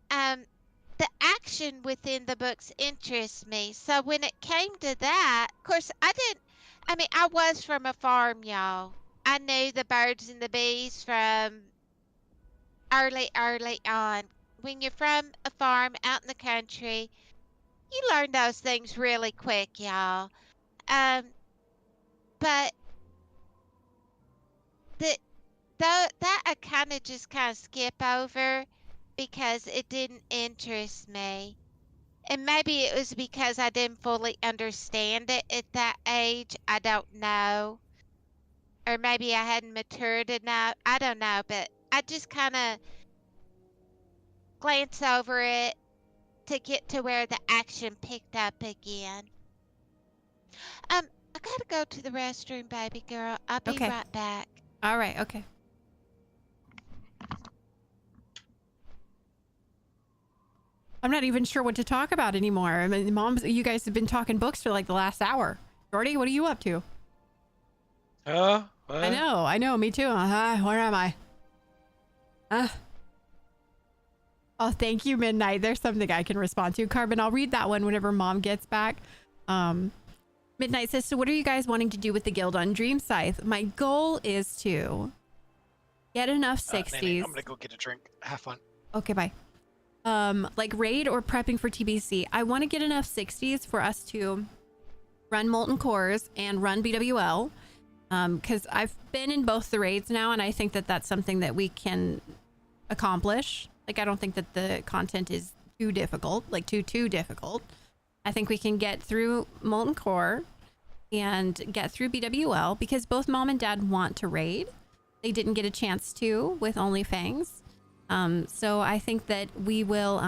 The action within the books interests me. So when it came to that, of course, I was from a farm, y'all. I knew the birds and the bees from early on. When you're from a farm out in the country, you learn those things really quick, y'all. But the that I kind of skip over because it didn't interest me. And maybe it was because I didn't fully understand it at that age. I don't know. or maybe I hadn't matured enough. I don't know, but I just kind of glance over it to get to where the action picked up again. I gotta go to the restroom, baby girl. I'll be Okay. right back. All right. Okay. I'm not even sure what to talk about anymore. I mean, you guys have been talking books for like the last hour. Jordy, what are you up to? I know, me too. Where am I? Oh, thank you, Midnight. There's something I can respond to. Carbon, I'll read that one whenever Mom gets back. Midnight says, so what are you guys wanting to do with the guild on Dreamscythe? My goal is to get enough 60s. Nene, I'm gonna go get a drink. Have fun. Okay, bye. Like raid or prepping for TBC. I want to get enough 60s for us to run Molten Cores and run BWL. Because I've been in both the raids now, and I think that that's something that we can accomplish. Like, I don't think that the content is too difficult, like too difficult. I think we can get through Molten Core and get through BWL because both Mom and Dad want to raid. They didn't get a chance to with Only Fangs. So I think that we will,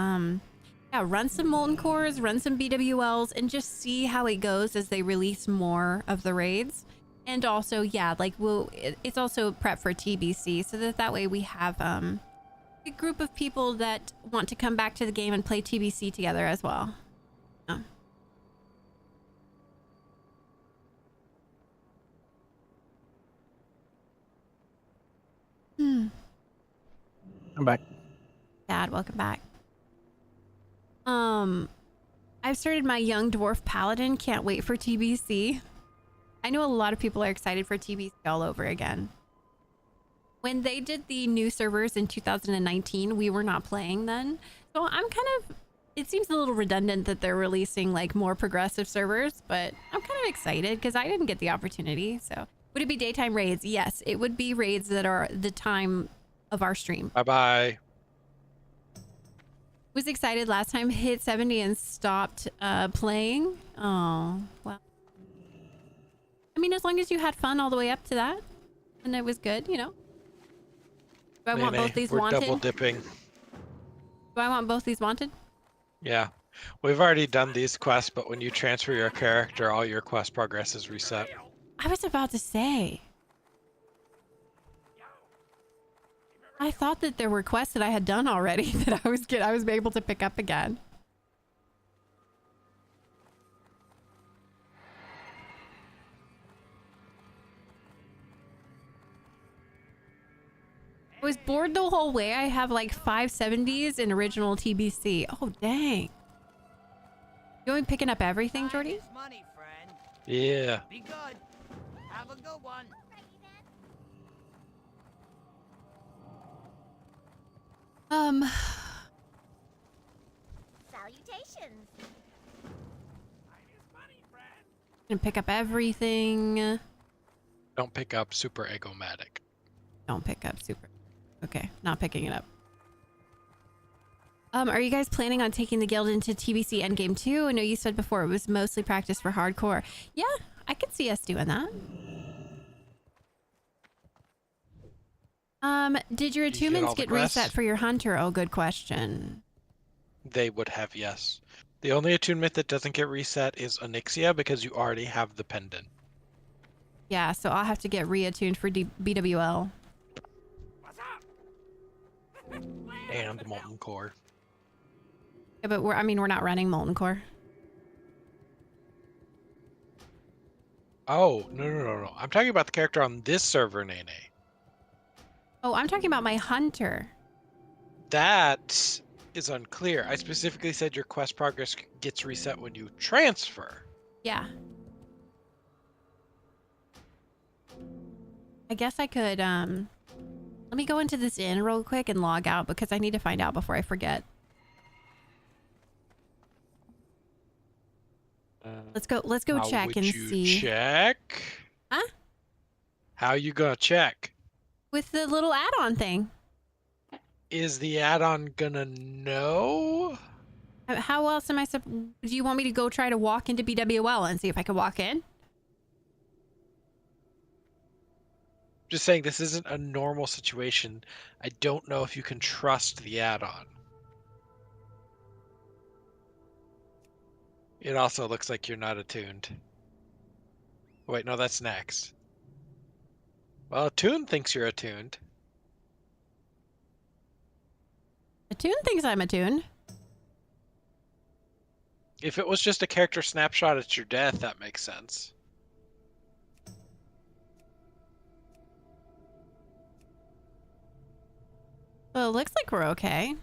run some Molten Cores, run some BWLs, and just see how it goes as they release more of the raids. And also, it's also prep for TBC so that way we have, a group of people that want to come back to the game and play TBC together as well. I'm back. Dad, welcome back. I've started my Young Dwarf Paladin. Can't wait for TBC. I know a lot of people are excited for TBC all over again. When they did the new servers in 2019, we were not playing then. So I'm kind of, it seems a little redundant that they're releasing like more progressive servers, but I'm kind of excited because I didn't get the opportunity. So would it be daytime raids? Yes, it would be raids that are the time of our stream. Bye-bye. Was excited last time, hit 70 and stopped playing. Oh, well. I mean, as long as you had fun all the way up to that, and it was good, you know. Do I want both these we're wanted? Double dipping. Do I want both these wanted? Yeah. We've already done these quests, but when you transfer your character, all your quest progress is reset. I was about to say. I thought that there were quests that I had done already that I was able to pick up again. I was bored the whole way. I have like 570s in original TBC. Oh, dang. You want me picking up everything, Jordy? Money, friend. Yeah. Be good. Have a good one. Salutations. Gonna pick up everything. Don't pick up Super Egomatic. Don't pick up super. Okay, not picking it up. Are you guys planning on taking the guild into TBC Endgame too? I know you said before it was mostly practice for hardcore. Yeah, I could see us doing that. Did your attunements get reset for your hunter? Oh, good question. They would have, yes. The only attunement that doesn't get reset is Onyxia because you already have the pendant. Yeah, so I'll have to get reattuned for BWL. And Molten Core. Yeah, but we're not running Molten Core. Oh, no. I'm talking about the character on this server, Nene. Oh, I'm talking about my hunter. That is unclear. I specifically said your quest progress gets reset when you transfer. Yeah. I guess I could, let me go into this inn real quick and log out because I need to find out before I forget. Let's go check and see. Check? Huh? How you gonna check? With the little add-on thing. Is the add-on gonna know? How else am I do you want me to go try to walk into BWL and see if I can walk in? Just saying this isn't a normal situation. I don't know if you can trust the add-on. It also looks like you're not attuned. Wait, no, that's next. Well, Attune thinks you're attuned. Attune thinks I'm attuned. If it was just a character snapshot at your death, that makes sense. Well, it looks like we're okay.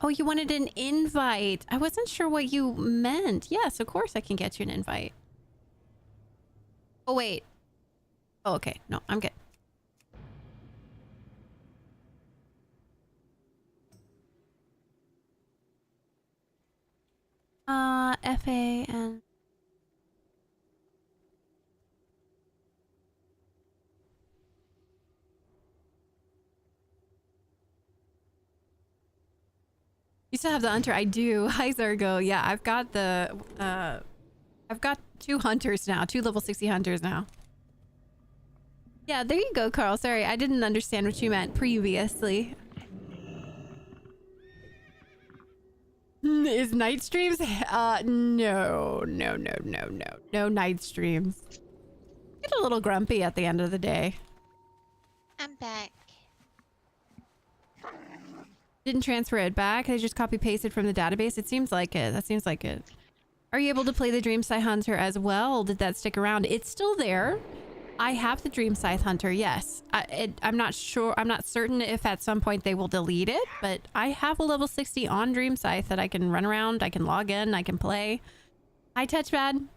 Oh, you wanted an invite. I wasn't sure what you meant. Yes, of course I can get you an invite. Oh, wait. Oh, okay. No, I'm good. FA and... You still have the hunter? I do. Hi, Zergo. Yeah, I've got the... I've got 2 hunters now. 2 level 60 hunters now. Yeah, there you go, Carl. Sorry, I didn't understand what you meant previously. Is night streams? No. No night streams. Get a little grumpy at the end of the day. I'm back. Didn't transfer it back. They just copy pasted from the database. It seems like it. That seems like it. Are you able to play the Dreamscythe Hunter as well? Did that stick around? It's still there. I have the Dreamscythe Hunter, yes. I'm not sure. I'm not certain if at some point they will delete it, but I have a level 60 on Dreamscythe that I can run around. I can log in. I can play. Hi, Touchpad.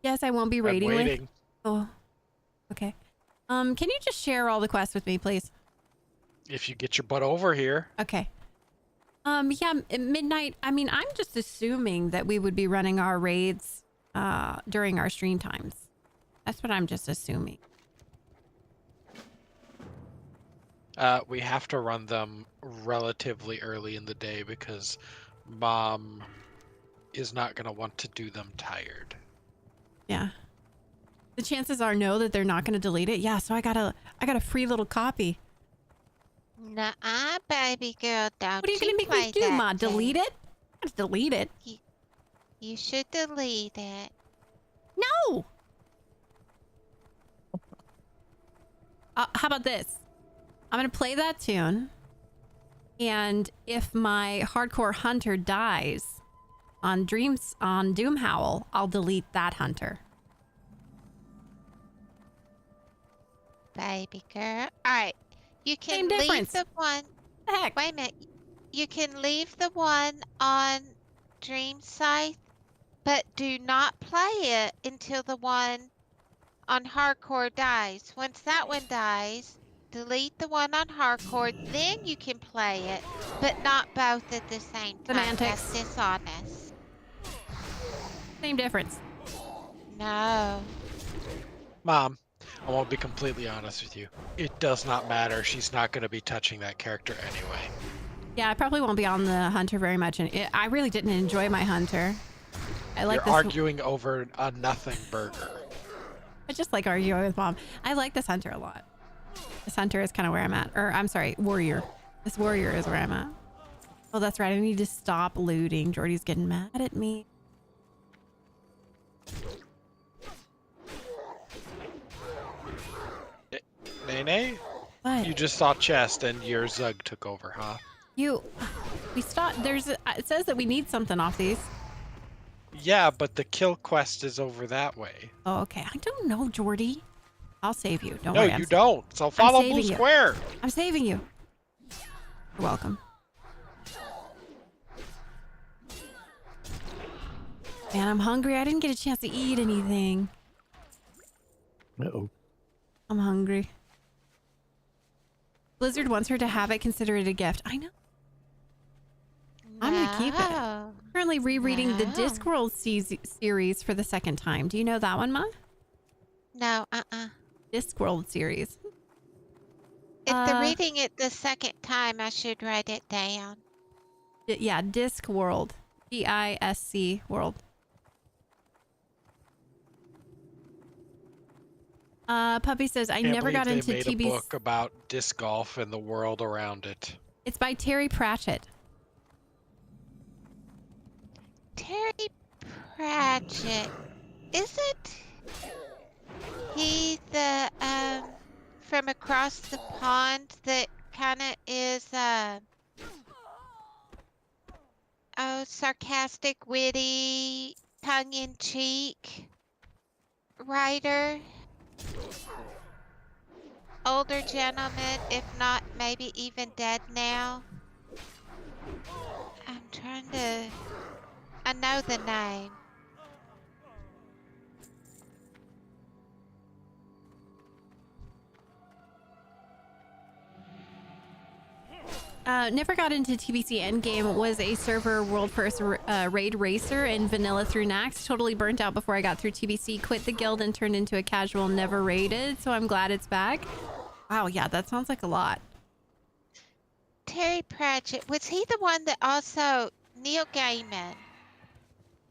Yes, I won't be raiding. I'm waiting. Oh, okay. Can you just share all the quests with me, please? If you get your butt over here. Okay. Yeah, at midnight. I mean, I'm just assuming that we would be running our raids during our stream times. That's what I'm just assuming. We have to run them relatively early in the day because Mom is not going to want to do them tired. Yeah. The chances are no that they're not going to delete it. Yeah, so I got a free little copy. Nuh-uh, baby girl, don't What are you going to make play me do, that Ma? game. Delete it? I have to delete it. You should delete it. No! How about this? I'm going to play that tune. And if my hardcore hunter dies on Doomhowl, I'll delete that hunter. Baby girl. Alright. You can Same leave difference. the one. The heck? Wait a minute. You can leave the one on Dreamscythe, but do not play it until the one on Hardcore dies. Once that one dies, delete the one on Hardcore, then you can play it, but not both at the same time. Semantics. That's dishonest. Same difference. No. Mom, I won't be completely honest with you. It does not matter. She's not going to be touching that character anyway. Yeah, I probably won't be on the hunter very much. And I really didn't enjoy my hunter. I like You're this. arguing over a nothing burger. I just like arguing with Mom. I like this hunter a lot. This hunter is kind of where I'm at. Or, I'm sorry, warrior. This warrior is where I'm at. Oh, that's right. I need to stop looting. Jordy's getting mad at me. Nene? What? You just saw chest and your Zug took over, huh? We stopped. It says that we need something off these. Yeah, but the kill quest is over that way. Oh, okay. I don't know, Jordy. I'll save you. Don't No, worry. you don't. So follow saving Blue you. Square. I'm saving you. You're welcome. Man, I'm hungry. I didn't get a chance to eat anything. Uh-oh. I'm hungry. Blizzard wants her to have it. Consider it a gift. I know. I'm gonna keep it. No. Currently rereading the No. Discworld series for the second time. Do you know that one, Ma? No, Discworld series. If they're reading it the second time, I should write it down. Yeah, Disc World. DISC World. Puppy says, I Can't never got believe into they made a TBC. book about disc golf and the world around it. It's by Terry Pratchett. Terry Pratchett. Isn't he the from across the pond that kind of is sarcastic, witty, tongue-in-cheek writer? Older gentleman, if not maybe even dead now. I'm trying to... I know the name. Never got into TBC Endgame, was a server world first raid racer in vanilla through Nax. Totally burnt out before I got through TBC. Quit the guild and turned into a casual, never raided. So I'm glad it's back. Wow, yeah, that sounds like a lot. Terry Pratchett, was he the one that also... Neil Gaiman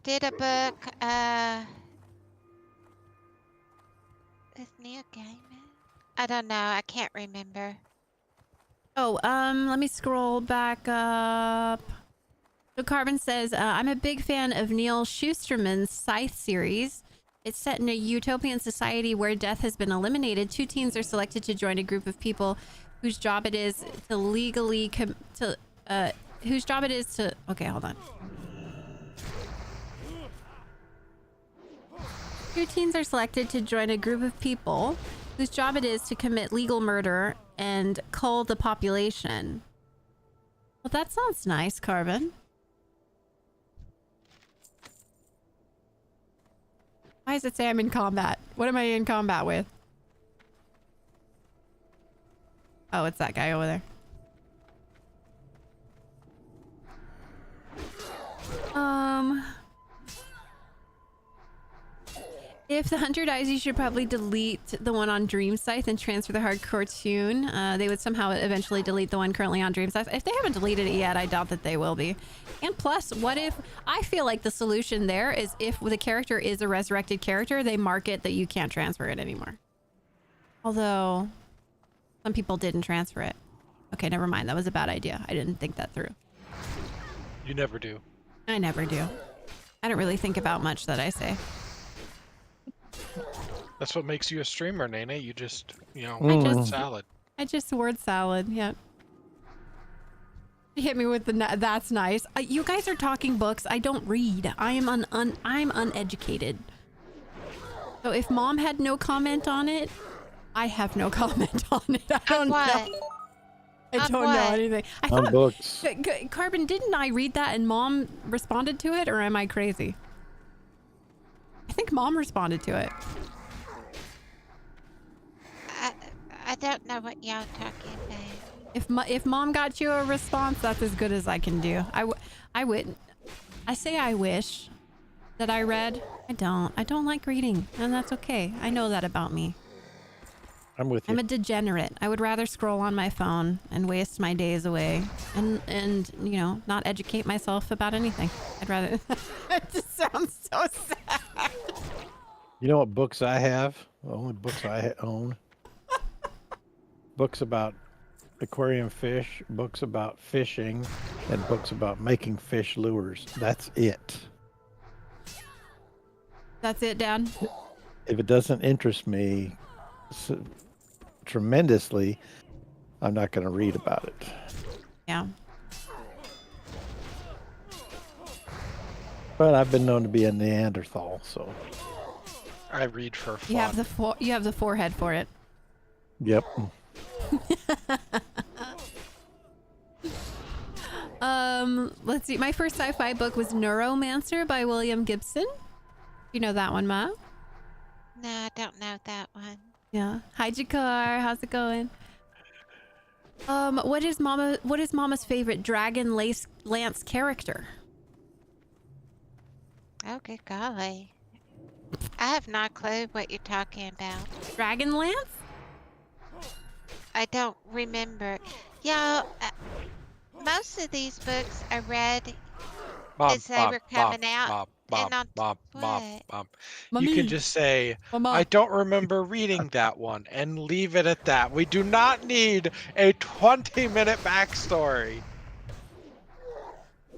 did a book, is Neil Gaiman? I don't know, I can't remember. Oh, let me scroll back up. So Carbon says, I'm a big fan of Neil Shusterman's Scythe series. It's set in a utopian society where death has been eliminated. Two teens are selected to join a group of people whose job it is to legally okay, hold on. Two teens are selected to join a group of people whose job it is to commit legal murder and cull the population. Well, that sounds nice, Carbon. Why does it say I'm in combat? What am I in combat with? Oh, it's that guy over there. If the hunter dies, you should probably delete the one on Dreamscythe and transfer the hardcore tune. They would somehow eventually delete the one currently on Dreamscythe. If they haven't deleted it yet, I doubt that they will be. And plus, what if... I feel like the solution there is if the character is a resurrected character, they mark it that you can't transfer it anymore. Although, some people didn't transfer it. Okay, never mind. That was a bad idea. I didn't think that through. You never do. I never do. I don't really think about much that I say. That's what makes you a streamer, Nene. You just, you know, salad. I just word salad, yeah. You hit me with the that's nice. You guys are talking books. I don't read. I'm uneducated. So if Mom had no comment on it, I have no comment on it. I don't know. I don't know anything. I on thought books. Carbon, didn't I read that and Mom responded to it, or am I crazy? I think Mom responded to it. I don't know what y'all talking about. If Mom got you a response, that's as good as I can do. I wish that I read. I don't like reading, and that's okay. I know that about me. I'm with you. I'm a degenerate. I would rather scroll on my phone and waste my days away and you know, not educate myself about anything. I'd rather... It just sounds so sad. You know what books I have? The only books I own. Books about aquarium fish, books about fishing, and books about making fish lures. That's it. That's it, Dad? If it doesn't interest me tremendously, I'm not going to read about it. Yeah. But I've been known to be a Neanderthal, so. I read for fun. You have the forehead for it. Yep. Let's see. My first sci-fi book was Neuromancer by William Gibson. You know that one, Ma? No, I don't know that one. Yeah. Hi, Jakar. How's it going? What is Mama's favorite Dragon Lance character? Oh, good golly. I have no clue what you're talking about. Dragon Lance? I don't remember. Yeah, most of these books I read Mom, as they mom, were mom, coming out, mom, and mom, on mom, mom, what? mom. You can Mommy. just say, Mama. I don't remember reading that one, and leave it at that. We do not need a 20-minute backstory.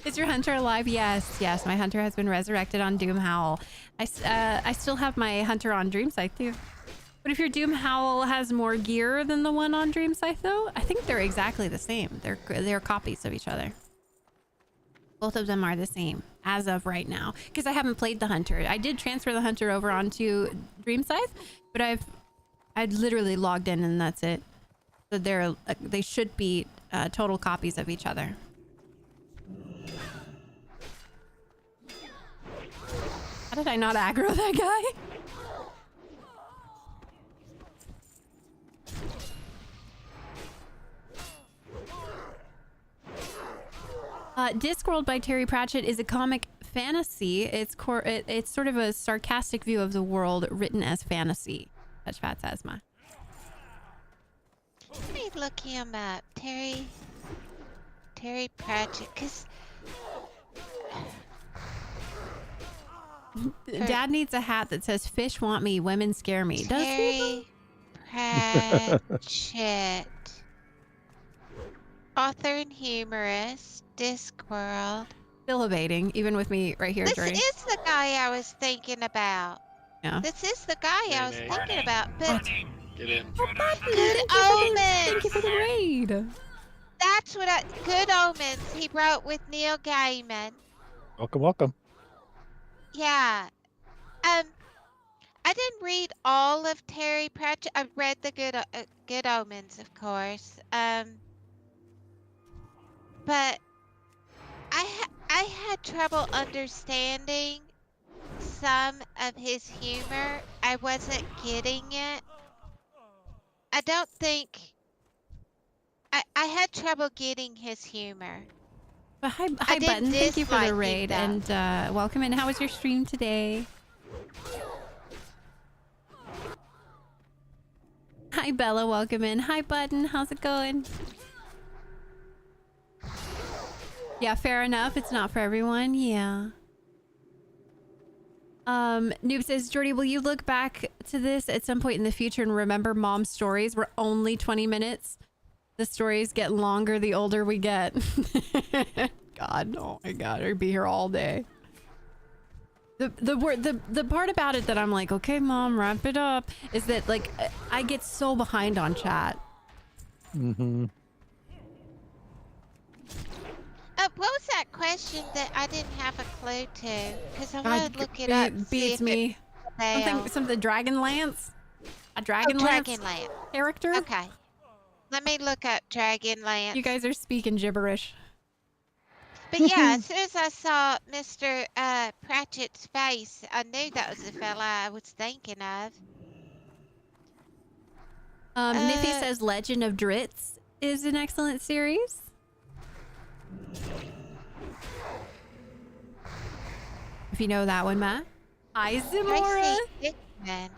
Is your hunter alive? Yes, yes. My hunter has been resurrected on Doom Howl. I still have my hunter on Dreamscythe too. But if your Doom Howl has more gear than the one on Dreamscythe, though, I think they're exactly the same. They're copies of each other. Both of them are the same as of right now, because I haven't played the hunter. I did transfer the hunter over onto Dreamscythe, but I'd literally logged in and that's it. So they should be total copies of each other. How did I not aggro that guy? Discworld by Terry Pratchett is a comic fantasy. It's sort of a sarcastic view of the world written as fantasy. Touch Fats Asthma. Let me look him up, Terry Pratchett, because Dad needs a hat that says "Fish want me, women scare me." Does he? Terry Pratchett, author and humorist, Discworld. Still evading, even with me right here, This Jordy. is the guy I was thinking about. Yeah. This is the guy I was Nay. thinking about, but Get in. Good Thank you for the Omens. raid. That's what Good Omens. He wrote with Neil Gaiman. Welcome, welcome. Yeah. I didn't read all of Terry Pratchett. I read the Good Omens, of course. But I had trouble understanding some of his humor. I wasn't getting it. I don't think I had trouble getting his humor. But hi, I didn't Button. Thank you for dislike the him, raid though. and welcome in. How was your stream today? Hi, Bella. Welcome in. Hi, Button. How's it going? Yeah, fair enough. It's not for everyone. Yeah. Noob says, Jordy, will you look back to this at some point in the future and remember Mom's stories were only 20 minutes? The stories get longer the older we get. God, oh my God, I'd be here all day. The part about it that I'm like, okay, Mom, wrap it up, is that like I get so behind on chat. Mm-hmm. What was that question that I didn't have a clue to? Because I want to look it up. It beats me. Something Dragonlance? A Dragonlance Dragonlance character? Okay. Let me look up Dragonlance. You guys are speaking gibberish. But yeah, as soon as I saw Mr. Pratchett's face, I knew that was the fella I was thinking of. Niffy says Legend of Dritz is an excellent series. If you know that one, Matt. Hi, Zimora. Tracy Hickman.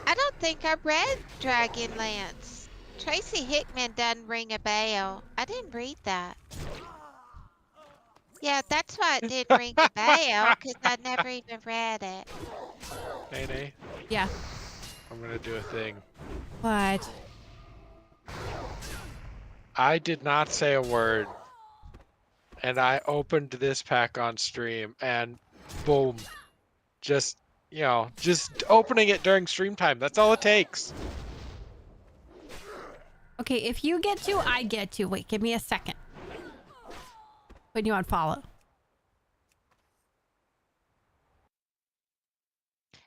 I don't think I read Dragonlance. Tracy Hickman doesn't ring a bell. I didn't read that. Yeah, that's why it didn't ring a bell, because I never even read it. Nay. Yeah. I'm gonna do a thing. What? I did not say a word. And I opened this pack on stream and boom. Just opening it during stream time. That's all it takes. Okay, if you get to, I get to. Wait, give me a second. When you unfollow.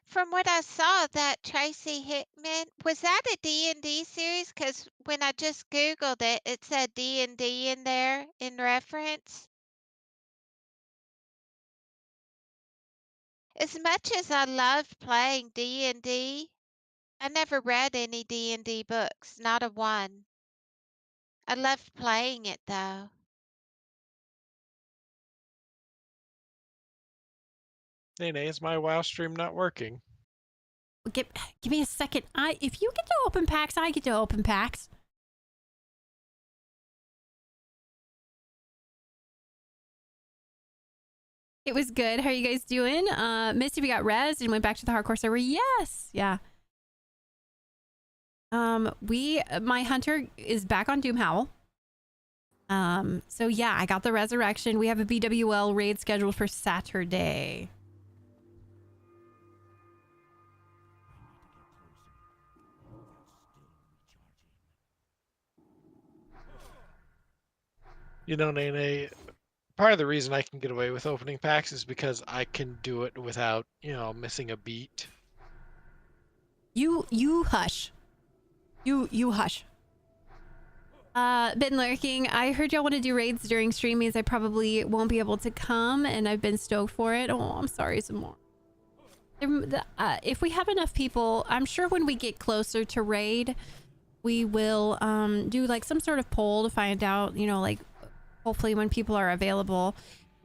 From what I saw, that Tracy Hickman, was that a D&D series? Because when I just Googled it, it said D&D in there in reference. As much as I loved playing D&D, I never read any D&D books, not a one. I loved playing it, though. Nay, is my WoW stream not working? Give me a second. If you get to open packs, I get to open packs. It was good. How are you guys doing? Misty, we got rezzed and went back to the hardcore server. Yes. Yeah. My hunter is back on Doomhowl. So yeah, I got the resurrection. We have a BWL raid scheduled for Saturday. You know, Nene, part of the reason I can get away with opening packs is because I can do it without, missing a beat. You hush. You hush. Been lurking. I heard y'all want to do raids during stream, means I probably won't be able to come, and I've been stoked for it. Oh, I'm sorry some more. If we have enough people, I'm sure when we get closer to raid, we will do like some sort of poll to find out, like hopefully when people are available,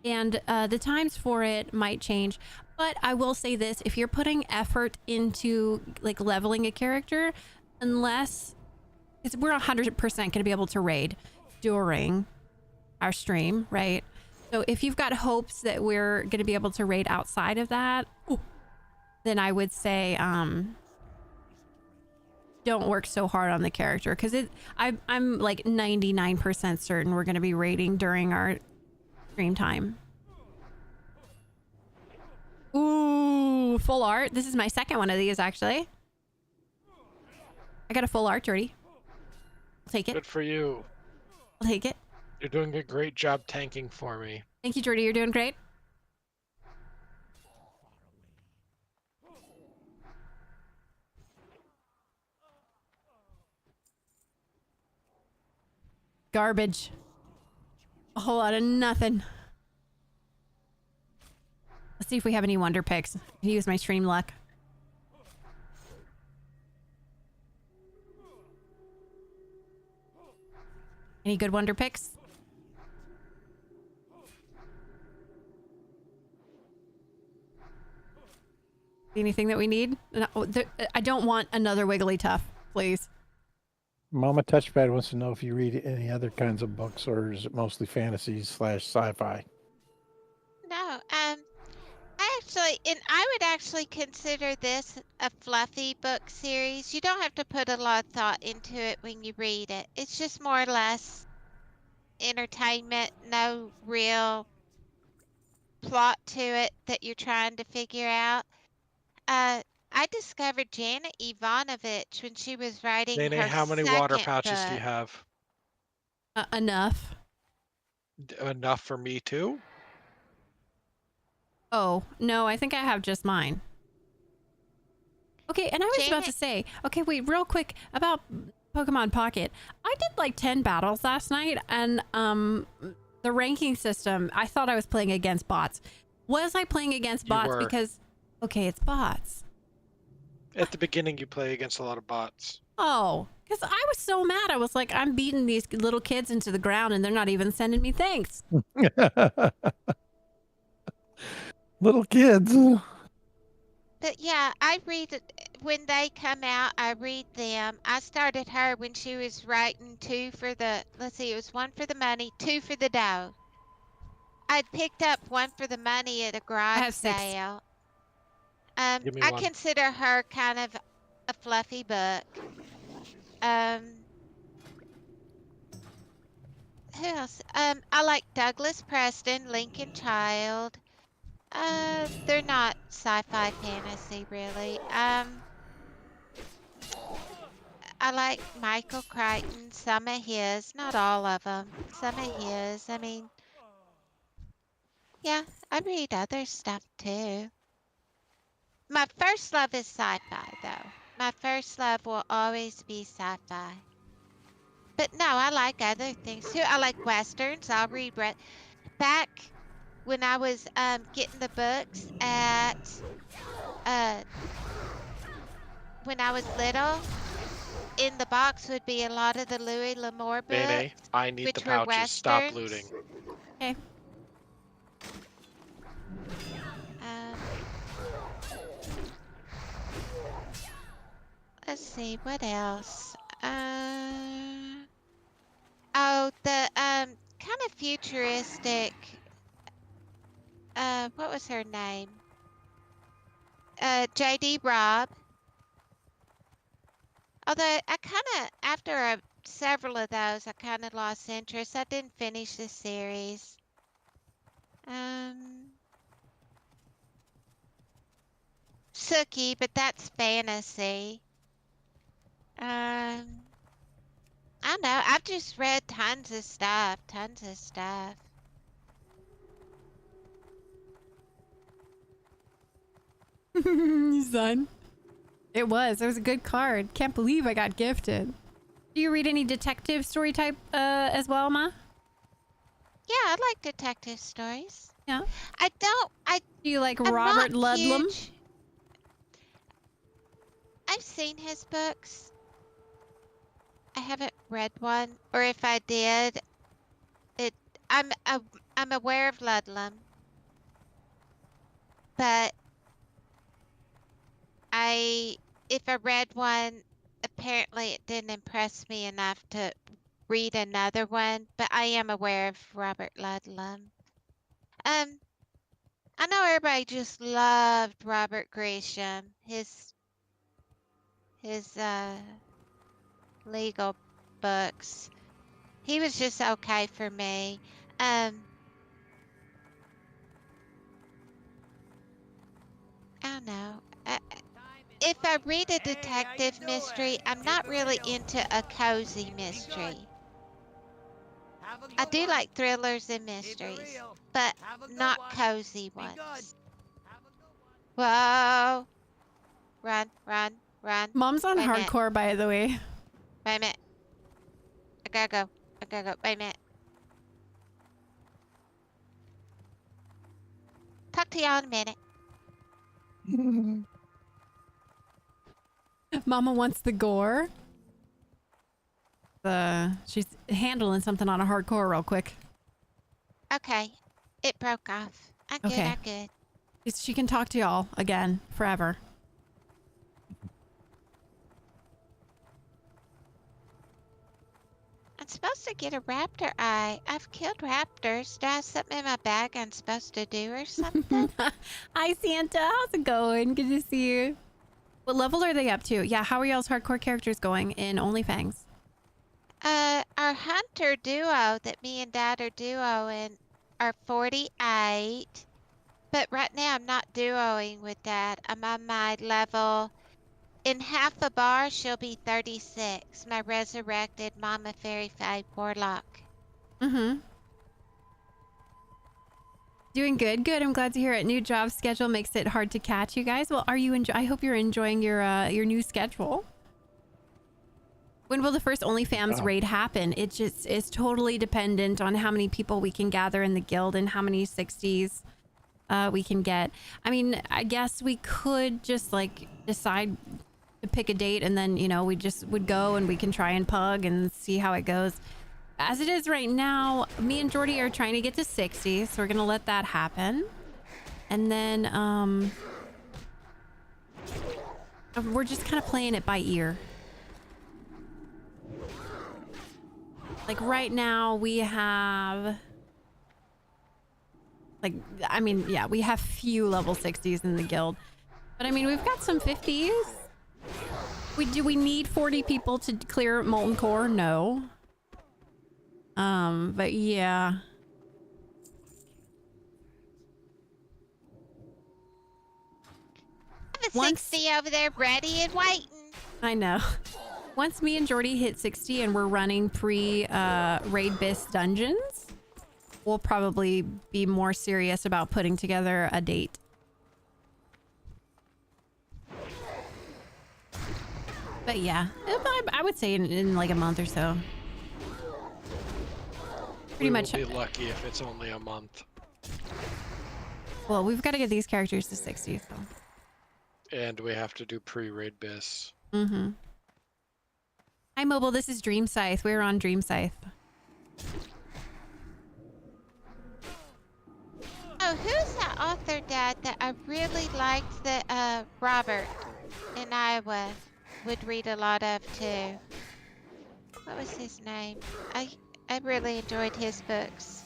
and the times for it might change. But I will say this, if you're putting effort into like leveling a character, unless we're 100% going to be able to raid during our stream, right? So if you've got hopes that we're going to be able to raid outside of that, then I would say don't work so hard on the character, because I'm like 99% certain we're going to be raiding during our stream time. Ooh, full art. This is my second one of these, actually. I got a full art, Jordy. I'll take it. Good for you. I'll take it. You're doing a great job tanking for me. Thank you, Jordy. You're doing great. Garbage. A whole lot of nothing. Let's see if we have any wonder picks. I can use my stream luck. Any good wonder picks? Anything that we need? No, I don't want another Wigglytuff, please. Mama Touchpad wants to know if you read any other kinds of books, or is it mostly fantasy/sci-fi? No, I would actually consider this a fluffy book series. You don't have to put a lot of thought into it when you read it. It's just more or less entertainment, no real plot to it that you're trying to figure out. I discovered Janet Ivanovich when she was writing Nene, her how many water second pouches do book. you have? Enough. Enough for me too? Oh, no, I think I have just mine. Okay, and I was about to say, okay, wait, real quick about Pokemon Pocket. I did like 10 battles last night, and the ranking system, I thought I was playing against bots. Was I playing against bots? Because, okay, it's bots. At the beginning, you play against a lot of bots. Oh, because I was so mad. I was like, I'm beating these little kids into the ground, and they're not even sending me thanks. Little kids. But yeah, I read it when they come out. I read them. I started her when she was writing 2 for the. Let's see, it was 1 for the money, 2 for the dough. I'd picked up 1 for the money at a garage sale. I consider her kind of a fluffy book. Who else? I like Douglas Preston, Lincoln Child. They're not sci-fi fantasy, really. I like Michael Crichton, some of his, not all of them, some of his. I mean, yeah, I read other stuff too. My first love is sci-fi, though. My first love will always be sci-fi. But no, I like other things too. I like westerns. I'll read back when I was getting the books at when I was little. In the box would be a lot of the Louis L'Amour books. Nene, I need the pouches. Stop looting. Okay. Let's see, what else? Oh, the kind of futuristic. what was her name? JD Robb. Although I kind of, after several of those, I kind of lost interest. I didn't finish the series. Sookie, but that's fantasy. I don't know. I've just read tons of stuff. Son. It was a good card. Can't believe I got gifted. Do you read any detective story type as well, Ma? Yeah, I like detective stories. Yeah. Do you like I'm Robert not Ludlum? huge. I've seen his books. I haven't read one, or if I did, I'm aware of Ludlum, but if I read one, apparently it didn't impress me enough to read another one. But I am aware of Robert Ludlum. I know everybody just loved Robert Grisham, his legal books. He was just okay for me. I don't know. If I read a detective mystery, I'm not really into a cozy mystery. I do like thrillers and mysteries, but not cozy ones. Whoa. Run. Mom's on Wait a minute. hardcore, by the way. Wait a minute. I gotta go. Wait a minute. Talk to y'all in a minute. Mama wants the gore. She's handling something on a hardcore real quick. Okay. It broke off. I'm good. She can talk to y'all again forever. I'm supposed to get a raptor eye. I've killed raptors. Do I have something in my bag I'm supposed to do or something? Hi, Santa. How's it going? Good to see you. What level are they up to? Yeah, how are y'all's hardcore characters going in OnlyFans? Our hunter duo that me and Dad are duoing are 48. But right now I'm not duoing with Dad. I'm on my level. In half a bar, she'll be 36. My resurrected Mama Fairy 5 Warlock. Mm-hmm. Doing good. I'm glad to hear it. New job schedule makes it hard to catch you guys. Well, I hope you're enjoying your new schedule. When will the first OnlyFans raid happen? It just is totally dependent on how many people we can gather in the guild and how many 60s we can get. I mean, I guess we could just like decide to pick a date and then, you know, we just would go and we can try and pug and see how it goes. As it is right now, me and Jordy are trying to get to 60, so we're gonna let that happen. And then we're just kind of playing it by ear. Like right now we have we have few level 60s in the guild. But I mean, we've got some 50s. Do we need 40 people to clear Molten Core? No. But yeah. I have a 60 over there ready and waiting. I know. Once me and Jordy hit 60 and we're running raid bis dungeons, we'll probably be more serious about putting together a date. But yeah, I would say in like a month or so. Pretty much. We'll be lucky if it's only a month. Well, we've got to get these characters to 60, so. And we have to do pre-raid bis. Mm-hmm. Hi, Mobile. This is Dreamscythe. We're on Dreamscythe. Oh, who's that author, Dad, that I really liked that Robert in Iowa would read a lot of too? What was his name? I really enjoyed his books.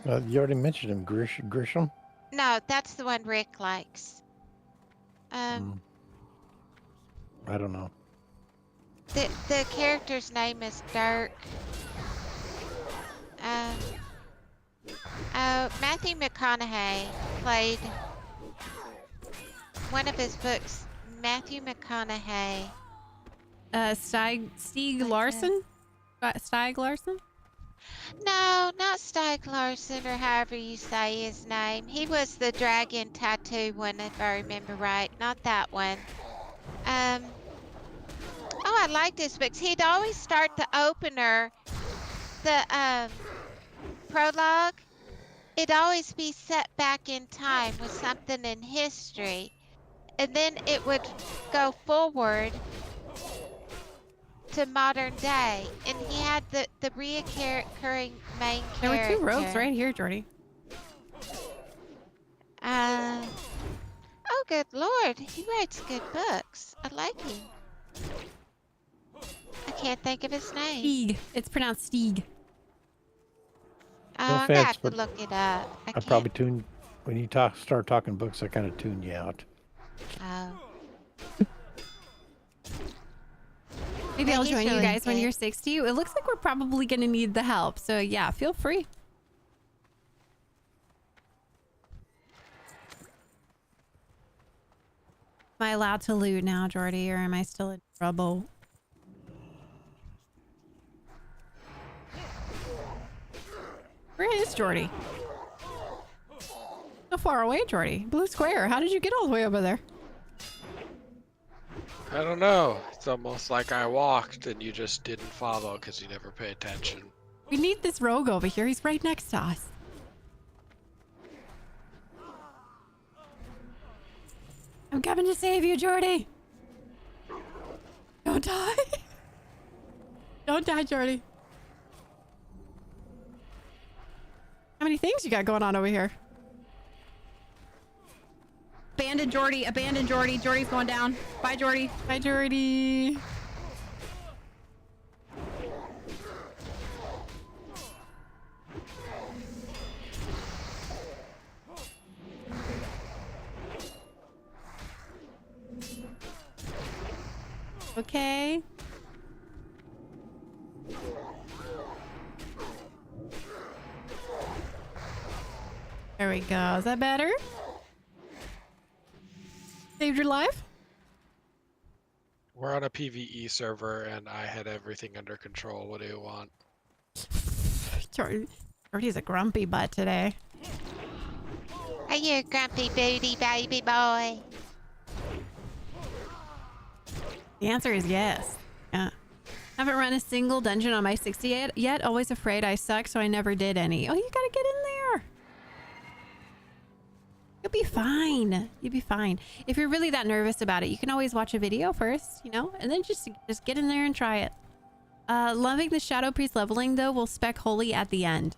You already mentioned him, Grisham. No, that's the one Rick likes. I don't know. The character's name is Dirk. Matthew McConaughey played one of his books. Matthew McConaughey. Stieg Larsson? Stieg Larsson? No, not Stieg Larsson or however you say his name. He was the dragon tattoo one, if I remember right. Not that one. Oh, I liked his books. He'd always start the opener, the prologue. It'd always be set back in time with something in history. And then it would go forward to modern day. And he had the reoccurring main character. There were 2 rogues right here, Jordy. Oh, good Lord. He writes good books. I like him. I can't think of his name. Stieg. It's pronounced Stieg. Oh, No I'm gonna offense, have to but look it up. I I can't. probably tune when you start talking books. I kind of tune you out. Oh. Maybe Yeah, I'll he's join you really guys when good. you're 60. It looks like we're probably going to need the help. So yeah, feel free. Am I allowed to loot now, Jordy, or am I still in trouble? Where is Jordy? So far away, Jordy. Blue square. How did you get all the way over there? I don't know. It's almost like I walked and you just didn't follow because you never pay attention. We need this rogue over here. He's right next to us. I'm coming to save you, Jordy. Don't die. Don't die, Jordy. How many things you got going on over here? Abandon Jordy. Abandon Jordy. Jordy's going down. Bye, Jordy. Bye, Jordy. Okay. There we go. Is that better? Saved your life? We're on a PvE server and I had everything under control. What do you want? Jordy's a grumpy butt today. Are you a grumpy booty baby boy? The answer is yes. Yeah. Haven't run a single dungeon on my 60 yet. Always afraid I suck, so I never did any. Oh, you gotta get in there. You'll be fine. You'll be fine. If you're really that nervous about it, you can always watch a video first, you know, and then just get in there and try it. Loving the Shadow Priest leveling, though, will spec holy at the end.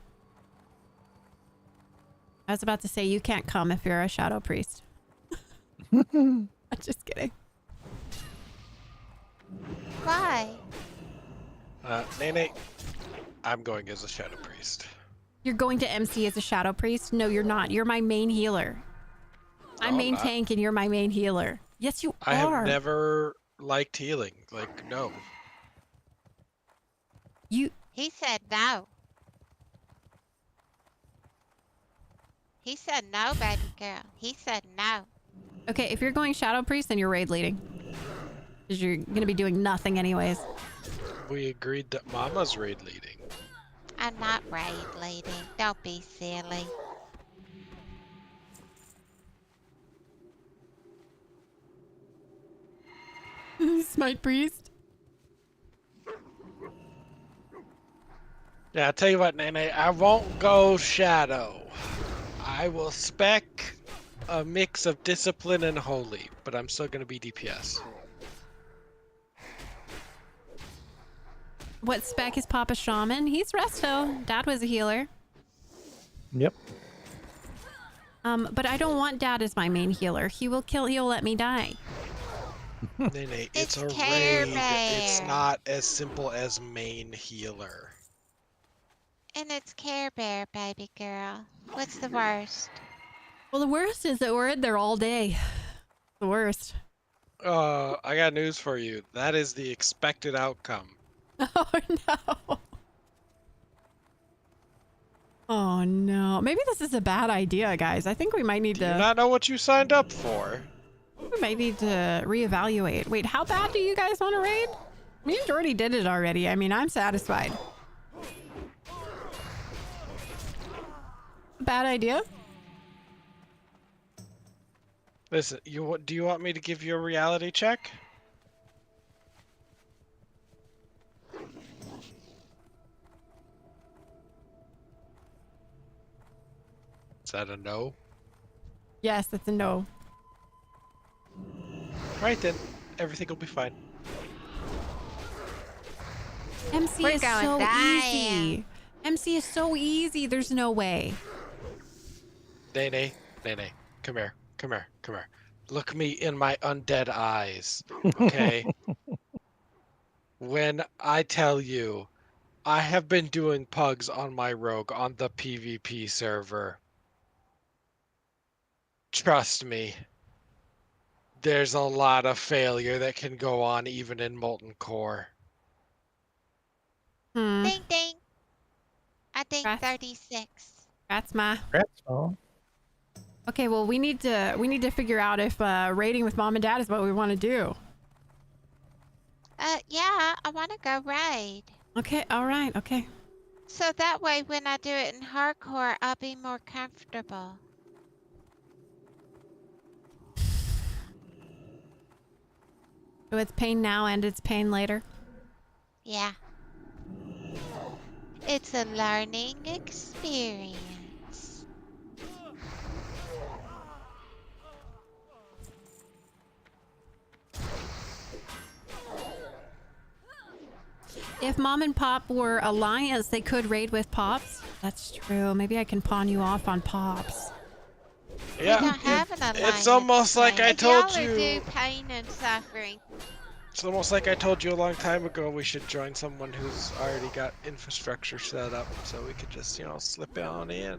I was about to say you can't come if you're a Shadow Priest. I'm just kidding. Why? Nene, I'm going as a Shadow Priest. You're going to MC as a Shadow Priest? No, you're not. You're my main healer. I'm main tank and you're my main healer. Yes, you I are. have never liked healing. Like, no. You. He said no. He said no, baby girl. He said no. Okay, if you're going Shadow Priest, then you're raid leading. Because you're going to be doing nothing anyways. We agreed that Mama's raid leading. I'm not raid leading. Don't be silly. Smite Priest. Yeah, I'll tell you what, Nene, I won't go Shadow. I will spec a mix of Discipline and Holy, but I'm still going to be DPS. What spec is Papa Shaman? He's Resto. Dad was a healer. Yep. But I don't want Dad as my main healer. He will kill. He'll let me die. Nene, it's a Care raid. Bear. It's not as simple as main healer. And it's Care Bear, baby girl. What's the worst? Well, the worst is that we're in there all day. The worst. I got news for you. That is the expected outcome. Oh no. Oh no. Maybe this is a bad idea, guys. I think we might need Do you to not know what you signed up for? reevaluate. Wait, how bad do you guys want to raid? Me and Jordy did it already. I mean, I'm satisfied. Bad idea? Listen, do you want me to give you a reality check? Is that a no? Yes, that's a no. Right then, everything will be fine. MC We're is going so dying. easy. MC is so easy. There's no way. Nene, come here, come here, come here. Look me in my undead eyes, okay? When I tell you, I have been doing pugs on my rogue on the PvP server. Trust me, there's a lot of failure that can go on even in Molten Core. Ding ding. I think Rats. 36. That's my. That's all. Okay, well, we need to figure out if raiding with mom and dad is what we want to do. Yeah, I want to go raid. Okay, all right, okay. So that way when I do it in hardcore, I'll be more comfortable. So it's pain now and it's pain later. Yeah. It's a learning experience. If mom and pop were alliance, they could raid with pops. That's true. Maybe I can pawn you off on pops. Yeah, We don't have an alliance. it's almost like I told Y'all you. do pain and suffering. It's almost like I told you a long time ago we should join someone who's already got infrastructure set up so we could just, slip on in.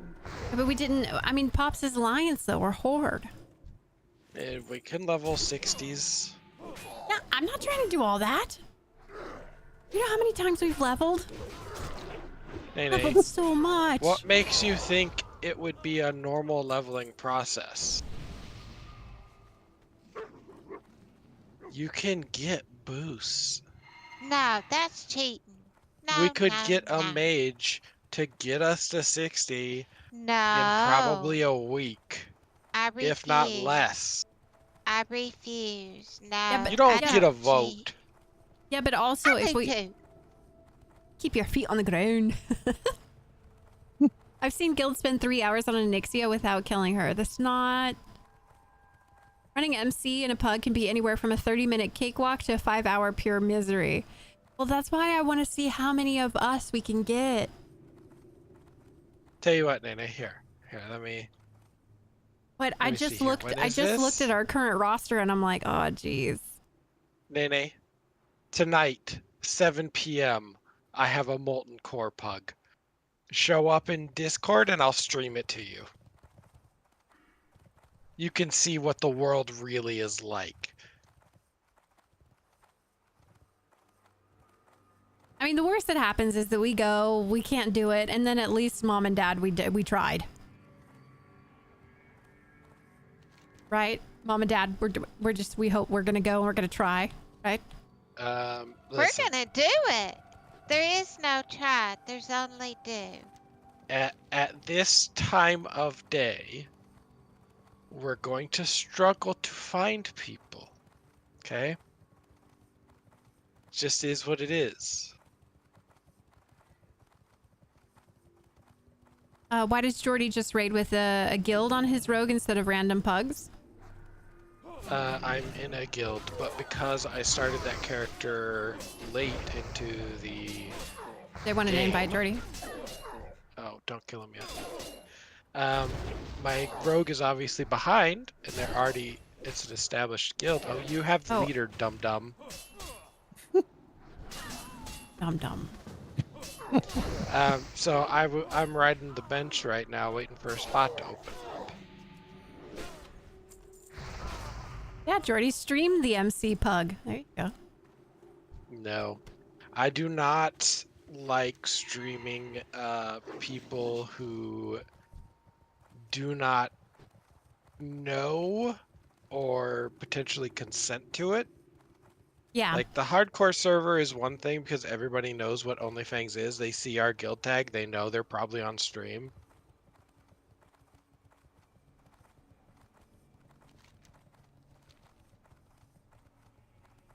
But we didn't. I mean, pops is alliance though, or horde. And we can level 60s. No, I'm not trying to do all that. You know how many times we've leveled? Nene, Leveled so much. what makes you think it would be a normal leveling process? You can get boosts. No, that's cheating. No, We could no, get a no. mage to get us to 60 No. in probably a week, I refuse. if not less. I refuse. No. Yeah, but You don't I get a don't vote. cheat. Yeah, but also I if do we too. keep your feet on the ground. I've seen Guild spend 3 hours on an Onyxia without killing her. That's not... Running MC in a pug can be anywhere from a 30-minute cakewalk to a 5-hour pure misery. Well, that's why I want to see how many of us we can get. Tell you what, Nene, here, let me... But I me see just here. looked. What I is just looked this? at our current roster, and I'm like, oh, geez. Nene, tonight, 7 p.m., I have a Molten Core pug. Show up in Discord and I'll stream it to you. You can see what the world really is like. I mean, the worst that happens is that we go, we can't do it, and then at least mom and dad, we tried. Right? Mom and dad, we hope we're gonna go and we're gonna try, right? We're Listen, gonna do it. There is no try. There's only do. at this time of day, we're going to struggle to find people. Okay? It just is what it is. Why does Jordy just raid with a guild on his rogue instead of random pugs? I'm in a guild, but because I started that character late into the... They wanted to invite Jordy. Oh, don't kill him yet. My rogue is obviously behind, and it's an established guild. Oh, you have the leader, dum-dum. Dum-dum. So I'm riding the bench right now, waiting for a spot to open up. Yeah, Jordy, stream the MC Pug. There you go. No, I do not like streaming people who do not know or potentially consent to it. Yeah. Like the hardcore server is one thing because everybody knows what OnlyFans is. They see our guild tag, they know they're probably on stream.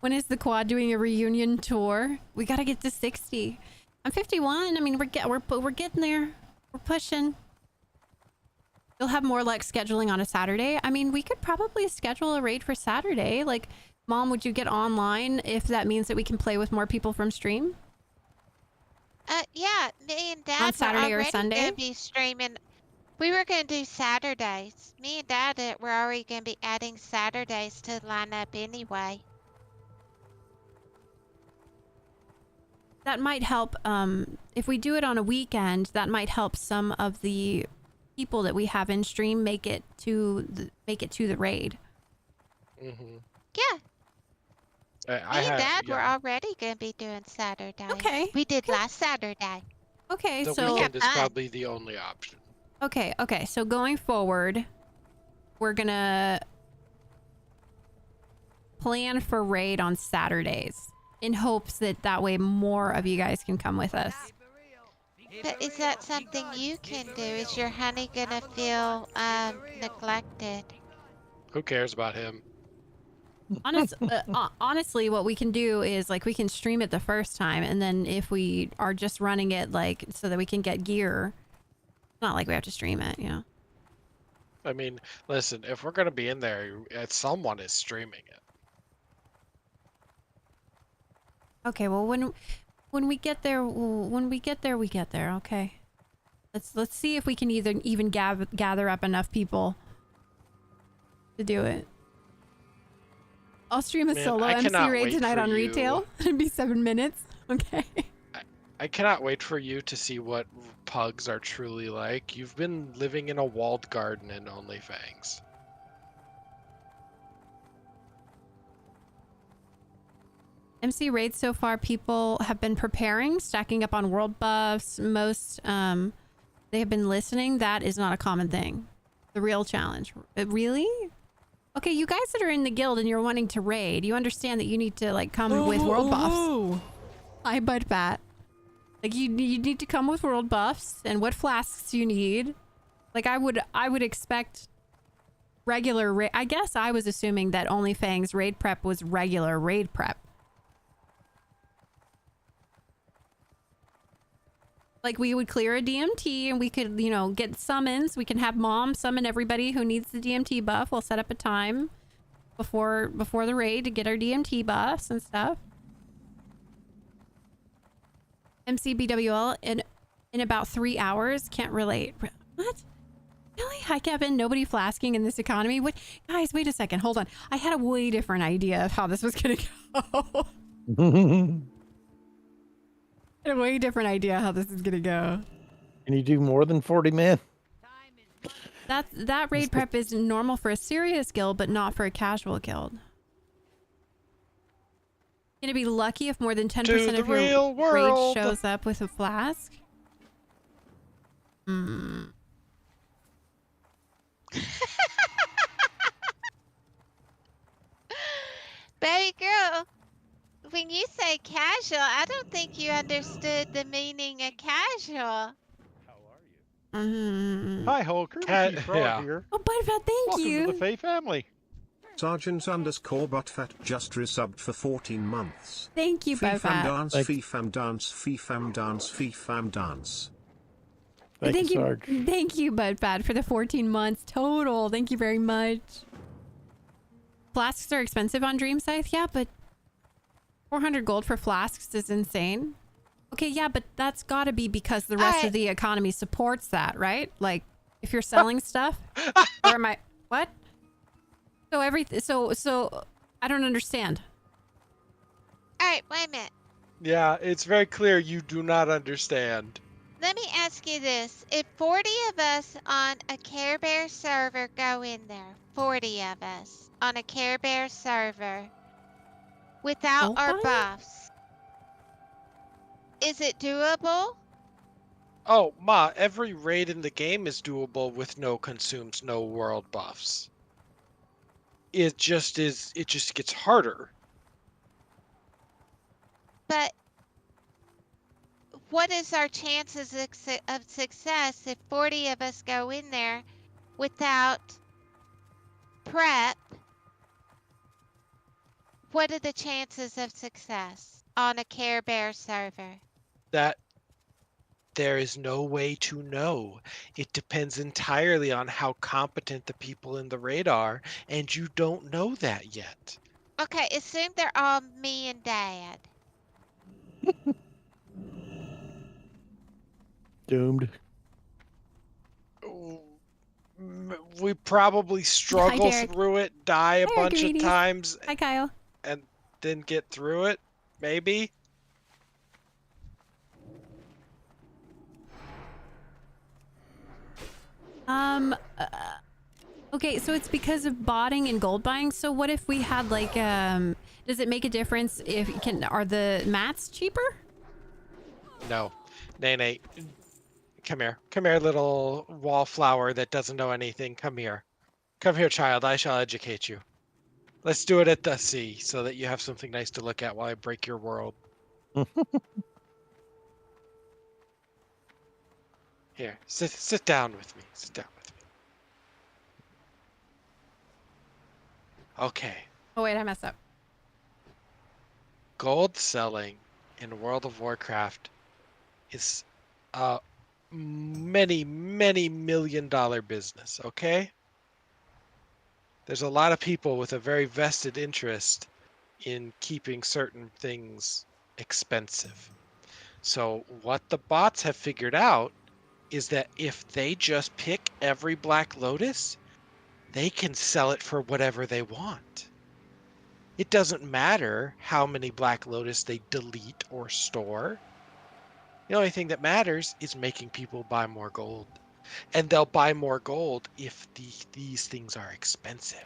When is the quad doing a reunion tour? We gotta get to 60. I'm 51. I mean, we're getting there. We're pushing. You'll have more luck scheduling on a Saturday. I mean, we could probably schedule a raid for Saturday. Like, Mom, would you get online if that means that we can play with more people from stream? Yeah, me and Dad On Saturday were or already Sunday? gonna be streaming. We were gonna do Saturdays. Me and Dad were already gonna be adding Saturdays to the lineup anyway. That might help. If we do it on a weekend, that might help some of the people that we have in stream make it to the raid. Mm-hmm. Yeah, me and Dad were yeah. already gonna be doing Saturdays. Okay. We did last Saturday. Okay, The so weekend is fun. probably the only option. okay. So going forward, we're gonna plan for raid on Saturdays in hopes that way more of you guys can come with us. But is that something you can do? Is your honey gonna feel neglected? Who cares about him? Honestly, what we can do is like we can stream it the first time, and then if we are just running it like so that we can get gear, it's not like we have to stream it, you know. I mean, listen, if we're gonna be in there, someone is streaming it. Okay, well when we get there, we get there. Okay, let's see if we can even gather up enough people to do it. I'll stream a Man, solo I MC cannot raid wait tonight for on you. retail. It'd be 7 minutes. Okay. I cannot wait for you to see what pugs are truly like. You've been living in a walled garden in OnlyFans. MC raids so far, people have been preparing, stacking up on world buffs. Most, they have been listening. That is not a common thing. The real challenge. Really? Okay, you guys that are in the guild and you're wanting to raid, you understand that you need to like come with world buffs. Hi, Bud Fat. Like you need to come with world buffs and what flasks you need. Like I would expect regular raid. I guess I was assuming that OnlyFans raid prep was regular raid prep. Like we would clear a DMT and we could, you know, get summons. We can have Mom summon everybody who needs the DMT buff. We'll set up a time before the raid to get our DMT buffs and stuff. MCBWL in about 3 hours. Can't relate. What? Really? Hi, Kevin. Nobody flasking in this economy. What? Guys, wait a second. Hold on. I had a way different idea of how this was going to go. I had a way different idea how this is going to go. Can you do more than 40 men? That raid prep is normal for a serious guild, but not for a casual guild. Gonna be lucky if more than 10% of your raid shows up with a flask. Baby girl, when you say casual, I don't think you understood the meaning of casual. Hi, Hulk. Frog here. Oh, Butterfat, thank Welcome you. to the Fae family. Sergeant_Buttfat just resubbed for 14 months. Thank you, Fee fam Butterfat. dance, fee fam dance, fee fam dance, fee fam dance. Thank you, Sarge. Thank you, Budfat, for the 14 months total. Thank you very much. Flasks are expensive on Dreamscythe, yeah, but 400 gold for flasks is insane. Okay, yeah, but that's got to be because the rest of the economy supports that, right? Like, if you're selling stuff, or am I what? So everything. So I don't understand. All right, wait a minute. Yeah, it's very clear you do not understand. Let me ask you this. If 40 of us on a Care Bear server go in there, 40 of us on a Care Bear server without Gold our buying? buffs. Is it doable? Oh, Ma, every raid in the game is doable with no consumes, no world buffs. It just gets harder. But what is our chances of success if 40 of us go in there without prep? What are the chances of success on a Care Bear server? That there is no way to know. It depends entirely on how competent the people in the raid are, and you don't know that yet. Okay, assume they're all me and Dad. Doomed. We probably struggle Derek. through it, die a Hi, bunch of Archimedes. times, Hi, Kyle. and then get through it, maybe. Okay, so it's because of botting and gold buying. So what if we had like does it make a difference if are the mats cheaper? No. Nene, come here. Come here, little wallflower that doesn't know anything. Come here. Come here, child. I shall educate you. Let's do it at the sea so that you have something nice to look at while I break your world. Here, sit down with me. Sit down with me. Okay. Oh wait, I messed up. Gold selling in World of Warcraft is a many million-dollar business, okay? There's a lot of people with a very vested interest in keeping certain things expensive. So what the bots have figured out is that if they just pick every Black Lotus, they can sell it for whatever they want. It doesn't matter how many Black Lotus they delete or store. The only thing that matters is making people buy more gold. And they'll buy more gold if these things are expensive.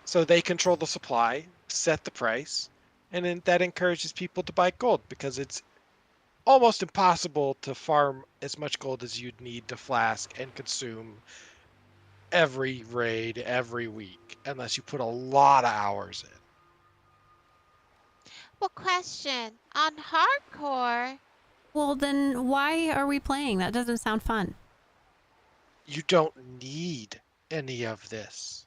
So they control the supply, set the price, and then that encourages people to buy gold because it's almost impossible to farm as much gold as you'd need to flask and consume every raid every week unless you put a lot of hours in. Well, question. On hardcore, Well, then why are we playing? That doesn't sound fun. You don't need any of this.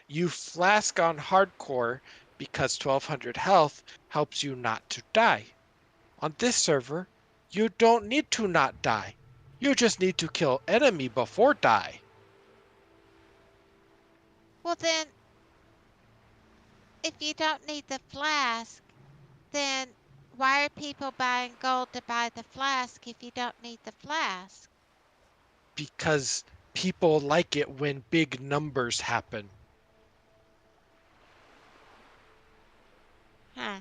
You flask on hardcore because 1200 health helps you not to die. On this server, you don't need to not die. You just need to kill enemy before die. well then, if you don't need the flask, then why are people buying gold to buy the flask if you don't need the flask? Because people like it when big numbers happen. Huh.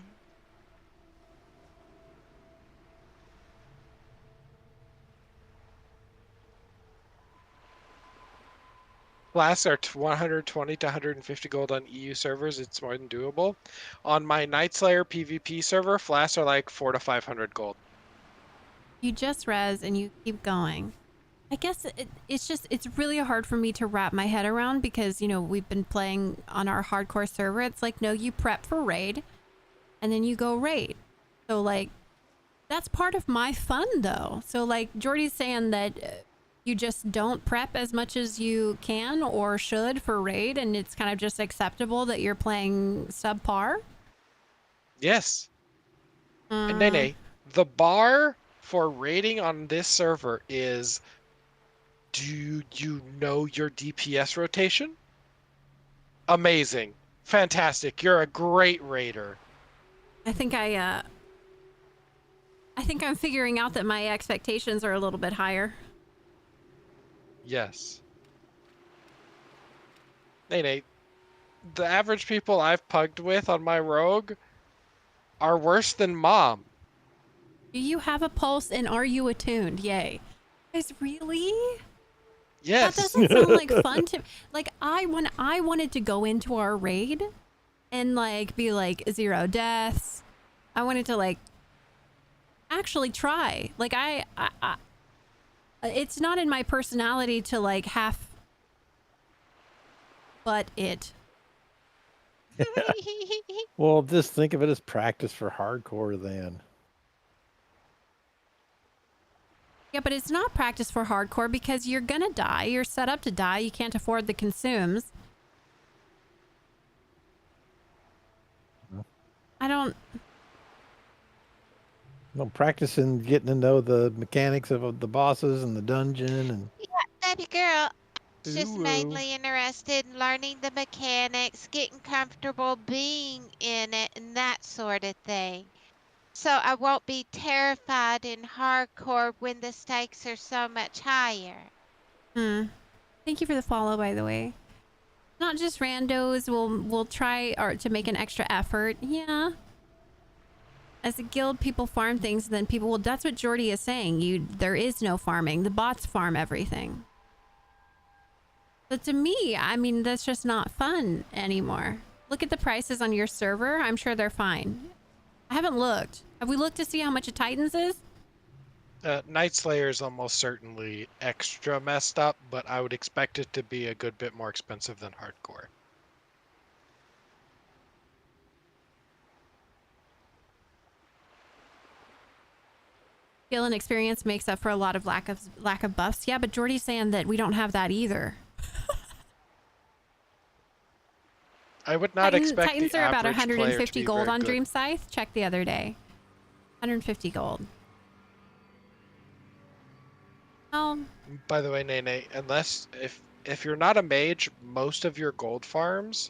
Flasks are 120 to 150 gold on EU servers. It's more than doable. On my Nightslayer PvP server, flasks are like 400 to 500 gold. You just res and you keep going. I guess it's really hard for me to wrap my head around because, you know, we've been playing on our hardcore server. It's like, no, you prep for raid and then you go raid. So like, that's part of my fun though. So like Jordy's saying that you just don't prep as much as you can or should for raid and it's kind of just acceptable that you're playing subpar. Yes. And Nene, the bar for raiding on this server is, do you know your DPS rotation? Amazing. Fantastic. You're a great raider. I think I'm figuring out that my expectations are a little bit higher. Yes. Nene, the average people I've pugged with on my rogue are worse than Mom. Do you have a pulse and are you attuned? Yay. Guys, really? Yes. That doesn't sound like fun to like. When I wanted to go into our raid and like be like 0 deaths, I wanted to like actually try. Like I it's not in my personality to like half but it. Well, just think of it as practice for hardcore then. Yeah, but it's not practice for hardcore because you're gonna die. You're set up to die. You can't afford the consumes. I don't. Well, practicing getting to know the mechanics of the bosses and the dungeon and Baby girl, just Ooh. mainly interested in learning the mechanics, getting comfortable being in it, and that sort of thing. So I won't be terrified in hardcore when the stakes are so much higher. Thank you for the follow, by the way. Not just randos. We'll try or to make an extra effort. Yeah. As a guild, people farm things, and then people. Well, that's what Jordy is saying. There is no farming. The bots farm everything. But to me, I mean, that's just not fun anymore. Look at the prices on your server. I'm sure they're fine. I haven't looked. Have we looked to see how much a Titans is? Night Slayer is almost certainly extra messed up, but I would expect it to be a good bit more expensive than hardcore. Skill and experience makes up for a lot of lack of buffs. Yeah, but Jordy's saying that we don't have that either. I would not expect Titans the are about average player to 150 be gold very on good. Dreamscythe. Check the other day. 150 gold. Oh, By the way, Nene, unless if you're not a mage, most of your gold farms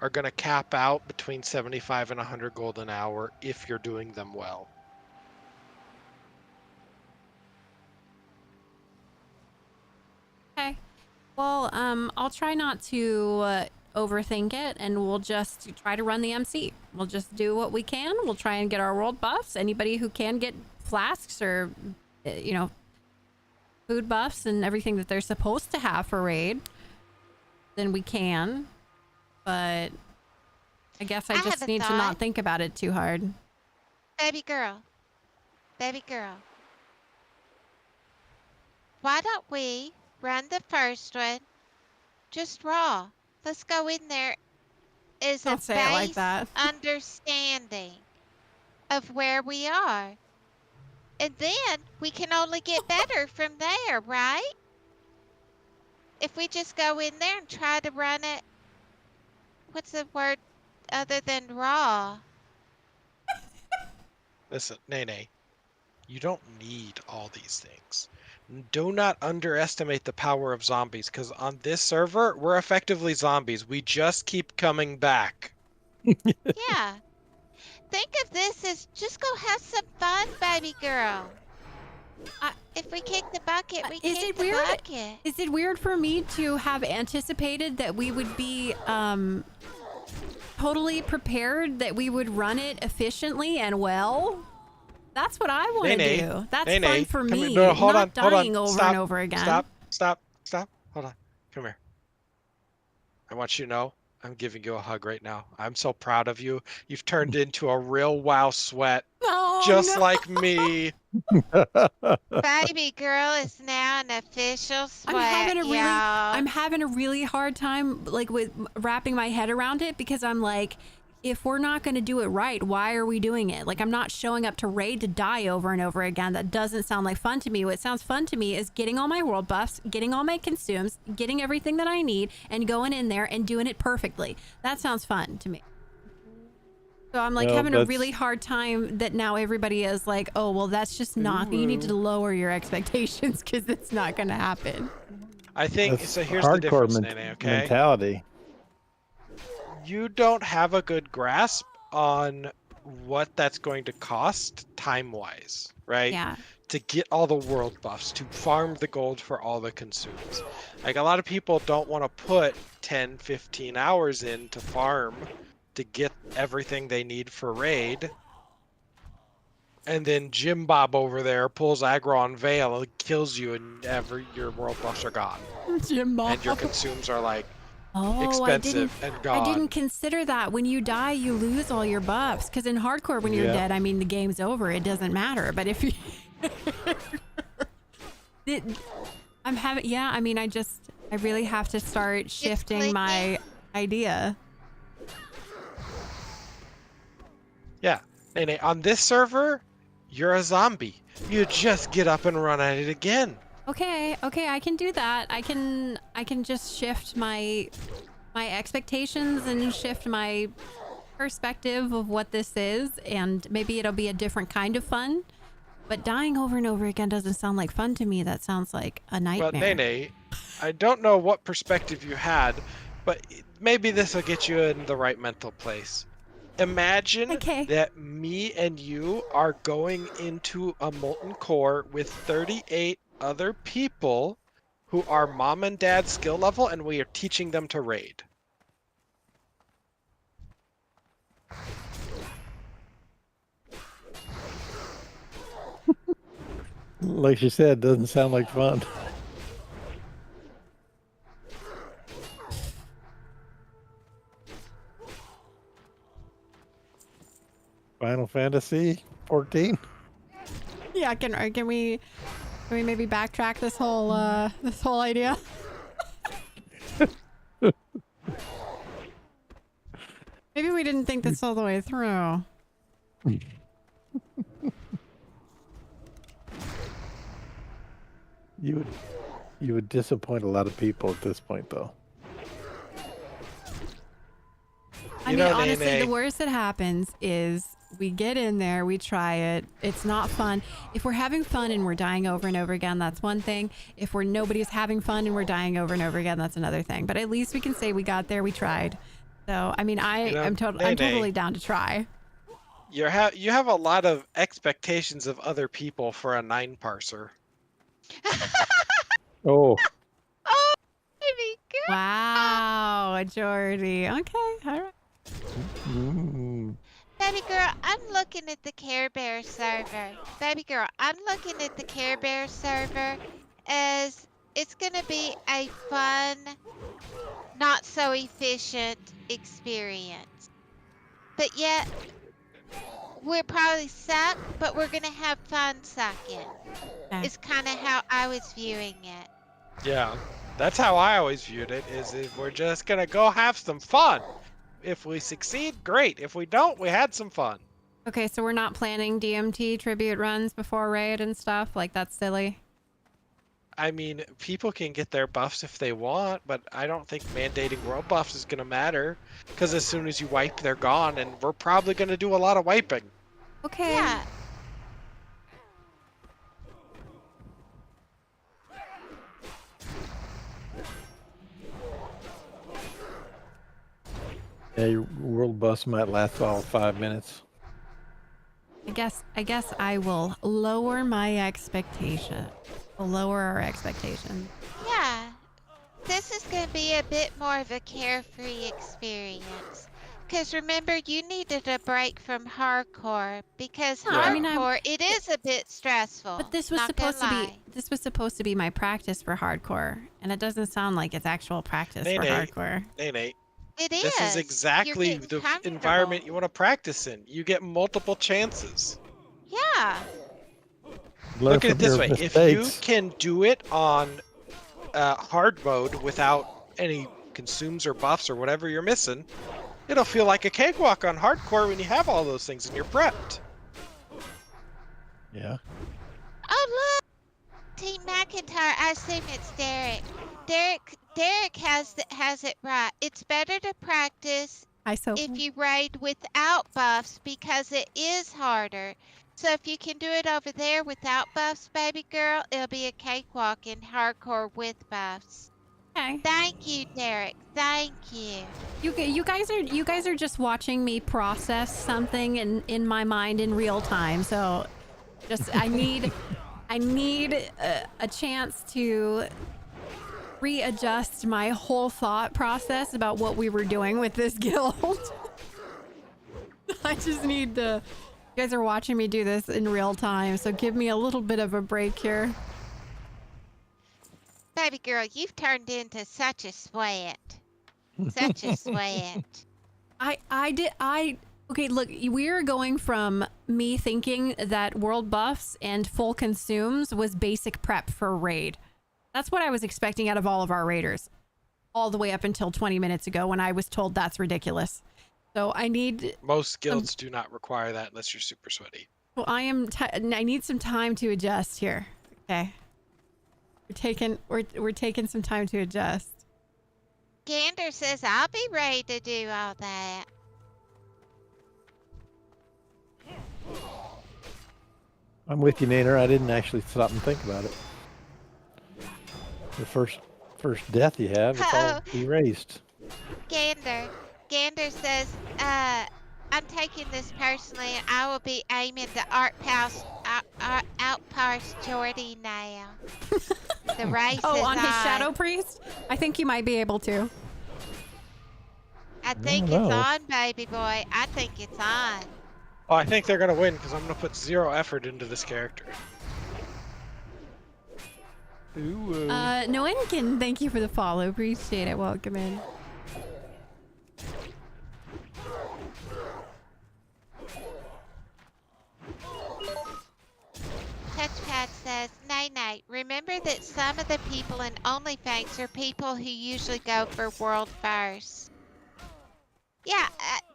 are going to cap out between 75 and 100 gold an hour if you're doing them well. okay. Well, I'll try not to overthink it, and we'll just try to run the MC. We'll just do what we can. We'll try and get our world buffs. Anybody who can get flasks or, food buffs and everything that they're supposed to have for raid, then we can. But I guess I I just have a need to thought. not think about it too hard. Baby girl. Baby girl. Why don't we run the first one just raw? Let's go in there as a Don't say it like base that. understanding of where we are. And then we can only get better from there, right? If we just go in there and try to run it, what's the word other than raw? Listen, Nene, you don't need all these things. Do not underestimate the power of zombies, because on this server, we're effectively zombies. We just keep coming back. Yeah. Think of this as just go have some fun, baby girl. If we kick the bucket, we Is kick it the weird? bucket. Is it weird for me to have anticipated that we would be totally prepared, that we would run it efficiently and well? That's what I want to Nene, do. That's Nene, fun for come me. here. No, hold not on, hold on. dying over Stop, and over again. Stop. Hold on. Come here. I want you to know I'm giving you a hug right now. I'm so proud of you. You've turned into a real WoW sweat, Oh, just no. like me. Baby girl is now an official sweat, I'm having a really hard time like with wrapping my head around it, because I'm like, if we're not going to do it right, why are we doing it? Like, I'm not showing up to raid to die over and over again. That doesn't sound like fun to me. What sounds fun to me is getting all my world buffs, getting all my consumes, getting everything that I need, and going in there and doing it perfectly. That sounds fun to me. So I'm like having a really hard time that now everybody is like, oh, well, that's just not, you need to lower your expectations because it's not going to happen. I think, That's so here's the difference, Nene, okay? mentality. You don't have a good grasp on what that's going to cost time-wise, right? Yeah. To get all the world buffs, to farm the gold for all the consumes. Like, a lot of people don't want to put 10, 15 hours in to farm to get everything they need for raid. and then Jim Bob over there pulls aggro on Vale and kills you, and your world buffs are gone, Jim Bob. and your consumes are like Oh, expensive and gone. I didn't consider that. When you die, you lose all your buffs. Because in hardcore, when you're Yeah. dead, I mean, the game's over. It doesn't matter. But if you... I'm having... Yeah, I mean, I really have to start shifting my idea. Yeah. And on this server, you're a zombie. You just get up and run at it again. Okay, I can do that. I can just shift my expectations and shift my perspective of what this is, and maybe it'll be a different kind of fun. But dying over and over again doesn't sound like fun to me. That sounds like a nightmare. Well, Nene, I don't know what perspective you had, but maybe this will get you in the right mental place. Imagine that me and you are going into a molten core with 38 other people who are mom and dad skill level, and we are teaching them to raid. Like she said, doesn't sound like fun. Final Fantasy 14. Yeah, can we maybe backtrack this whole idea? Maybe we didn't think this all the way through. You would disappoint a lot of people at this point, though. I mean, honestly, the worst that happens is we get in there, we try it, it's not fun. If we're having fun and we're dying over and over again, that's one thing. If nobody's having fun and we're dying over and over again, that's another thing. But at least we can say we got there, we tried. So, I mean, I'm totally down to try. You have a lot of expectations of other people for a 9 parser. Oh. Oh, baby girl. Wow, Jordy. Okay, all right. Baby girl, I'm looking at the Care Bear server. Baby girl, I'm looking at the Care Bear server as it's going to be a fun, not so efficient experience. But yet, we'll probably suck, but we're going to have fun sucking. Okay. It's kind of how I was viewing it. Yeah, that's how I always viewed it, is if we're just going to go have some fun. If we succeed, great. If we don't, we had some fun. Okay, so we're not planning DMT tribute runs before raid and stuff? Like, that's silly? I mean, people can get their buffs if they want, but I don't think mandating world buffs is going to matter. Because as soon as you wipe, they're gone, and we're probably going to do a lot of wiping. Okay. Yeah. Yeah, your world bus might last all 5 minutes. I guess I will lower my expectation. We'll lower our expectation. Yeah. This is going to be a bit more of a carefree experience. Because remember, you needed a break from hardcore. Because hardcore, it is a bit stressful. But this was supposed to be my practice for hardcore, and it doesn't sound like it's actual practice for hardcore. Nate. It is. This is exactly the environment you want to practice in. You get multiple chances. Yeah. Look at it this way. If you can do it on hard mode without any consumes or buffs or whatever you're missing, it'll feel like a cakewalk on hardcore when you have all those things and you're prepped. Yeah. Oh, look. Team McIntyre. I assume it's Derek. Derek has it right. It's better to practice if you raid without buffs because it is harder. So if you can do it over there without buffs, baby girl, it'll be a cakewalk in hardcore with buffs. Okay. Thank you, Derek. Thank you. You guys are just watching me process something in my mind in real time. So just I need a chance to readjust my whole thought process about what we were doing with this guild. I just need to You guys are watching me do this in real time, so give me a little bit of a break here. Baby girl, you've turned into such a sweat. Such a sweat. Okay, look, we're going from me thinking that world buffs and full consumes was basic prep for a raid. That's what I was expecting out of all of our raiders. All the way up until 20 minutes ago when I was told that's ridiculous. So I need... Most guilds do not require that unless you're super sweaty. Well, I need some time to adjust here. Okay. We're taking some time to adjust. Gander says I'll be ready to do all that. I'm with you, Nader. I didn't actually stop and think about it. The first death you have, it's all erased. Gander says, I'm taking this personally and I will be aiming the outpost Jordy now. The race Oh, is on his Shadow Priest? I think you might be able to. I think it's on, baby boy. I think it's on. Oh, I think they're gonna win because I'm gonna put 0 effort into this character. Ooh. Noenkin, thank you for the follow. Appreciate it. Welcome in. Touchpad says, Nay, remember that some of the people in OnlyFans are people who usually go for world first. Yeah,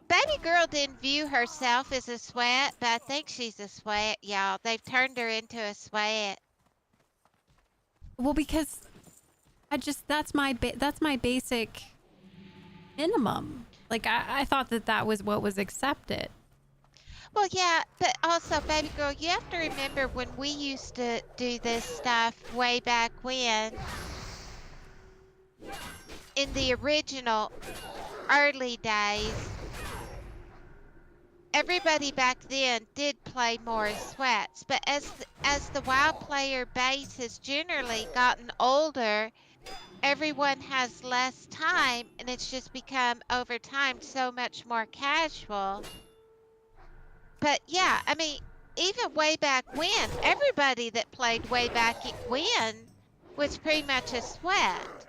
baby girl didn't view herself as a sweat, but I think she's a sweat, y'all. They've turned her into a sweat. Well, because that's my basic minimum. Like I thought that was what was accepted. Well, yeah, but also, baby girl, you have to remember when we used to do this stuff way back when, in the original early days, everybody back then did play more as sweats. But as the WoW player base has generally gotten older, everyone has less time, and it's just become over time so much more casual. But yeah, I mean, even way back when, everybody that played way back when was pretty much a sweat.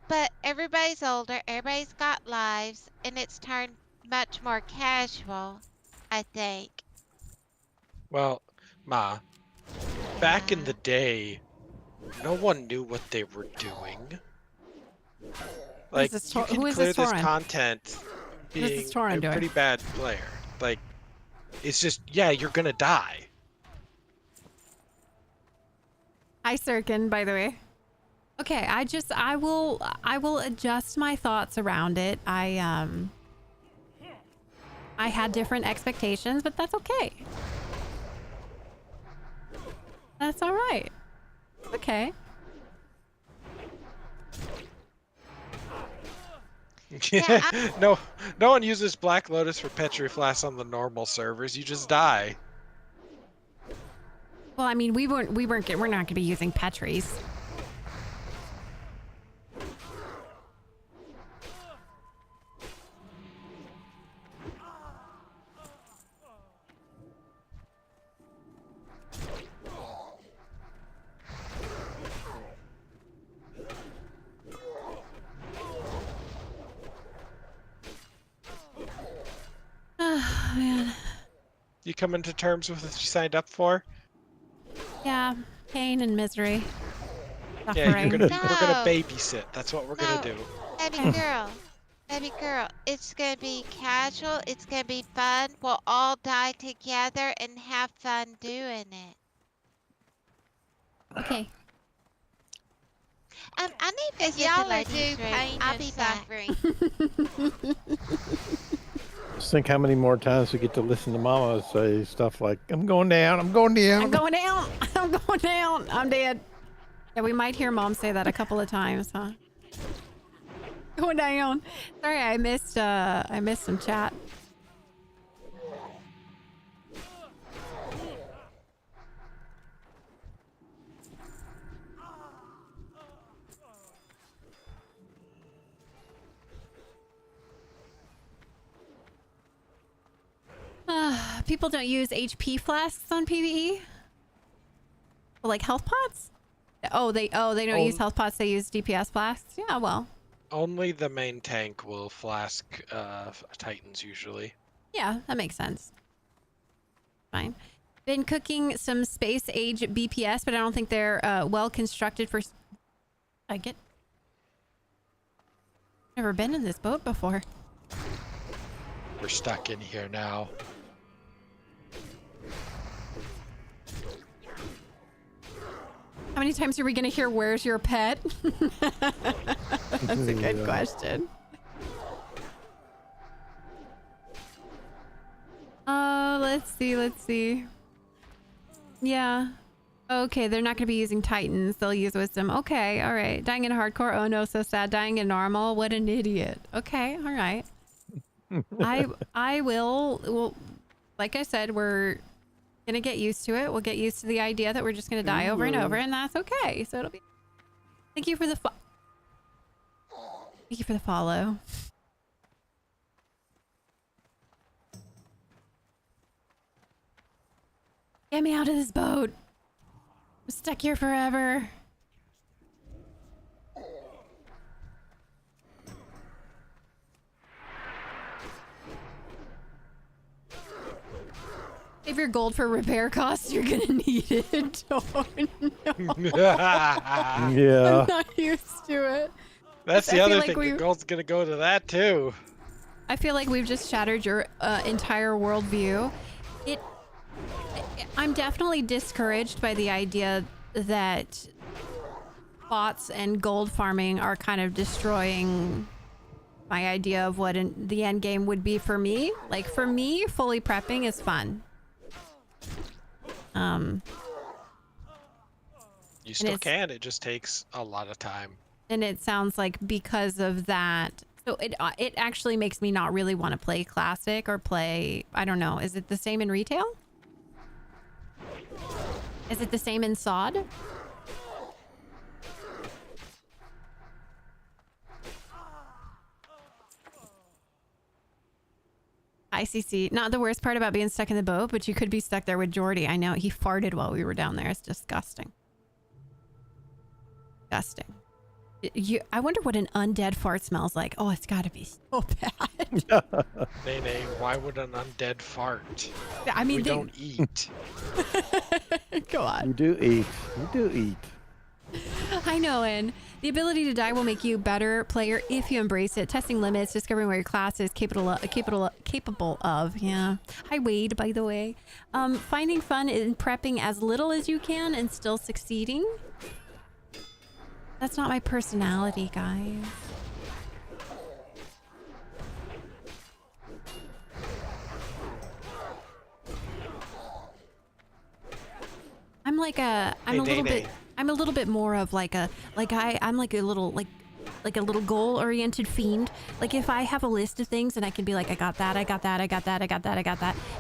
But everybody's older, everybody's got lives, and it's turned much more casual, I think. Well, Ma, back in the day, no one knew what they were doing. Like, you can clear this content being a pretty bad player. Like, it's just, yeah, you're gonna die. Hi, Sirkin, by the way. Okay, I will adjust my thoughts around it. I had different expectations, but that's okay. That's all right. Okay. Yeah, no one uses Black Lotus for Petriflask on the normal servers. You just die. Well, I mean, we're not going to be using Petries. Oh, man. You coming to terms with what you signed up for? Yeah, pain and misery. Yeah, Suffering. we're gonna babysit. That's what we're gonna do. baby girl, it's gonna be casual, it's gonna be fun, we'll all die together and have fun doing it. Okay. I need to y'all are do pain I'll be suffering. Just think how many more times we get to listen to Mama say stuff like, I'm going down, I'm going down. I'm going down, I'm going down, I'm dead. Yeah, we might hear Mom say that a couple of times, huh? Going down. Sorry, I missed some chat. people don't use HP flasks on PvE? Well, like health pots? Oh, they don't use health pots. They use DPS flasks. Yeah, well. Only the main tank will flask Titans usually. Yeah, that makes sense. Fine. Been cooking some space age BPS, but I don't think they're well constructed for. I get. Never been in this boat before. We're stuck in here now. How many times are we going to hear, "Where's your pet?" That's a good question. Let's see. Yeah. Okay, they're not going to be using Titans. They'll use Wisdom. Okay, all right. Dying in hardcore. Oh no, so sad. Dying in normal. What an idiot. Okay, all right. I will, like I said, we're going to get used to it. We'll get used to the idea that we're just going to die over and over, and that's okay. So it'll be... Thank you for the follow. Get me out of this boat. I'm stuck here forever. Save your gold for repair costs. You're gonna need it. Oh no. Yeah. I'm not used to it. That's I the feel other like thing. we- The gold's gonna go to that too. I feel like we've just shattered your entire worldview. I'm definitely discouraged by the idea that bots and gold farming are kind of destroying my idea of what the end game would be for me. Like for me, fully prepping is fun. You still can. It just takes a lot of time. And it sounds like because of that, so it actually makes me not really want to play classic or play. I don't know. Is it the same in retail? Is it the same in SOD? ICC. Not the worst part about being stuck in the boat, but you could be stuck there with Jordy. I know. He farted while we were down there. It's disgusting. Disgusting. I wonder what an undead fart smells like. Oh, it's got to be so bad. Nene, why would an undead fart? I mean, we don't eat. Go on. You do eat. You do eat. I know, and the ability to die will make you a better player if you embrace it. Testing limits, discovering what your class is capable of. Yeah. Hi, Wade, by the way. Finding fun in prepping as little as you can and still succeeding. That's not my personality, guys. I'm like I'm a little bit more of like I'm like a little goal oriented fiend. Like if I have a list of things and I can be like, I got that,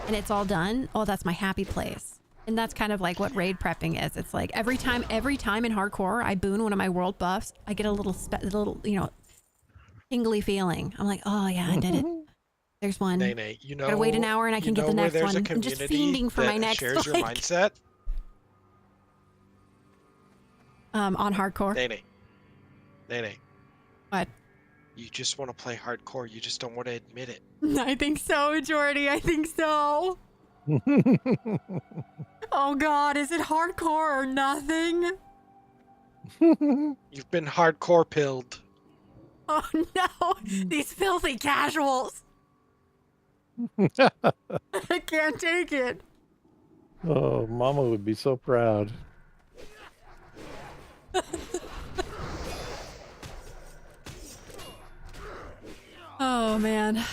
and it's all done. Oh, that's my happy place. And that's kind of like what raid prepping is. It's like every time in hardcore I boon one of my world buffs, I get a little tingly feeling. I'm like, oh yeah, I did it. There's one. Nene, you know, gotta wait an hour and I can get the next one. I'm just fiending for my next. Shares your mindset. On hardcore. Nene. What? You just want to play hardcore. You just don't want to admit it. I think so, Jordy. I think so. Oh God, is it hardcore or nothing? You've been hardcore pilled. Oh no, these filthy casuals. I can't take it. Oh, Mama would be so proud. Oh man.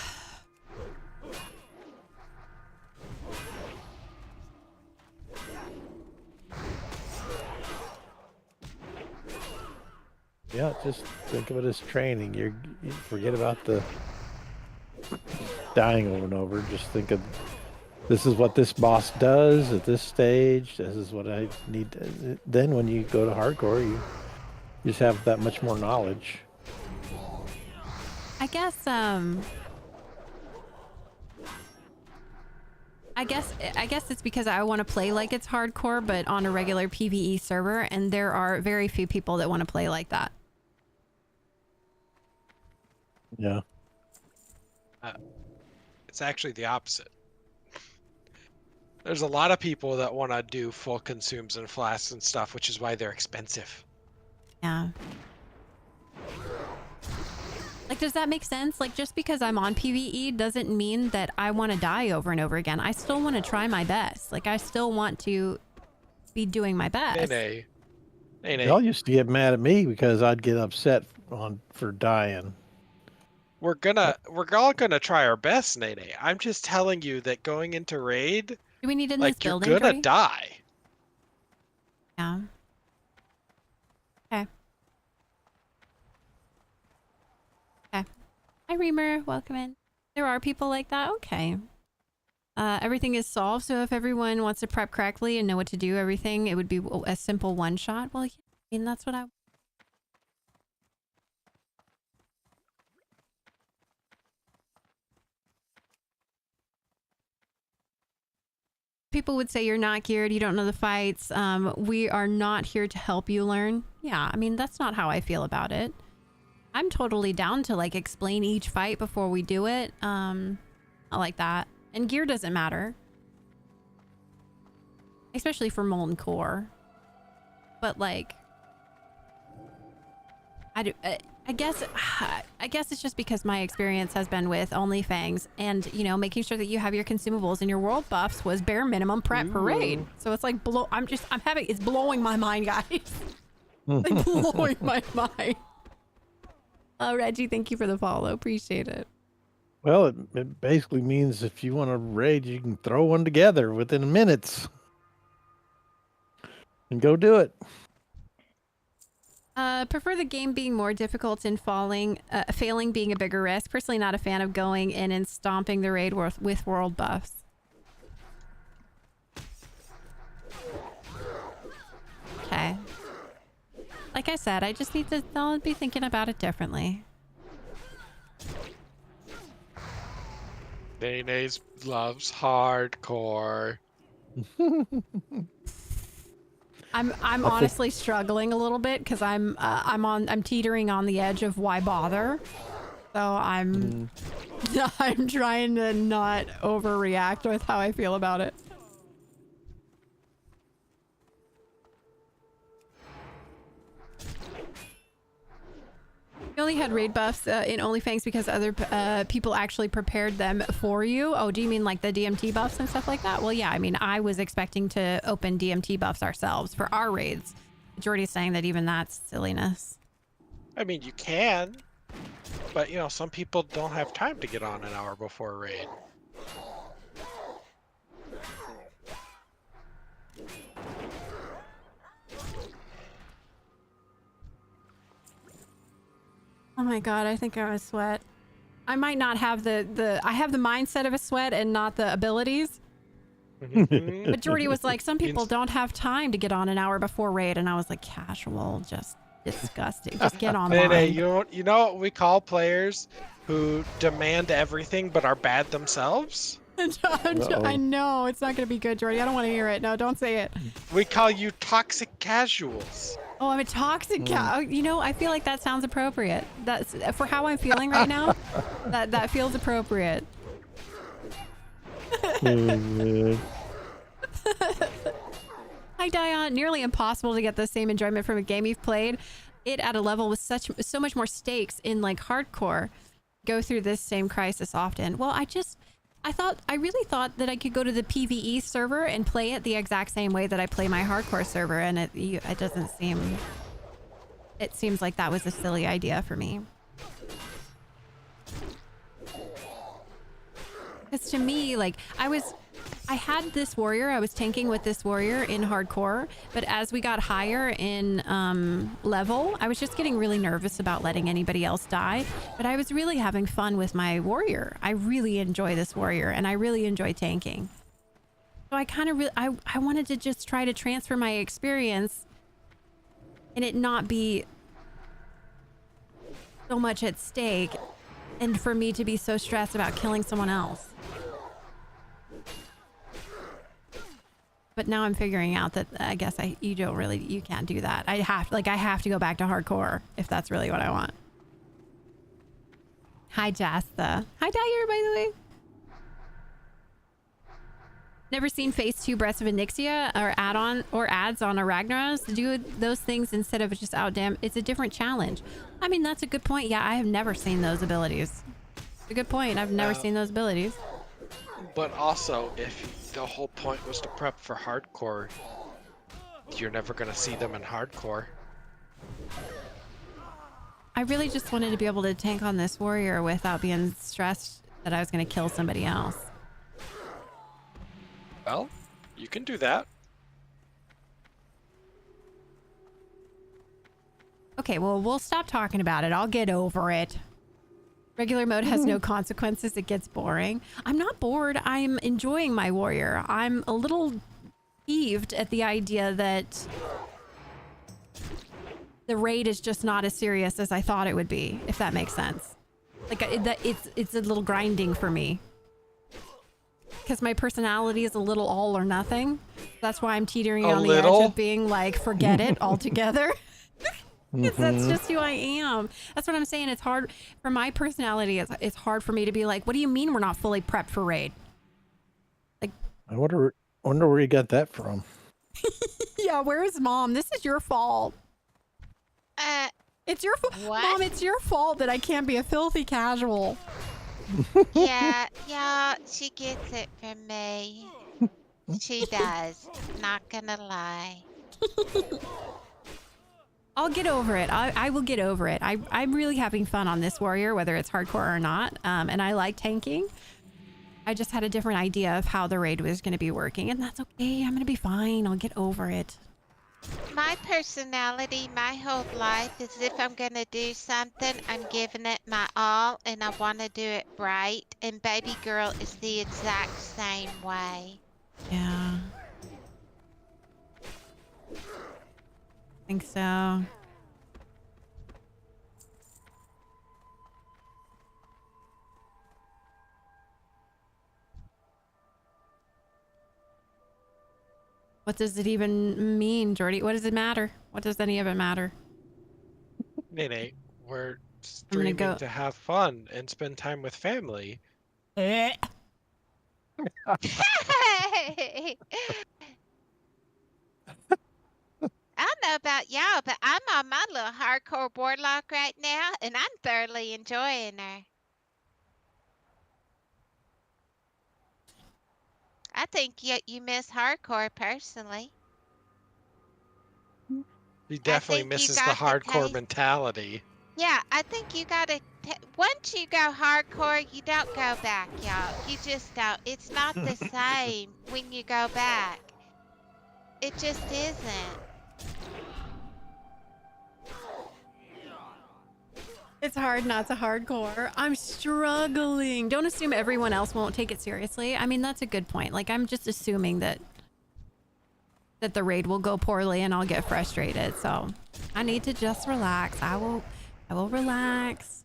Yeah, just think of it as training. You forget about the dying over and over. Just think of, this is what this boss does at this stage. This is what I need to, then when you go to hardcore, you just have that much more knowledge. I guess I guess it's because I want to play like it's hardcore, but on a regular PvE server, and there are very few people that want to play like that. Yeah. It's actually the opposite. There's a lot of people that want to do full consumes and flasks and stuff, which is why they're expensive. Yeah. Like, does that make sense? Like, just because I'm on PvE doesn't mean that I want to die over and over again. I still want to try my best. Like, I still want to be doing my best. Nay. Y'all used to get mad at me because I'd get upset for dying. We're all gonna try our best, Nene. I'm just telling you that going into raid, Do we need in like this you're building, gonna Jordy? die. Yeah. Okay. Okay. Hi, Reamer. Welcome in. There are people like that? Okay. Everything is solved, so if everyone wants to prep correctly and know what to do, everything, it would be a simple one-shot. Well, yeah, I mean, that's what I... People would say you're not geared, you don't know the fights. We are not here to help you learn. Yeah, I mean, that's not how I feel about it. I'm totally down to, like, explain each fight before we do it. I like that. And gear doesn't matter. Especially for Molten Core. But, like... I guess it's just because my experience has been with OnlyFangs and, you know, making sure that you have your consumables and your world buffs was bare minimum prep for raid. So it's like, it's blowing my mind, guys. Like, blowing my mind. Oh, Reggie, thank you for the follow. Appreciate it. Well, it basically means if you want to raid, you can throw one together within minutes. And go do it. Prefer the game being more difficult and failing being a bigger risk. Personally, not a fan of going in and stomping the raid with world buffs. Okay. Like I said, I just need to I'll be thinking about it differently. Nene's loves hardcore. I'm honestly struggling a little bit because I'm teetering on the edge of why bother. So I'm trying to not overreact with how I feel about it. You only had raid buffs in OnlyFangs because other people actually prepared them for you. Oh, do you mean like the DMT buffs and stuff like that? Well, yeah, I mean, I was expecting to open DMT buffs ourselves for our raids. Jordy's saying that even that's silliness. I mean, you can, but, you know, some people don't have time to get on an hour before a raid. Oh my god, I think I'm a sweat. I might not have I have the mindset of a sweat and not the abilities. But Jordy was like, some people don't have time to get on an hour before raid, and I was like, casual, just disgusting. Just get online. Hey, you know what we call players who demand everything but are bad themselves? I know, it's not gonna be good, Jordy. I don't want to hear it. No, don't say it. We call you toxic casuals. Oh, I'm a toxic you know, I feel like that sounds appropriate. That's for how I'm feeling right now. That feels appropriate. Hi, Dion. Nearly impossible to get the same enjoyment from a game you've played it at a level with so much more stakes in like hardcore. Go through this same crisis often. Well, I really thought that I could go to the PvE server and play it the exact same way that I play my hardcore server, and it doesn't seem... It seems like that was a silly idea for me. Because to me, like, I had this warrior, I was tanking with this warrior in hardcore, but as we got higher in level, I was just getting really nervous about letting anybody else die, but I was really having fun with my warrior. I really enjoy this warrior, and I really enjoy tanking. So I kind of I wanted to just try to transfer my experience and it not be so much at stake, and for me to be so stressed about killing someone else. But now I'm figuring out that I guess you can't do that. I have to go back to hardcore if that's really what I want. Hi, Jasta. Hi, Dyer, by the way. Never seen Phase 2 Breaths of Onyxia or add-on or ads on a Ragnaros. Do those things instead of just it's a different challenge. I mean, that's a good point. Yeah, I have never seen those abilities. It's a good point. I've never seen those abilities. But also, if the whole point was to prep for hardcore, you're never going to see them in hardcore. I really just wanted to be able to tank on this warrior without being stressed that I was going to kill somebody else. Well, you can do that. Okay, well, we'll stop talking about it. I'll get over it. Regular mode has no consequences. It gets boring. I'm not bored. I'm enjoying my warrior. I'm a little peeved at the idea that the raid is just not as serious as I thought it would be, if that makes sense. Like, it's a little grinding for me. Because my personality is a little all or nothing. That's why I'm teetering on the edge of being like, forget it altogether. Because that's just who I am. That's what I'm saying. It's hard for my personality. It's hard for me to be like, what do you mean we're not fully prepped for raid? Like, I wonder where you got that from. Yeah, where's Mom? This is your fault. It's your fault. Mom, it's your fault that I can't be a filthy casual. Yeah, she gets it from me. She does. Not gonna lie. I'll get over it. I will get over it. I'm really having fun on this warrior, whether it's hardcore or not. And I like tanking. I just had a different idea of how the raid was going to be working, and that's okay. I'm going to be fine. I'll get over it. My personality, my whole life is if I'm gonna do something, I'm giving it my all, and I want to do it right. And baby girl is the exact same way. Yeah. I think so. What does it even mean, Jordy? What does it matter? What does any of it matter? Nene, we're streaming to have fun and spend time with family. I don't know about y'all, but I'm on my little hardcore warlock right now, and I'm thoroughly enjoying her. I think you miss hardcore personally. He definitely misses the hardcore mentality. Yeah, I think you gotta. Once you go hardcore, you don't go back, y'all. You just don't. It's not the same when you go back. It just isn't. It's hard not to hardcore. I'm struggling. Don't assume everyone else won't take it seriously. I mean, that's a good point. Like, I'm just assuming that the raid will go poorly and I'll get frustrated. So I need to just relax. I will relax.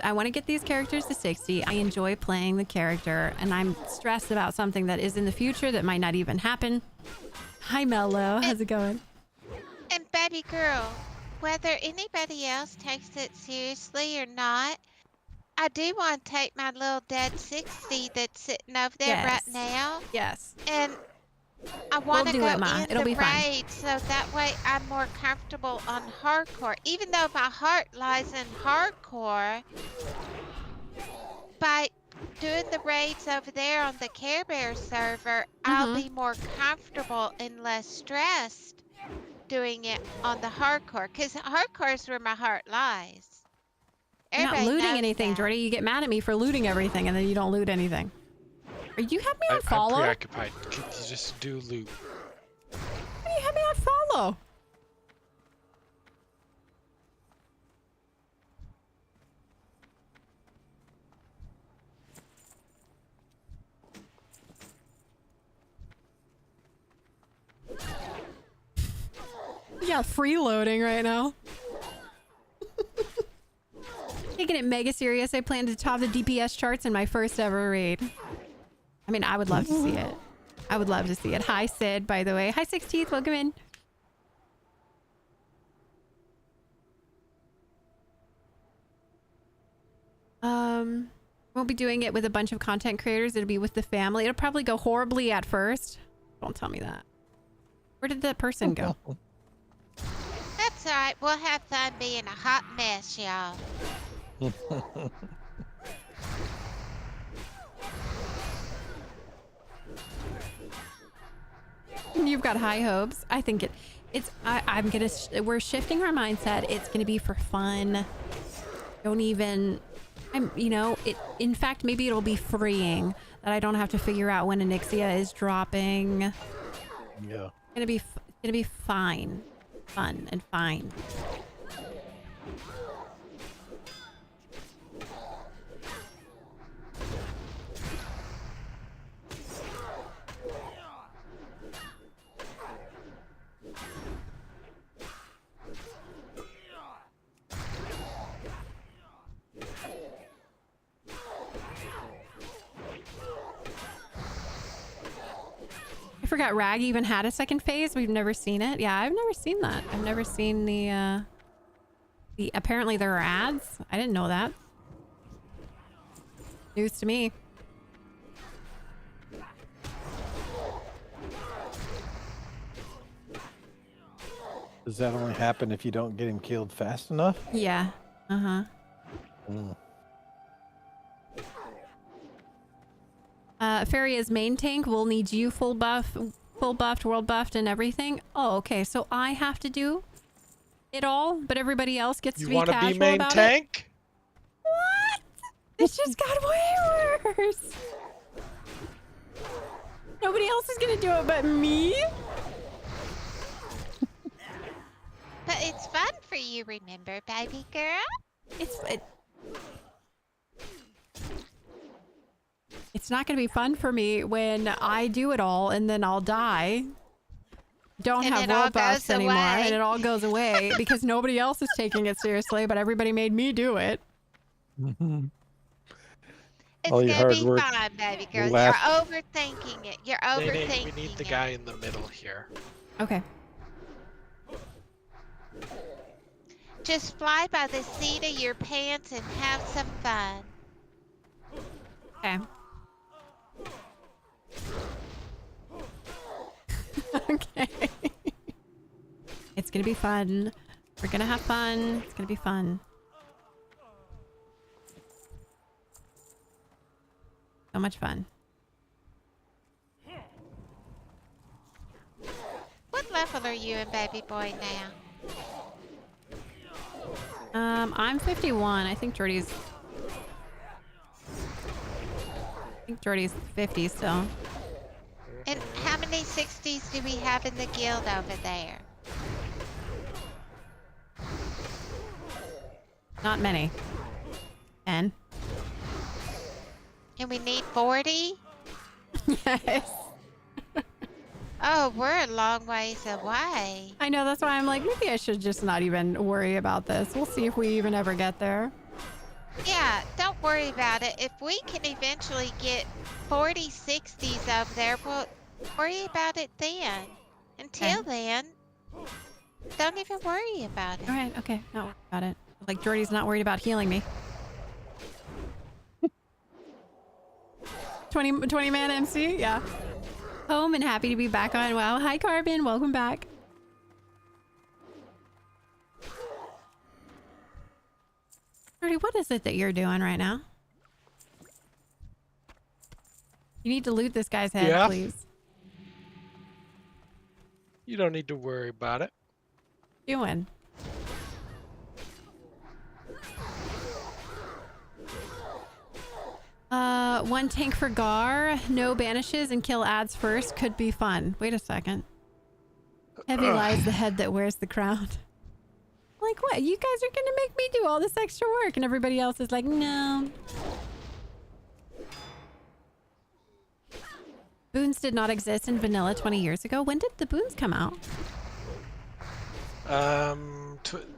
I want to get these characters to 60. I enjoy playing the character, and I'm stressed about something that is in the future that might not even happen. Hi, Mello. How's it going? And baby girl, whether anybody else takes it seriously or not, I do want to take my little dead 60 that's sitting over there right now. Yes. And I want to go in It'll be the raid so that way I'm more comfortable on hardcore. Even though my heart lies in hardcore, by doing the raids over there on the Care Bear server, I'll be more comfortable and less stressed doing it on the hardcore, because hardcore is where my heart lies. You're not looting anything, Jordy. You get mad at me for looting everything, and then you don't loot anything. Are you have me on follow? I'm preoccupied. Could you just do loot? Why do you have me on follow? Yeah, freeloading right now. Taking it mega serious. I plan to top the DPS charts in my first ever raid. I mean, I would love to see it. I would love to see it. Hi, Sid, by the way. Hi, 16th. Welcome in. Won't be doing it with a bunch of content creators. It'll be with the family. It'll probably go horribly at first. Don't tell me that. Where did that person go? That's all right. We'll have fun being a hot mess, y'all. You've got high hopes. I think we're shifting our mindset. It's gonna be for fun. Don't even, in fact, maybe it'll be freeing that I don't have to figure out when Onyxia is dropping. Yeah. It's gonna be fine. Fun and fine. I forgot Rag even had a second phase. We've never seen it. Yeah, I've never seen that. I've never seen the apparently there are ads. I didn't know that. News to me. Does that only happen if you don't get him killed fast enough? Yeah. Uh-huh. Feria's main tank will need you full buffed, world buffed, and everything. Oh, okay. So I have to do it all, but everybody else gets to be casual about it. You want to be main tank? What? This just got way worse. Nobody else is gonna do it but me. But it's fun for you, remember, baby girl? It's not going to be fun for me when I do it all and then I'll die. Don't have world buffs anymore, and it all goes away because nobody else is taking it seriously, but everybody made me do it. It's gonna be fun, baby girl. You're overthinking it. You're overthinking it. We need the guy in the middle here. Okay. Just fly by the seat of your pants and have some fun. Okay. Okay. It's gonna be fun. We're gonna have fun. It's gonna be fun. So much fun. What level are you in baby boy now? I'm 51. I think Jordy's 50 still. And how many 60s do we have in the guild over there? Not many. 10. And we need 40? Yes. Oh, we're a long ways away. I know, that's why I'm like, maybe I should just not even worry about this. We'll see if we even ever get there. Yeah, don't worry about it. If we can eventually get 40 60s over there, we'll worry about it then. Until then, don't even worry about it. All right, okay, not worried about it. Like Jordy's not worried about healing me. 20 man MC, yeah. Home and happy to be back on. Wow, hi Carbon, welcome back. Jordy, what is it that you're doing right now? You need to loot this guy's head, please. You don't need to worry about it. Doing. One tank for Gar, no banishes and kill ads first could be fun. Wait a second. Heavy lies the head that wears the crown. Like what? You guys are gonna make me do all this extra work and everybody else is like, no. Boons did not exist in vanilla 20 years ago. When did the boons come out?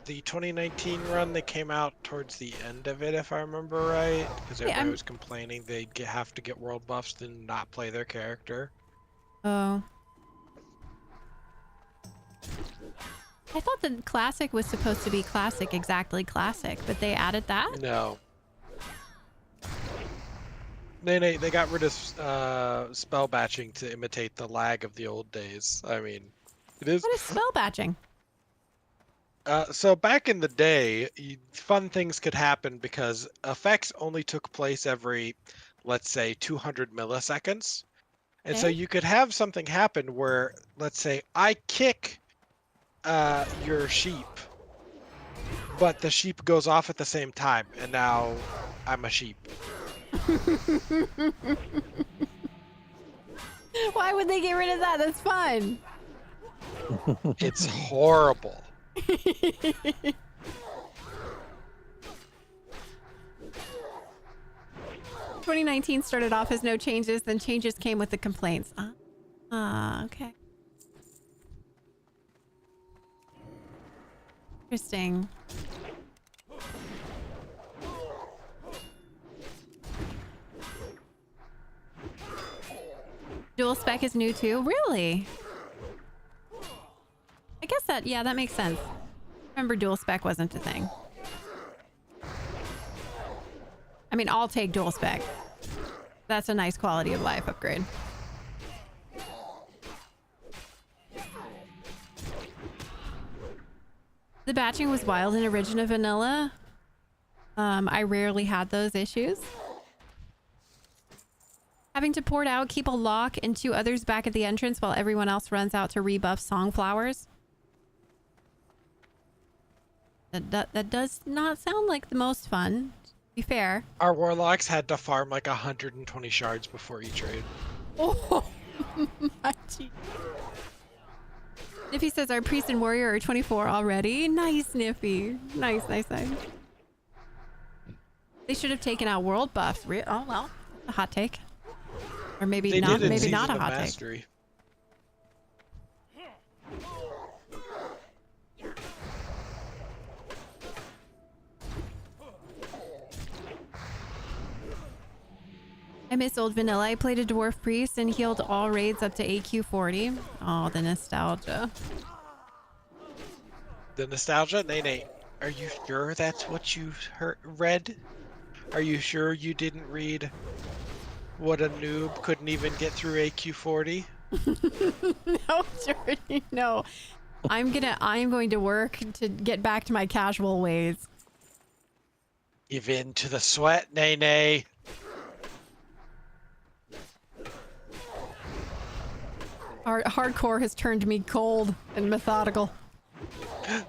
The 2019 run, they came out towards the end of it, if I remember right, because everybody was complaining they'd have to get world buffs to not play their character. Oh. I thought the classic was supposed to be classic, exactly classic, but they added that? No. They got rid of spell batching to imitate the lag of the old days. I mean, it is. What is spell batching? So back in the day, fun things could happen because effects only took place every, let's say, 200 milliseconds. And so Okay. you could have something happen where, let's say, I kick your sheep, but the sheep goes off at the same time, and now I'm a sheep. Why would they get rid of that? That's fun. It's horrible. 2019 started off as no changes, then changes came with the complaints. Okay. Interesting. Dual spec is new too? Really? I guess that, yeah, that makes sense. Remember, dual spec wasn't a thing. I mean, I'll take dual spec. That's a nice quality of life upgrade. The batching was wild in Origin of Vanilla. I rarely had those issues. Having to port out, keep a lock, and 2 others back at the entrance while everyone else runs out to rebuff Songflowers. That does not sound like the most fun, to be fair. Our warlocks had to farm like 120 shards before each raid. Oh, my gee. Niffy says our priest and warrior are 24 already. Nice, Niffy. Nice. They should have taken out world buffs. Oh, well, a hot take. Or maybe They not. did in Maybe not a Season of hot take. Mastery. I miss old vanilla. I played a dwarf priest and healed all raids up to AQ 40. Oh, the nostalgia. The nostalgia? Nate, are you sure that's what you read? Are you sure you didn't read what a noob couldn't even get through AQ 40? No, Jordy, no. I'm going to work to get back to my casual ways. Give in to the sweat, Nene. Hardcore has turned me cold and methodical.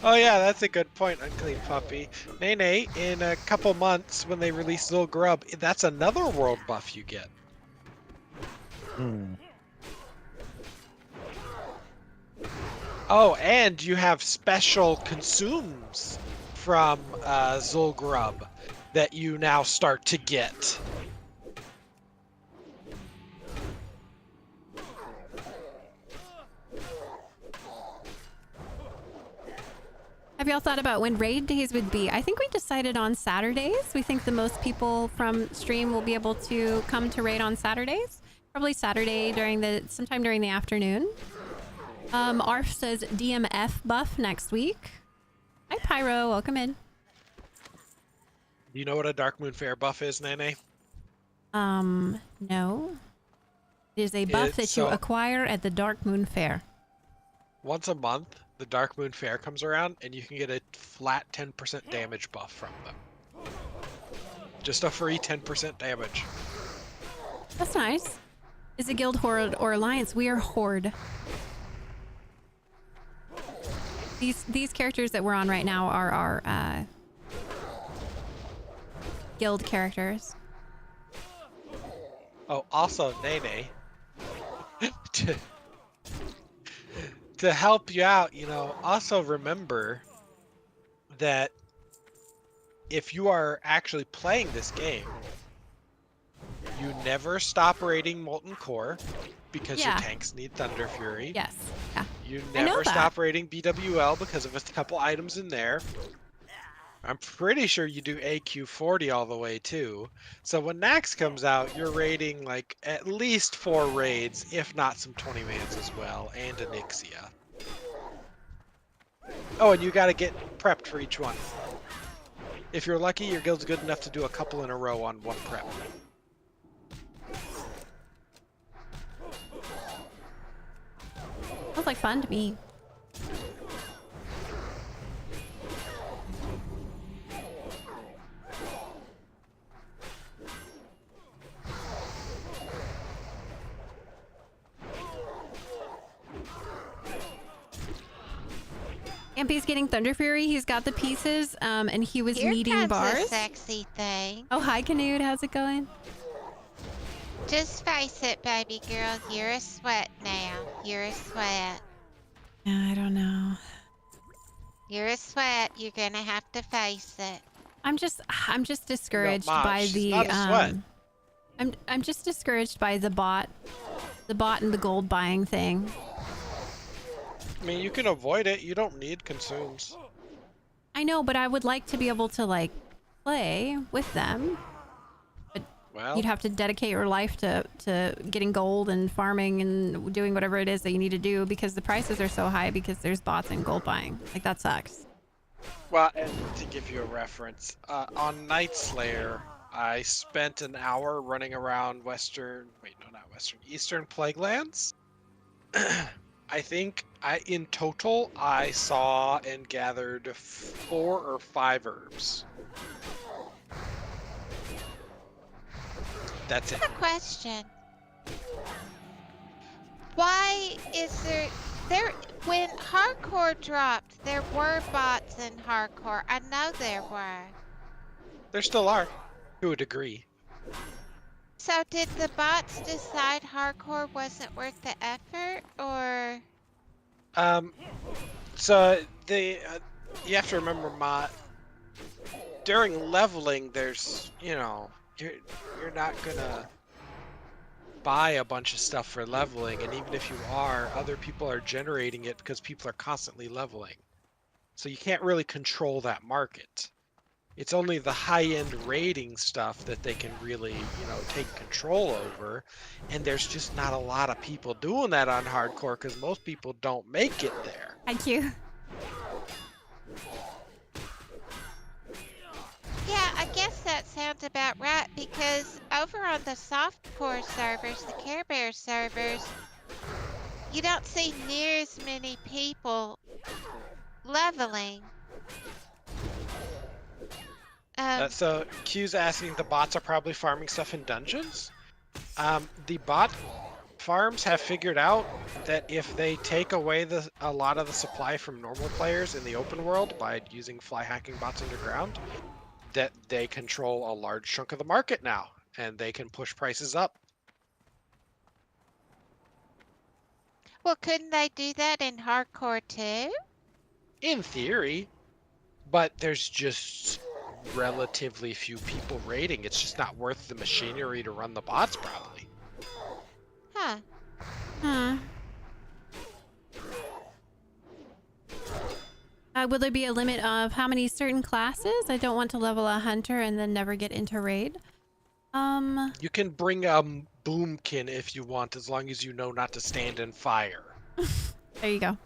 Oh yeah, that's a good point, Unclean Puppy. Nene, in a couple months when they release Little Grub, that's another world buff you get. Oh, and you have special consumes from Zul'Grub that you now start to get. Have y'all thought about when raid days would be? I think we decided on Saturdays. We think the most people from stream will be able to come to raid on Saturdays. Probably Saturday sometime during the afternoon. Arf says DMF buff next week. Hi Pyro, welcome in. Do you know what a Dark Moon Fair buff is, Nene? No. It is a buff that you acquire at the Dark Moon Fair. Once a month, the Dark Moon Fair comes around, and you can get a flat 10% damage buff from them. Just a free 10% damage. That's nice. Is it guild, horde, or alliance? We are horde. These characters that we're on right now are our guild characters. Oh, also, Nene, to help you out, also remember that if you are actually playing this game, you never stop raiding Molten Core because your tanks need Thunder Fury. Yes. Yeah. You never stop raiding BWL because of a couple items in there. I'm pretty sure you do AQ40 all the way too. So when Nax comes out, you're raiding like at least 4 raids, if not some 20 mans as well, and Onyxia. Oh, and you got to get prepped for each one. If you're lucky, your guild's good enough to do a couple in a row on one prep. Sounds like fun to me. Ampy's getting Thunder Fury. He's got the pieces, and he was Here needing comes bars. a sexy thing. Oh, hi, Canute. How's it going? Just face it, baby girl. You're a sweat now. You're a sweat. I don't know. You're a sweat. You're gonna have to face it. I'm just discouraged by She's the not a sweat. I'm just discouraged by the bot and the gold buying thing. I mean, you can avoid it. You don't need consumes. I know, but I would like to be able to like play with them. Well, You'd have to dedicate your life to getting gold and farming and doing whatever it is that you need to do because the prices are so high because there's bots and gold buying. Like, that sucks. well, and to give you a reference, on Night Slayer, I spent an hour running around Eastern Plaguelands. I think in total I saw and gathered 4 or 5 herbs. That's it. I have a question. Why is there when hardcore dropped, there were bots in hardcore. I know there were. There still are, to a degree. So did the bots decide hardcore wasn't worth the effort, or? So you have to remember, during leveling, there's, you're not gonna buy a bunch of stuff for leveling, and even if you are, other people are generating it because people are constantly leveling. So you can't really control that market. It's only the high-end raiding stuff that they can really, take control over, and there's just not a lot of people doing that on hardcore because most people don't make it there. Thank you. Yeah, I guess that sounds about right because over on the softcore servers, the Care Bear servers, you don't see near as many people leveling. So Q's asking, the bots are probably farming stuff in dungeons? The bot farms have figured out that if they take away a lot of the supply from normal players in the open world by using fly hacking bots underground, that they control a large chunk of the market now, and they can push prices up. Well, couldn't they do that in hardcore too? In theory, but there's just relatively few people raiding. It's just not worth the machinery to run the bots, probably. Huh. Will there be a limit of how many certain classes? I don't want to level a hunter and then never get into raid. You can bring a boomkin if you want, as long as you know not to stand in fire. There you go.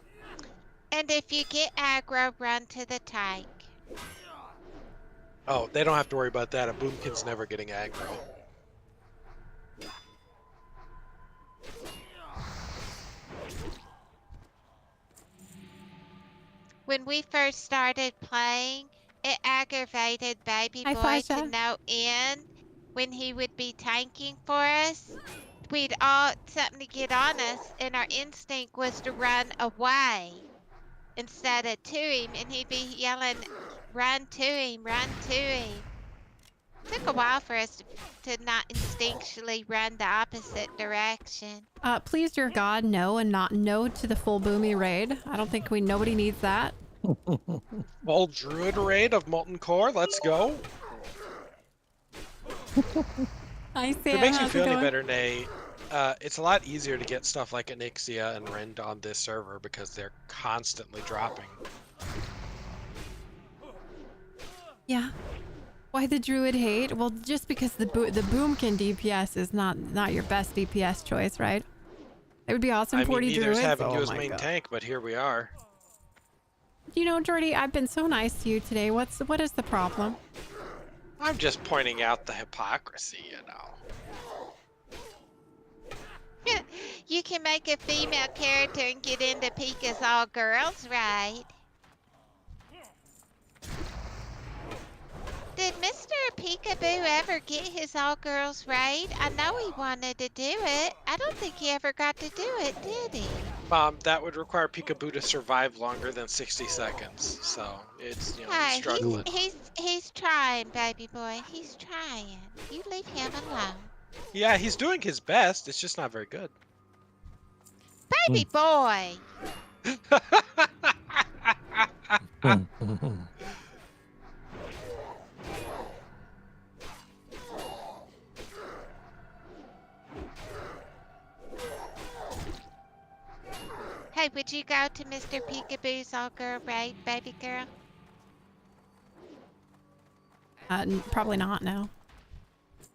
And if you get aggro, run to the tank. Oh, they don't have to worry about that. A boomkin's never getting aggro. When we first started playing, it aggravated Baby Hi, Boy Fasha. to no end when he would be tanking for us. We'd all something to get on us, and our instinct was to run away instead of to him, and he'd be yelling, "Run to him, run to him." Took a while for us to not instinctually run the opposite direction. Please, dear God, no, and not no to the full boomy raid. I don't think nobody needs that. Full druid raid of Molten Core, let's go. Hi, Sam. If it makes you how's feel it any going? better, Nay, it's a lot easier to get stuff like Onyxia and Rend on this server because they're constantly dropping. Yeah. Why the druid hate? Well, just because the boomkin DPS is not your best DPS choice, right? It would be awesome. I mean, 40 neither is druids. having you Oh as my main god. tank, but here we are. You know, Jordy, I've been so nice to you today. What is the problem? I'm just pointing out the hypocrisy, you know. You can make a female character and get into Pika's all girls, right? Did Mr. Peekaboo ever get his all girls raid? I know he wanted to do it. I don't think he ever got to do it, did he? That would require Peekaboo to survive longer than 60 seconds. So it's, you know, he's Hey, struggling. he's trying, baby boy. He's trying. You leave him alone. Yeah, he's doing his best. It's just not very good. Baby boy. Hey, would you go to Mr. Peekaboo's all girl raid, baby girl? Probably not. No.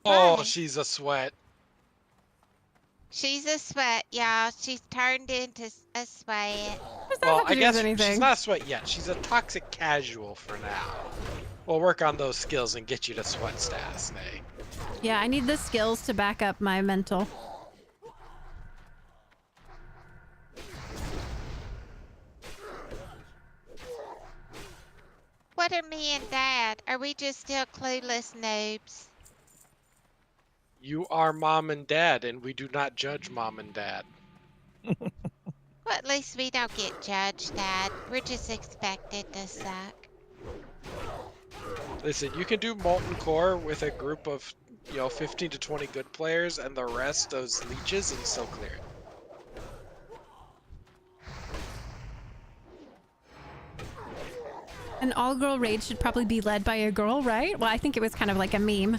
Oh, Why? she's a sweat. She's a sweat, y'all. She's turned into a sweat. What does that Well, have to I do guess with she's anything? not a sweat yet. She's a toxic casual for now. We'll work on those skills and get you to sweat status, Nay. Yeah, I need the skills to back up my mental. What are me and Dad? Are we just still clueless noobs? You are mom and dad, and we do not judge mom and dad. Well, at least we don't get judged, Dad. We're just expected to suck. Listen, you can do Molten Core with a group of, 15 to 20 good players, and the rest those leeches, and still clear it. An all-girl raid should probably be led by a girl, right? Well, I think it was kind of like a meme.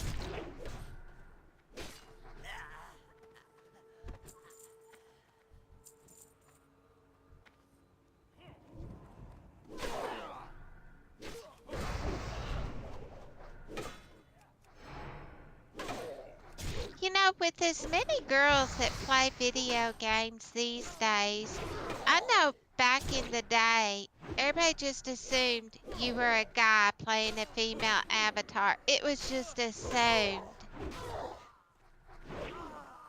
You know, with as many girls that play video games these days, I know back in the day, everybody just assumed you were a guy playing a female avatar. It was just assumed.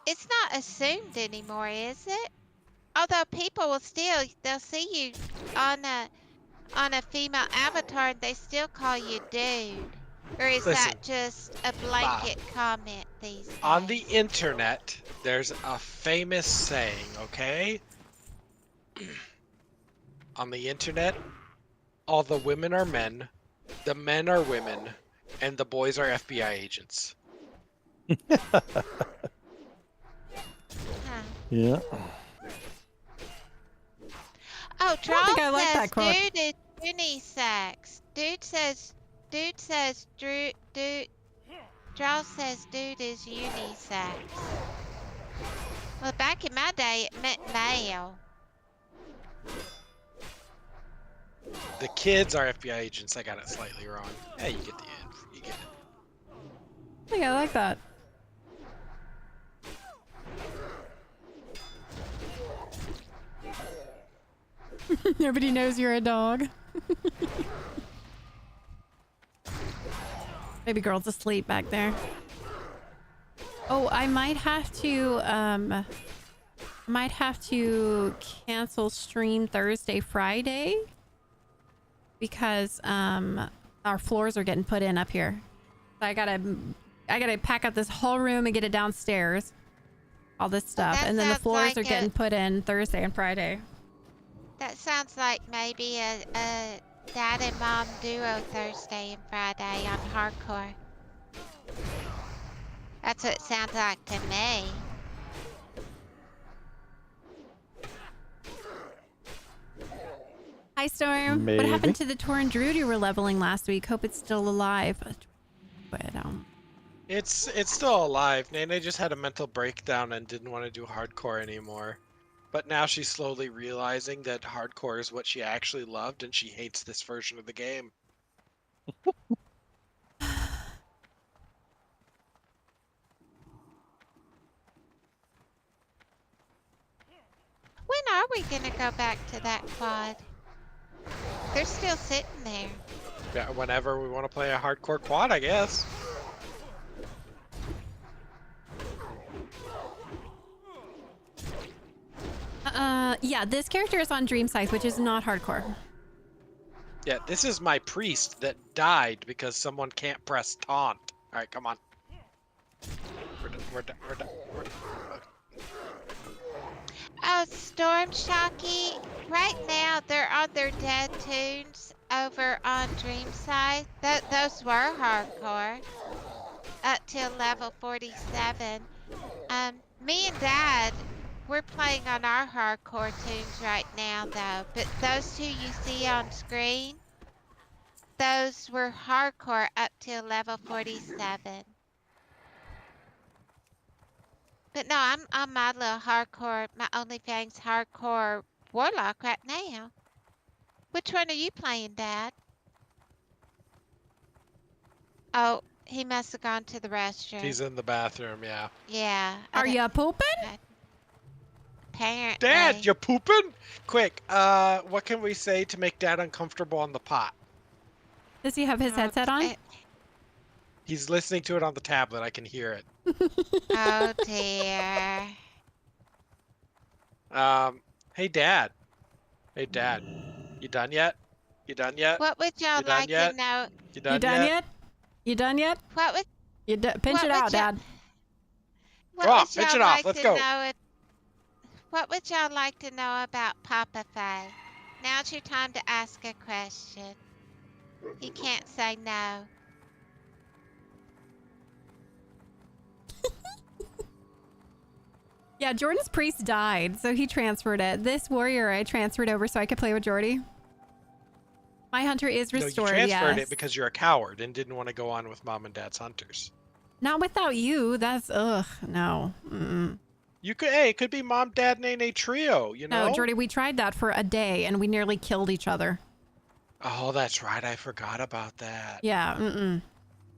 It's not assumed anymore, is it? Although people will still, they'll see you on a female avatar and they still call you dude. Or is Listen, that just a blanket comment these days? On the internet, there's a famous saying, okay? On the internet, all the women are men, the men are women, and the boys are FBI agents. Huh. Yeah. Oh, I don't think I Draw like says that quote. dude is unisex. Dude says dude. Draw says dude is unisex. Well, back in my day, it meant male. The kids are FBI agents. I got it slightly wrong. Yeah, you get the end. You get it. I think I like that. Nobody knows you're a dog. Baby girl's asleep back there. Oh, I might have to cancel stream Thursday, Friday because our floors are getting put in up here. So I gotta pack up this whole room and get it downstairs. All this stuff, That and then the sounds floors like are getting put in Thursday and Friday. That sounds like maybe a dad and mom duo Thursday and Friday on hardcore. That's what it sounds like to me. Hi, Storm. What Maybe. happened to the Torn Druid you were leveling last week? Hope it's still alive. But It's still alive. Nene just had a mental breakdown and didn't want to do hardcore anymore. But now she's slowly realizing that hardcore is what she actually loved and she hates this version of the game. we gonna go back to that quad? They're still sitting there. Yeah, whenever we want to play a hardcore quad, I guess. Yeah, this character is on Dreamscythe, which is not hardcore. Yeah, this is my priest that died because someone can't press taunt. All right, come on. We're done. Oh, Storm Shocky. Right now, they're on their dead tunes over on Dreamscythe. Those were hardcore up till level 47. Me and Dad, we're playing on our hardcore tunes right now, though. But those two you see on screen, those were hardcore up till level 47. But no, I'm my little hardcore, my OnlyFans hardcore warlock right now. Which one are you playing, Dad? Oh, he must have gone to the restroom. He's in the bathroom, yeah. Yeah. Are you pooping? Apparently. Dad, you pooping? Quick, what can we say to make Dad uncomfortable on the pot? Does he have his headset on? He's listening to it on the tablet. I can hear it. Oh dear. Hey, Dad. Hey, Dad. You done yet? You done yet? What would y'all You done like yet? to know? You done, You done yet? You done yet? What would Pinch what it would out, ya- Dad. what Go on, would pinch y'all it off. like Let's to go. know? What would y'all like to know about Papa Faye? Now's your time to ask a question. He can't say no. Yeah, Jordan's priest died, so he transferred it. This warrior I transferred over so I could play with Jordy. My hunter is restored, No, you transferred yes. it because you're a coward and didn't want to go on with Mom and Dad's hunters. Not without you. That's, ugh, no. You could, hey, it could be Mom, Dad, Nene trio, you know? No, Jordy, we tried that for a day and we nearly killed each other. Oh, that's right. I forgot about that. Yeah,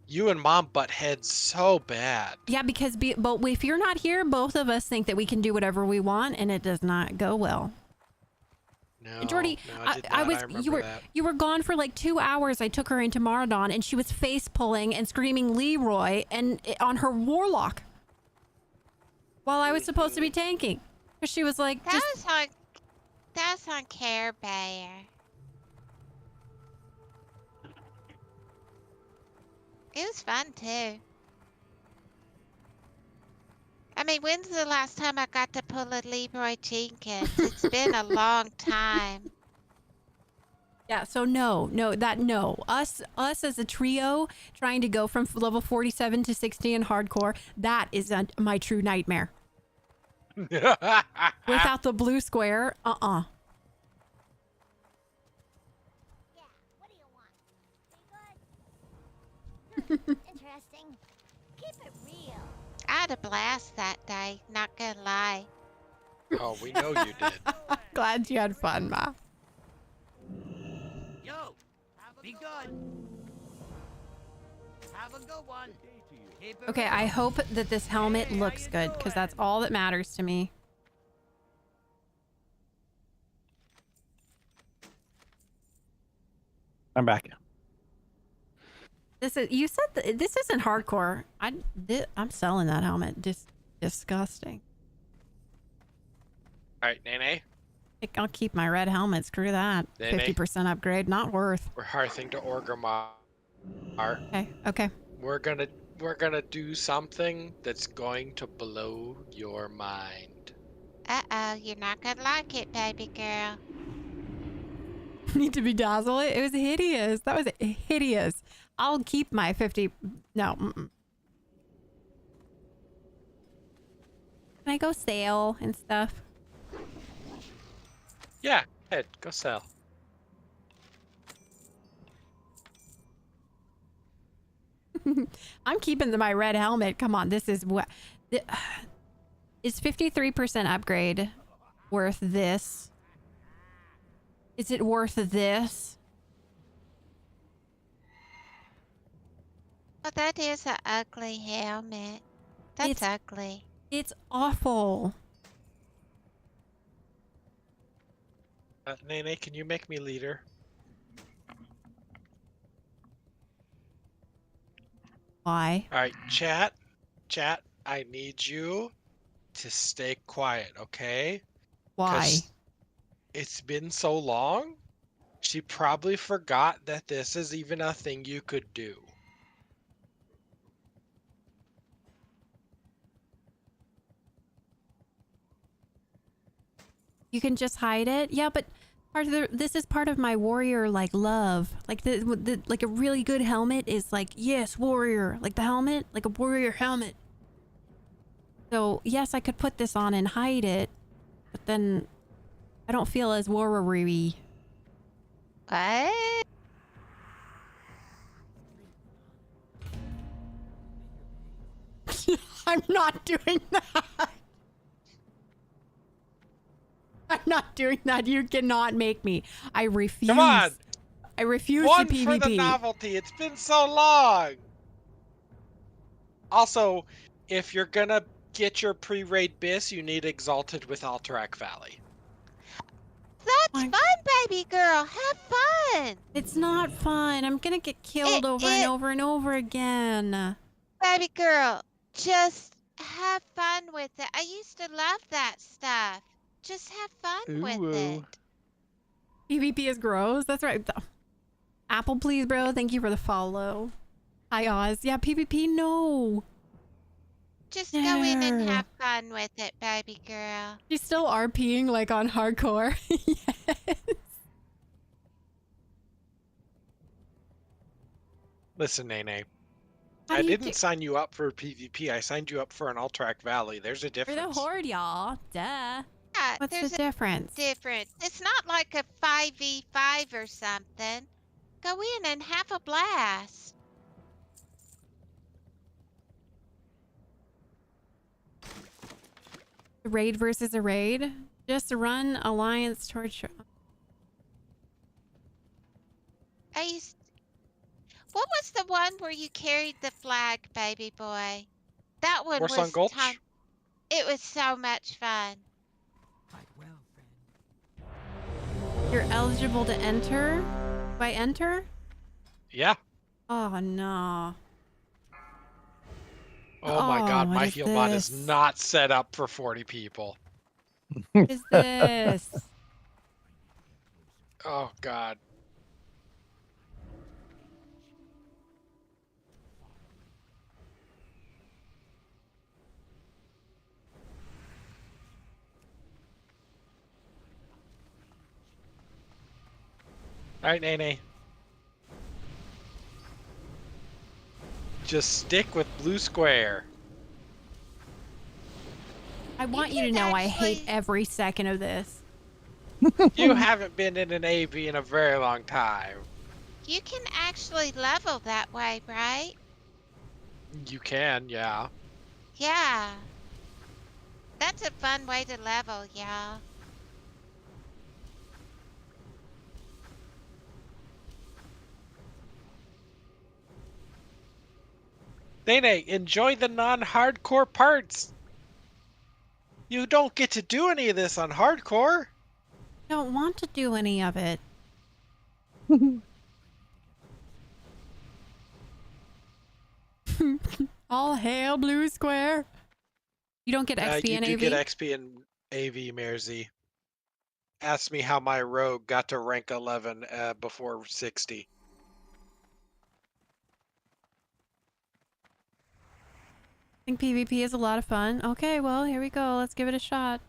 You and Mom butt heads so bad. Yeah, because but if you're not here, both of us think that we can do whatever we want, and it does not go well. No, Jordy, no, I did not. I remember that. you were gone for like 2 hours. I took her into Maraudon, and she was face pulling and screaming Leroy and on her warlock while I was supposed to be tanking. She was like, That was on Care Bear. It was fun too. I mean, when's the last time I got to pull a Leroy Jenkins? It's been a long time. yeah. So no. Us as a trio trying to go from level 47 to 60 in hardcore. That is my true nightmare. Without the blue square, Yeah, what do you want? Be good? Interesting. Keep it real. I had a blast that day, not gonna lie. Oh, we know you did. Glad you had fun, Ma. Yo, be good. Have a good one. Keep it Okay, real. I hope that this helmet looks good because that's all that matters to me. I'm back. You said this isn't hardcore. I'm selling that helmet. Disgusting. All right, Nene, I'll keep my red helmet. Screw that. Nay, nay. 50% upgrade. Not worth. we're hearthing to Orgrimmar. Okay. We're gonna do something that's going to blow your mind. Uh-oh, you're not gonna like it, baby girl. Need to bedazzle it. It was hideous. That was hideous. I'll keep my 50. No. Can I go sail and stuff? Yeah, head, go sell. I'm keeping my red helmet. Come on, this is what is 53% upgrade worth this? Is it worth this? Well, that is an ugly helmet. That's ugly. It's awful. Nene, can you make me leader? Why? All right, chat. Chat, I need you to stay quiet, okay? Why? It's been so long. She probably forgot that this is even a thing you could do. You can just hide it? Yeah, but this is part of my warrior like love. Like like a really good helmet is like, yes, warrior. Like the helmet, like a warrior helmet. So, yes, I could put this on and hide it, but then I don't feel as warrior-y. What? I'm not doing that. I'm not doing that. You cannot make me. I refuse. Come on! I refuse One to PvP. for the novelty. It's been so long. Also, if you're gonna get your pre-raid bis, you need Exalted with Alterac Valley. That's fun, baby girl. Have fun. It's not fun. I'm gonna get killed over and over and over again. Baby girl, just have fun with it. I used to love that stuff. Just have fun with it. PvP is gross. That's right. Apple, please, bro. Thank you for the follow. Hi, Oz. Yeah, PvP, no. Just go in and have fun with it, baby girl. She's still RPing like on hardcore. Yes. Listen, Nene. How I do you didn't sign you up for PvP. I signed you up for an Alterac Valley. There's a For difference. the horde, y'all. Duh. Yeah, What's there's the difference? It's not like a 5v5 or something. Go in and have a blast. A raid versus a raid? Just run alliance torture. What was the one where you carried the flag, baby boy? That one Warsun was Gulch? It was so much fun. You're eligible to enter? Do I enter? Yeah. Oh, no. Oh my god, what my is heal bot is this? not set up for 40 people. What is this? Oh god. Alright, Nene. Just stick with blue square. I want you to know I hate every second of this. You haven't been in an AV in a very long time. You can actually level that way, right? You can, yeah. Yeah. That's a fun way to level, y'all. Nene, enjoy the non-hardcore parts. You don't get to do any of this on hardcore. I don't want to do any of it. All hail blue square. You don't get XP in AV? You do get XP in AV, Merzy. Ask me how my rogue got to rank 11 before 60. I think PvP is a lot of fun. Okay, well, here we go. Let's give it a shot.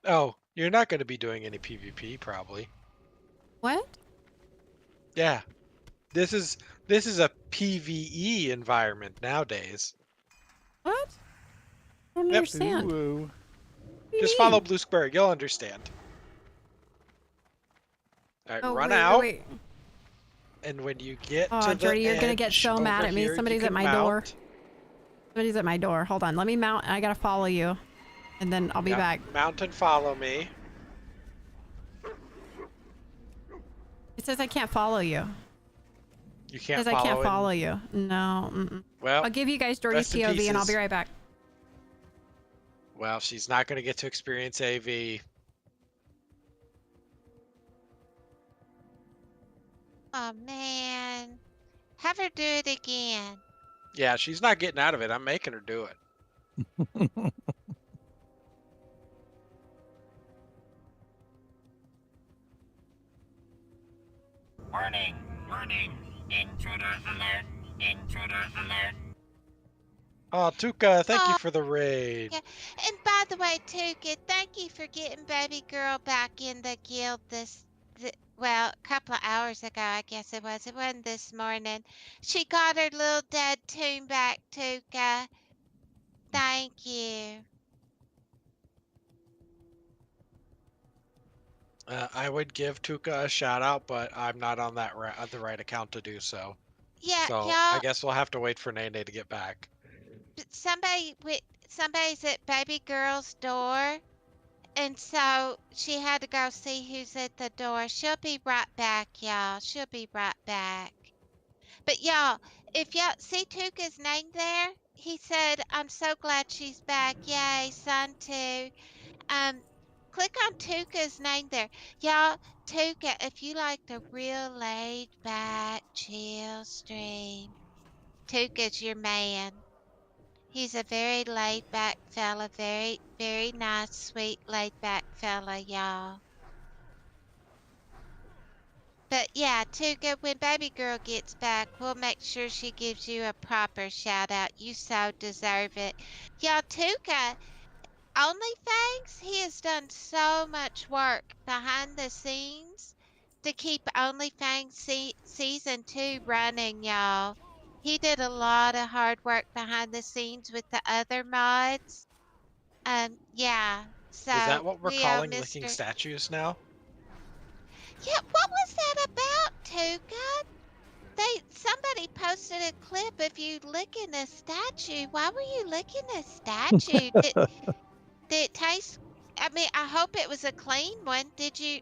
Oh, you're not going to be doing any PvP, probably. What? Yeah. This is a PvE environment nowadays. What? I don't understand. Ooh. Just follow Blue Square. You'll understand. All right, run out. Wait. And when you get Oh, to Jordy, the you're gonna get edge so mad over at me. here, you Somebody's can at my mount. door. Somebody's at my door. Hold on. Let me mount. I gotta follow you. And then I'll be back. Mount and follow me. It says I can't follow you. You It can't says follow I can't in- follow you. No. Well, I'll give you guys Jordy's rest in POV and I'll be pieces. right back. Well, she's not going to get to experience AV. Oh, man. Have her do it again. Yeah, she's not getting out of it. I'm making her do it. Warning! Warning! Intruder alert! Intruder alert! Oh, Tuka, thank you Oh, for the raid. yeah. And by the way, Tuka, thank you for getting baby girl back in the guild well, a couple of hours ago, I guess it was. It wasn't this morning. She got her little dead tune back, Tuka. Thank you. I would give Tuka a shout out, but I'm not on the right account to do so. Yeah, So I y'all, guess we'll have to wait for Nene to get back. somebody's at baby girl's door, and so she had to go see who's at the door. She'll be right back, y'all. She'll be right back. But y'all, if y'all see Tuka's name there, he said, "I'm so glad she's back. Yay, son too." Click on Tuka's name there. Y'all, Tuka, if you like the real laid back, chill stream, Tuka's your man. He's a very laid back fella, very, very nice, sweet, laid back fella, y'all. But yeah, Tuka, when baby girl gets back, we'll make sure she gives you a proper shout out. You so deserve it. Y'all, Tuka, OnlyFans, he has done so much work behind the scenes to keep OnlyFans season 2 running, y'all. He did a lot of hard work behind the scenes with the other mods. Yeah. So Is that what we're we owe calling licking Mr. statues now? Yeah, what was that about, Tuka? Somebody posted a clip of you licking a statue. Why were you licking a statue? Did it taste? I mean, I hope it was a clean one. Did you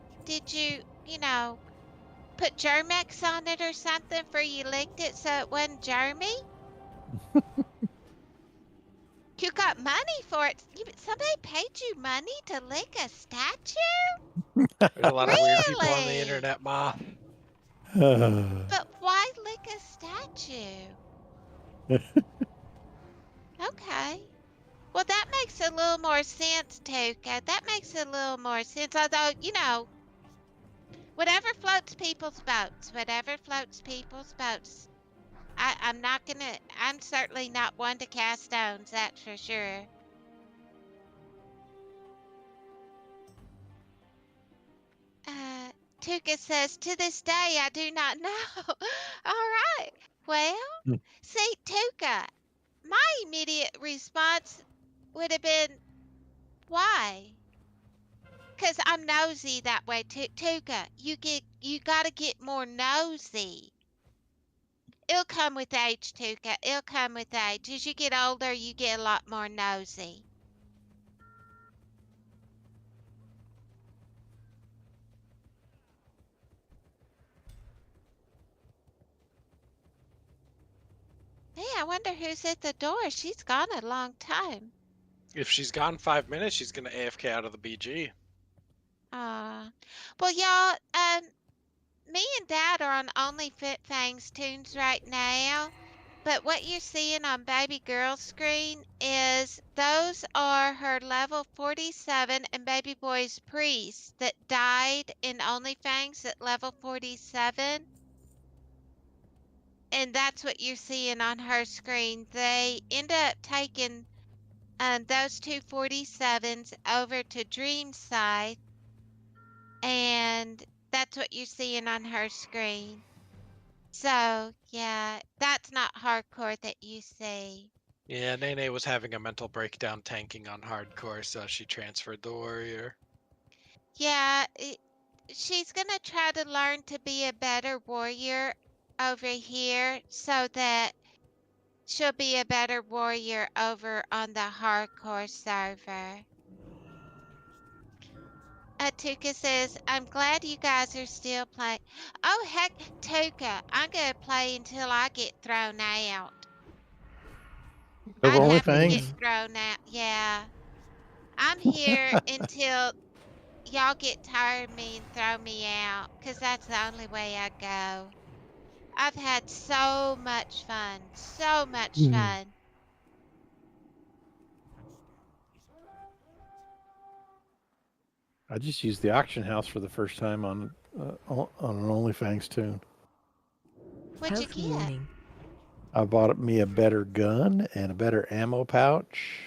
put Germex on it or something for you licked it so it wasn't germy? You got money for it. Somebody paid you money to lick a statue? There's a lot of weird people on the Really? internet, Ma. But why lick a statue? Okay. Well, that makes a little more sense, Tuka. That makes a little more sense. Although, whatever floats people's boats. Whatever floats people's boats. I'm certainly not one to cast stones, that's for sure. Tuka says, to this day, I do not know. All right. Well, see, Tuka, my immediate response would have been, why? Because I'm nosy that way, Tuka. You gotta get more nosy. It'll come with age, Tuka. It'll come with age. As you get older, you get a lot more nosy. Hey, I wonder who's at the door. She's gone a long time. If she's gone 5 minutes, she's gonna AFK out of the BG. Well, y'all, me and Dad are on Only Fit Fangs tunes right now. But what you're seeing on baby girl's screen is those are her level 47 and baby boy's priests that died in OnlyFangs at level 47. And that's what you're seeing on her screen. They end up taking those two 47s over to Dreamscythe, and that's what you're seeing on her screen. So, yeah, that's not hardcore that you see. Yeah, Nene was having a mental breakdown tanking on hardcore, so she transferred the warrior. Yeah, she's gonna try to learn to be a better warrior over here so that she'll be a better warrior over on the hardcore server. Tuka says, I'm glad you guys are still playing. Oh, heck, Tuka, I'm going to play until I get thrown out. Of I'd have to get OnlyFans? thrown out. Yeah. I'm here until y'all get tired of me and throw me out, 'cause that's the only way I go. I've had so much fun. So much Hmm. fun. I just used the auction house for the first time on an OnlyFans tune. What'd you get? I bought me a better gun and a better ammo pouch.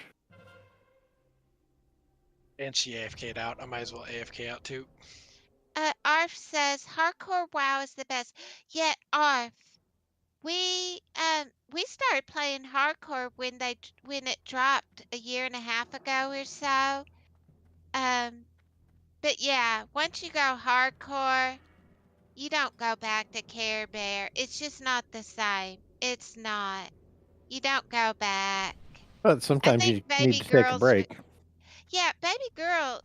And she AFK'd out. I might as well AFK out too. Arf says hardcore WoW is the best. Yet Arf, we started playing hardcore when it dropped a year and a half ago or so. But yeah, once you go hardcore, you don't go back to Care Bear. It's just not the same. It's not. You don't go back. But I sometimes think you need baby to take a girls, break. yeah, baby girl,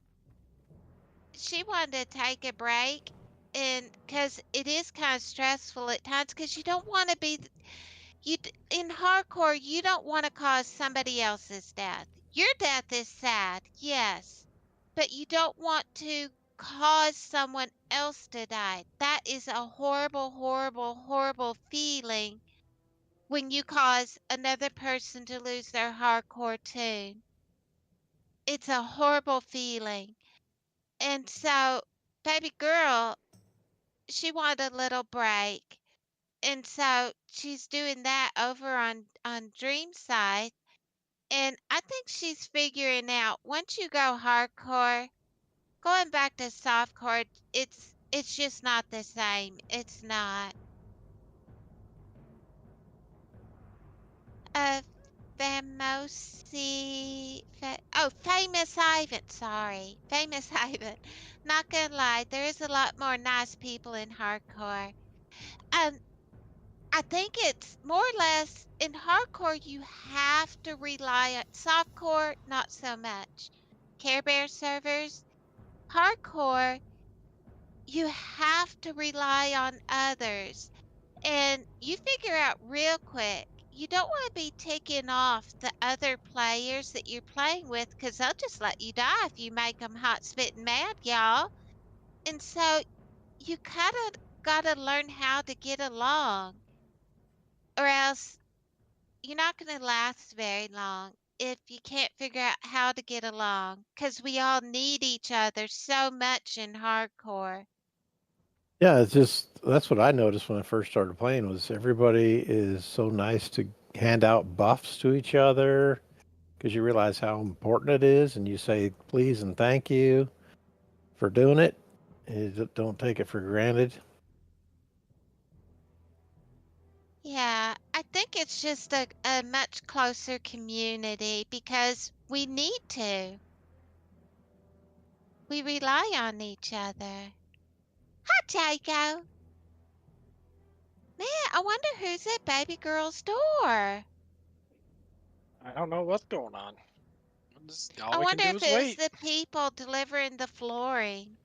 she wanted to take a break, and because it is kind of stressful at times, because you don't want to be in hardcore, you don't want to cause somebody else's death. Your death is sad, yes, but you don't want to cause someone else to die. That is a horrible, horrible, horrible feeling when you cause another person to lose their hardcore tune. It's a horrible feeling. And so, baby girl, she wanted a little break. And so she's doing that over on Dreamscythe. And I think she's figuring out once you go hardcore, going back to softcore, it's just not the same. It's not. Uh, Famous Ivan. Sorry, Famous Ivan. Not gonna lie, there is a lot more nice people in hardcore. Um, I think it's more or less in hardcore you have to rely on softcore, not so much. Care Bear servers, hardcore, you have to rely on others. And you figure out real quick, you don't want to be ticking off the other players that you're playing with because they'll just let you die if you make them hot spitting mad, y'all. And so you kind of got to learn how to get along, or else you're not going to last very long if you can't figure out how to get along because we all need each other so much in hardcore. Yeah, it's just that's what I noticed when I first started playing was everybody is so nice to hand out buffs to each other because you realize how important it is and you say please and thank you for doing it. You don't take it for granted. Yeah, I think it's just a much closer community because we need to. We rely on each other. Hi, Jago. Man, I wonder who's at baby girl's door. I don't know what's going on. All I we can wonder do if is it was wait. the people delivering the flooring.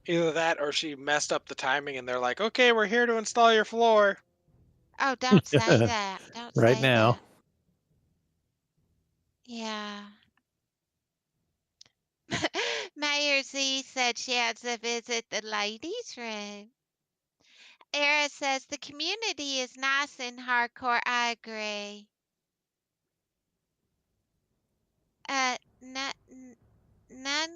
Either that or she messed up the timing and they're like, okay, we're here to install your floor. Oh, don't say that. Don't Right say now. that. Yeah. Mayor Z said she had to visit the ladies' room. Era says the community is nice in hardcore. I agree. Uh, Nunkin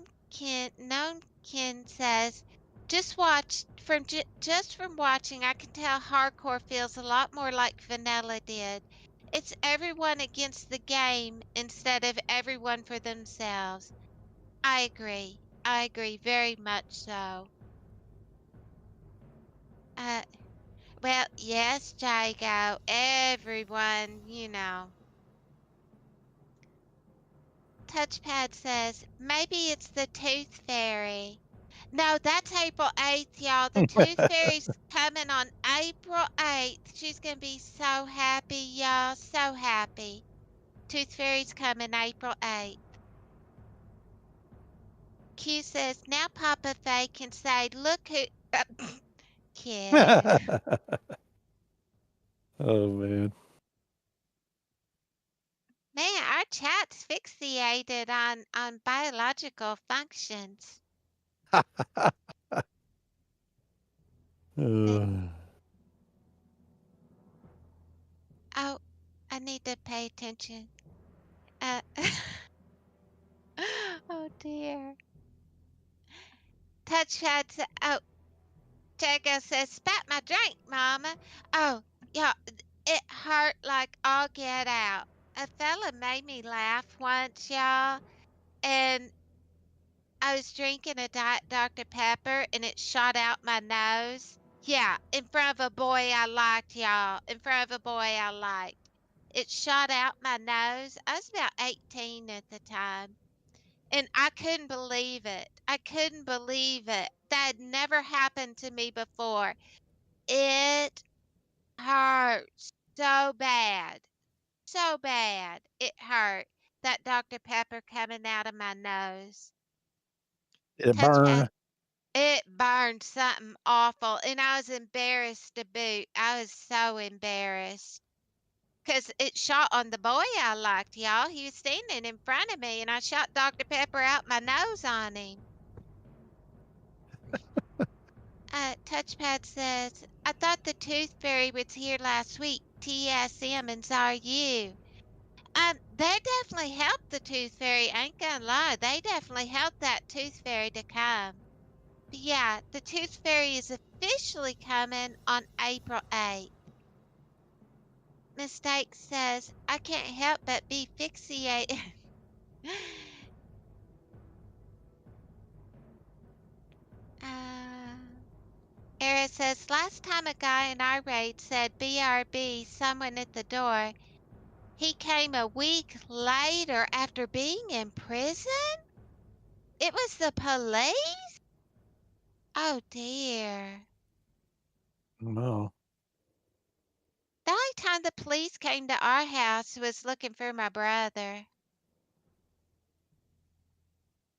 says, just from watching, I can tell hardcore feels a lot more like vanilla did. It's everyone against the game instead of everyone for themselves. I agree. I agree very much so. Uh, well, yes, Jago, everyone. Touchpad says, maybe it's the Tooth Fairy. No, that's April 8th, y'all. The Tooth Fairy's coming on April 8th. She's going to be so happy, y'all. So happy. Tooth Fairy's coming April 8th. Q says, now Papa Faye can say, look who. Q. Oh man. Man, our chat's fixated on biological functions. Uh, to pay attention. Oh dear. Touchpad said, oh, Jago says, spat my drink, Mama. Oh, yeah, it hurt like all get out. A fella made me laugh once, y'all, and I was drinking a Diet Dr. Pepper and it shot out my nose. Yeah, in front of a boy I liked, y'all. In front of a boy I liked. It shot out my nose. I was about 18 at the time. And I couldn't believe it. I couldn't believe it. That had never happened to me before. It hurt so bad. So bad. It hurt. That Dr. Pepper coming out of my nose. Did it Touchpad. burn? It burned something awful, and I was embarrassed to boot. I was so embarrassed. 'Cause it shot on the boy I liked, y'all. He was standing in front of me, and I shot Dr. Pepper out my nose on him. Touchpad says, I thought the Tooth Fairy was here last week. TSM and saw you. They definitely helped the Tooth Fairy. Ain't gonna lie. They definitely helped that Tooth Fairy to come. But yeah, the Tooth Fairy is officially coming on April 8th. Mistake says, I can't help but be fixated. Era says, last time a guy in our raid said BRB, someone at the door, he came a week later after being in prison? It was the police? Oh dear. No. The only time the police came to our house was looking for my brother.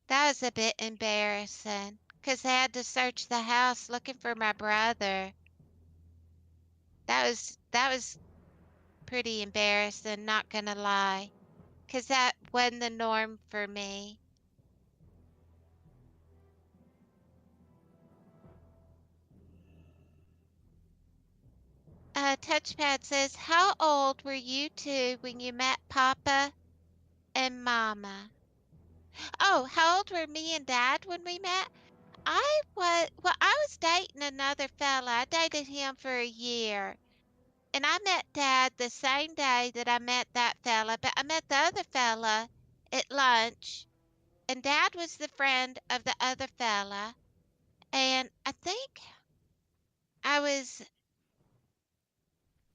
That was a bit embarrassing, 'cause they had to search the house looking for my brother. That was pretty embarrassing, not gonna lie, 'cause that wasn't the norm for me. Touchpad says, how old were you two when you met Papa and Mama? Oh, how old were me and Dad when we met? I was dating another fella. I dated him for a year. And I met Dad the same day that I met that fella, but I met the other fella at lunch, and Dad was the friend of the other fella. And I think I was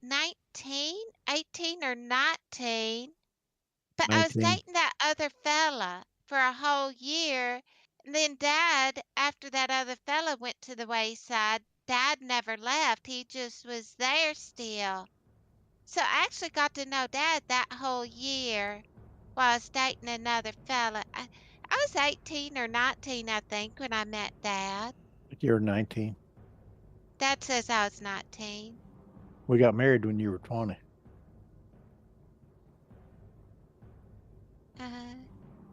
19, 18 or 19, but I was 19. dating that other fella for a whole year. And then Dad, after that other fella went to the wayside, Dad never left. He just was there still. So I actually got to know Dad that whole year while I was dating another fella. I was 18 or 19, I think, when I met Dad. You're 19. Dad says I was 19. We got married when you were 20.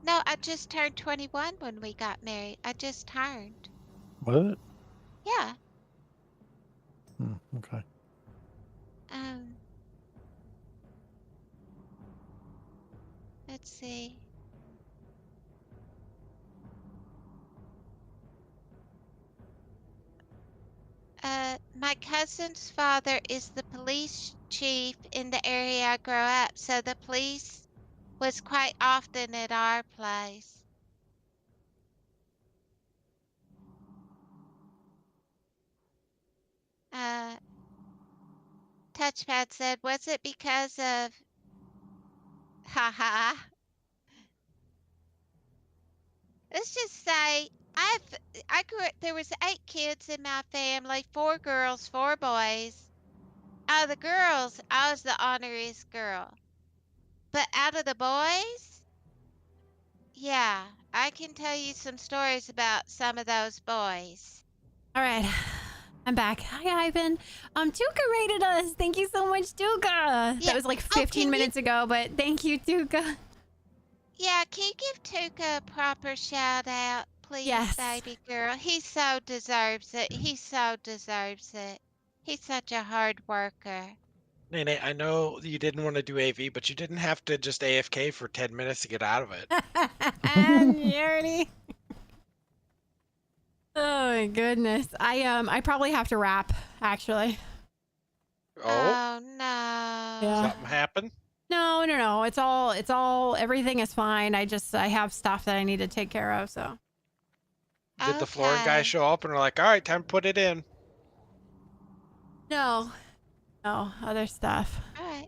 No, I just turned 21 when we got married. I just turned. Was it? Yeah. Okay. Let's see. My cousin's father is the police chief in the area I grew up, so the police was quite often at our place. Touchpad said, was it because of haha? Let's just say I grew up, there was 8 kids in my family, 4 girls, 4 boys. Out of the girls, I was the honoriest girl. But out of the boys, yeah, I can tell you some stories about some of those boys. All right. I'm back. Hi, Ivan. Tuka rated us. Thank you so much, Tuka. Yeah. That was like 15 minutes ago, but thank you, Tuka. Yeah, can you give Tuka a proper shout out, please, Yes. baby girl? He so deserves it. He so deserves it. He's such a hard worker. Nene, I know you didn't want to do AV, but you didn't have to just AFK for 10 minutes to get out of it. Jordy. Oh my goodness. I probably have to wrap, actually. Oh, no. Yeah. something happened? No. It's all everything is fine. I have stuff that I need to take care of, so. Did the flooring guy Okay. show up and are like, all right, time to put it in? No, other stuff. All right.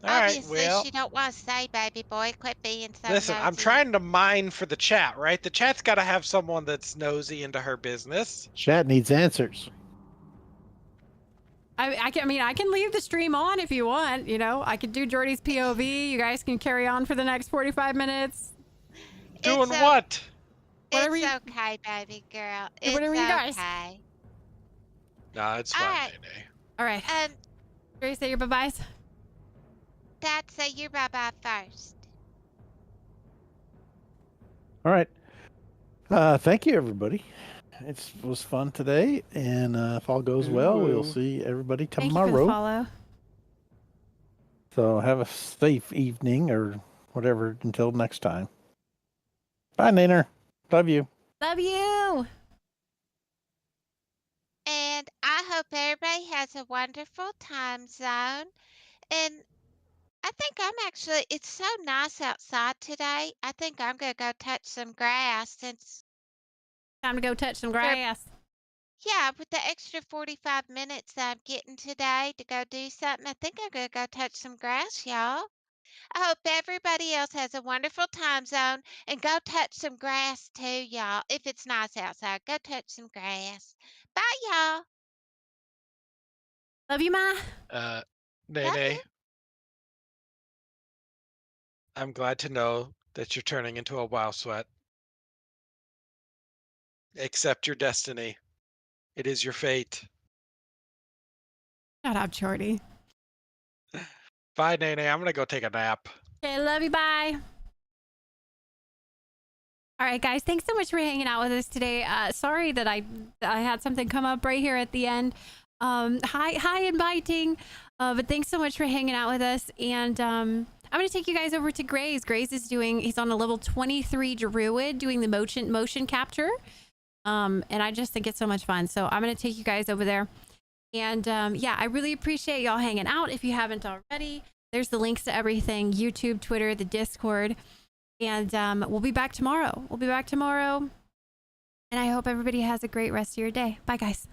All right, Obviously, well, she don't want to say, baby boy. Quit being so listen, I'm nosy. trying to mine for the chat, right? The chat's got to have someone that's nosy into her business. Chat needs answers. I can leave the stream on if you want. You know, I could do Jordy's POV. You guys can carry on for the next 45 minutes. Doing what? Whatever It's you- okay, baby girl. Do It's whatever you guys. okay. Nah, it's All fine, right. Nene. All right. Jordy, say your bye-byes. Dad, say your bye-bye first. All right. Thank you, everybody. It was fun today, and if all goes well, we'll see everybody Thank you for the tomorrow. follow. So have a safe evening or whatever until next time. Bye, Nainer. Love you. Love you. And I hope everybody has a wonderful time zone. And I think it's so nice outside today. I think I'm going to go touch some grass since, Time to go touch some grass. yeah, with the extra 45 minutes I'm getting today to go do something, I think I'm going to go touch some grass, y'all. I hope everybody else has a wonderful time zone and go touch some grass too, y'all. If it's nice outside, go touch some grass. Bye, y'all. Love you, Ma. Love Nene, you. I'm glad to know that you're turning into a WoW sweat. Accept your destiny. It is your fate. Shut up, Jordy. Bye, Nene. I'm gonna go take a nap. Okay, love you. Bye. All right, guys. Thanks so much for hanging out with us today. Sorry that I had something come up right here at the end. Hi, inviting. But thanks so much for hanging out with us. And I'm gonna take you guys over to Grays. Grays is he's on a level 23 druid doing the motion capture. And I just think it's so much fun. So I'm gonna take you guys over there. And yeah, I really appreciate y'all hanging out. If you haven't already, there's the links to everything: YouTube, Twitter, the Discord. And we'll be back tomorrow. And I hope everybody has a great rest of your day. Bye, guys.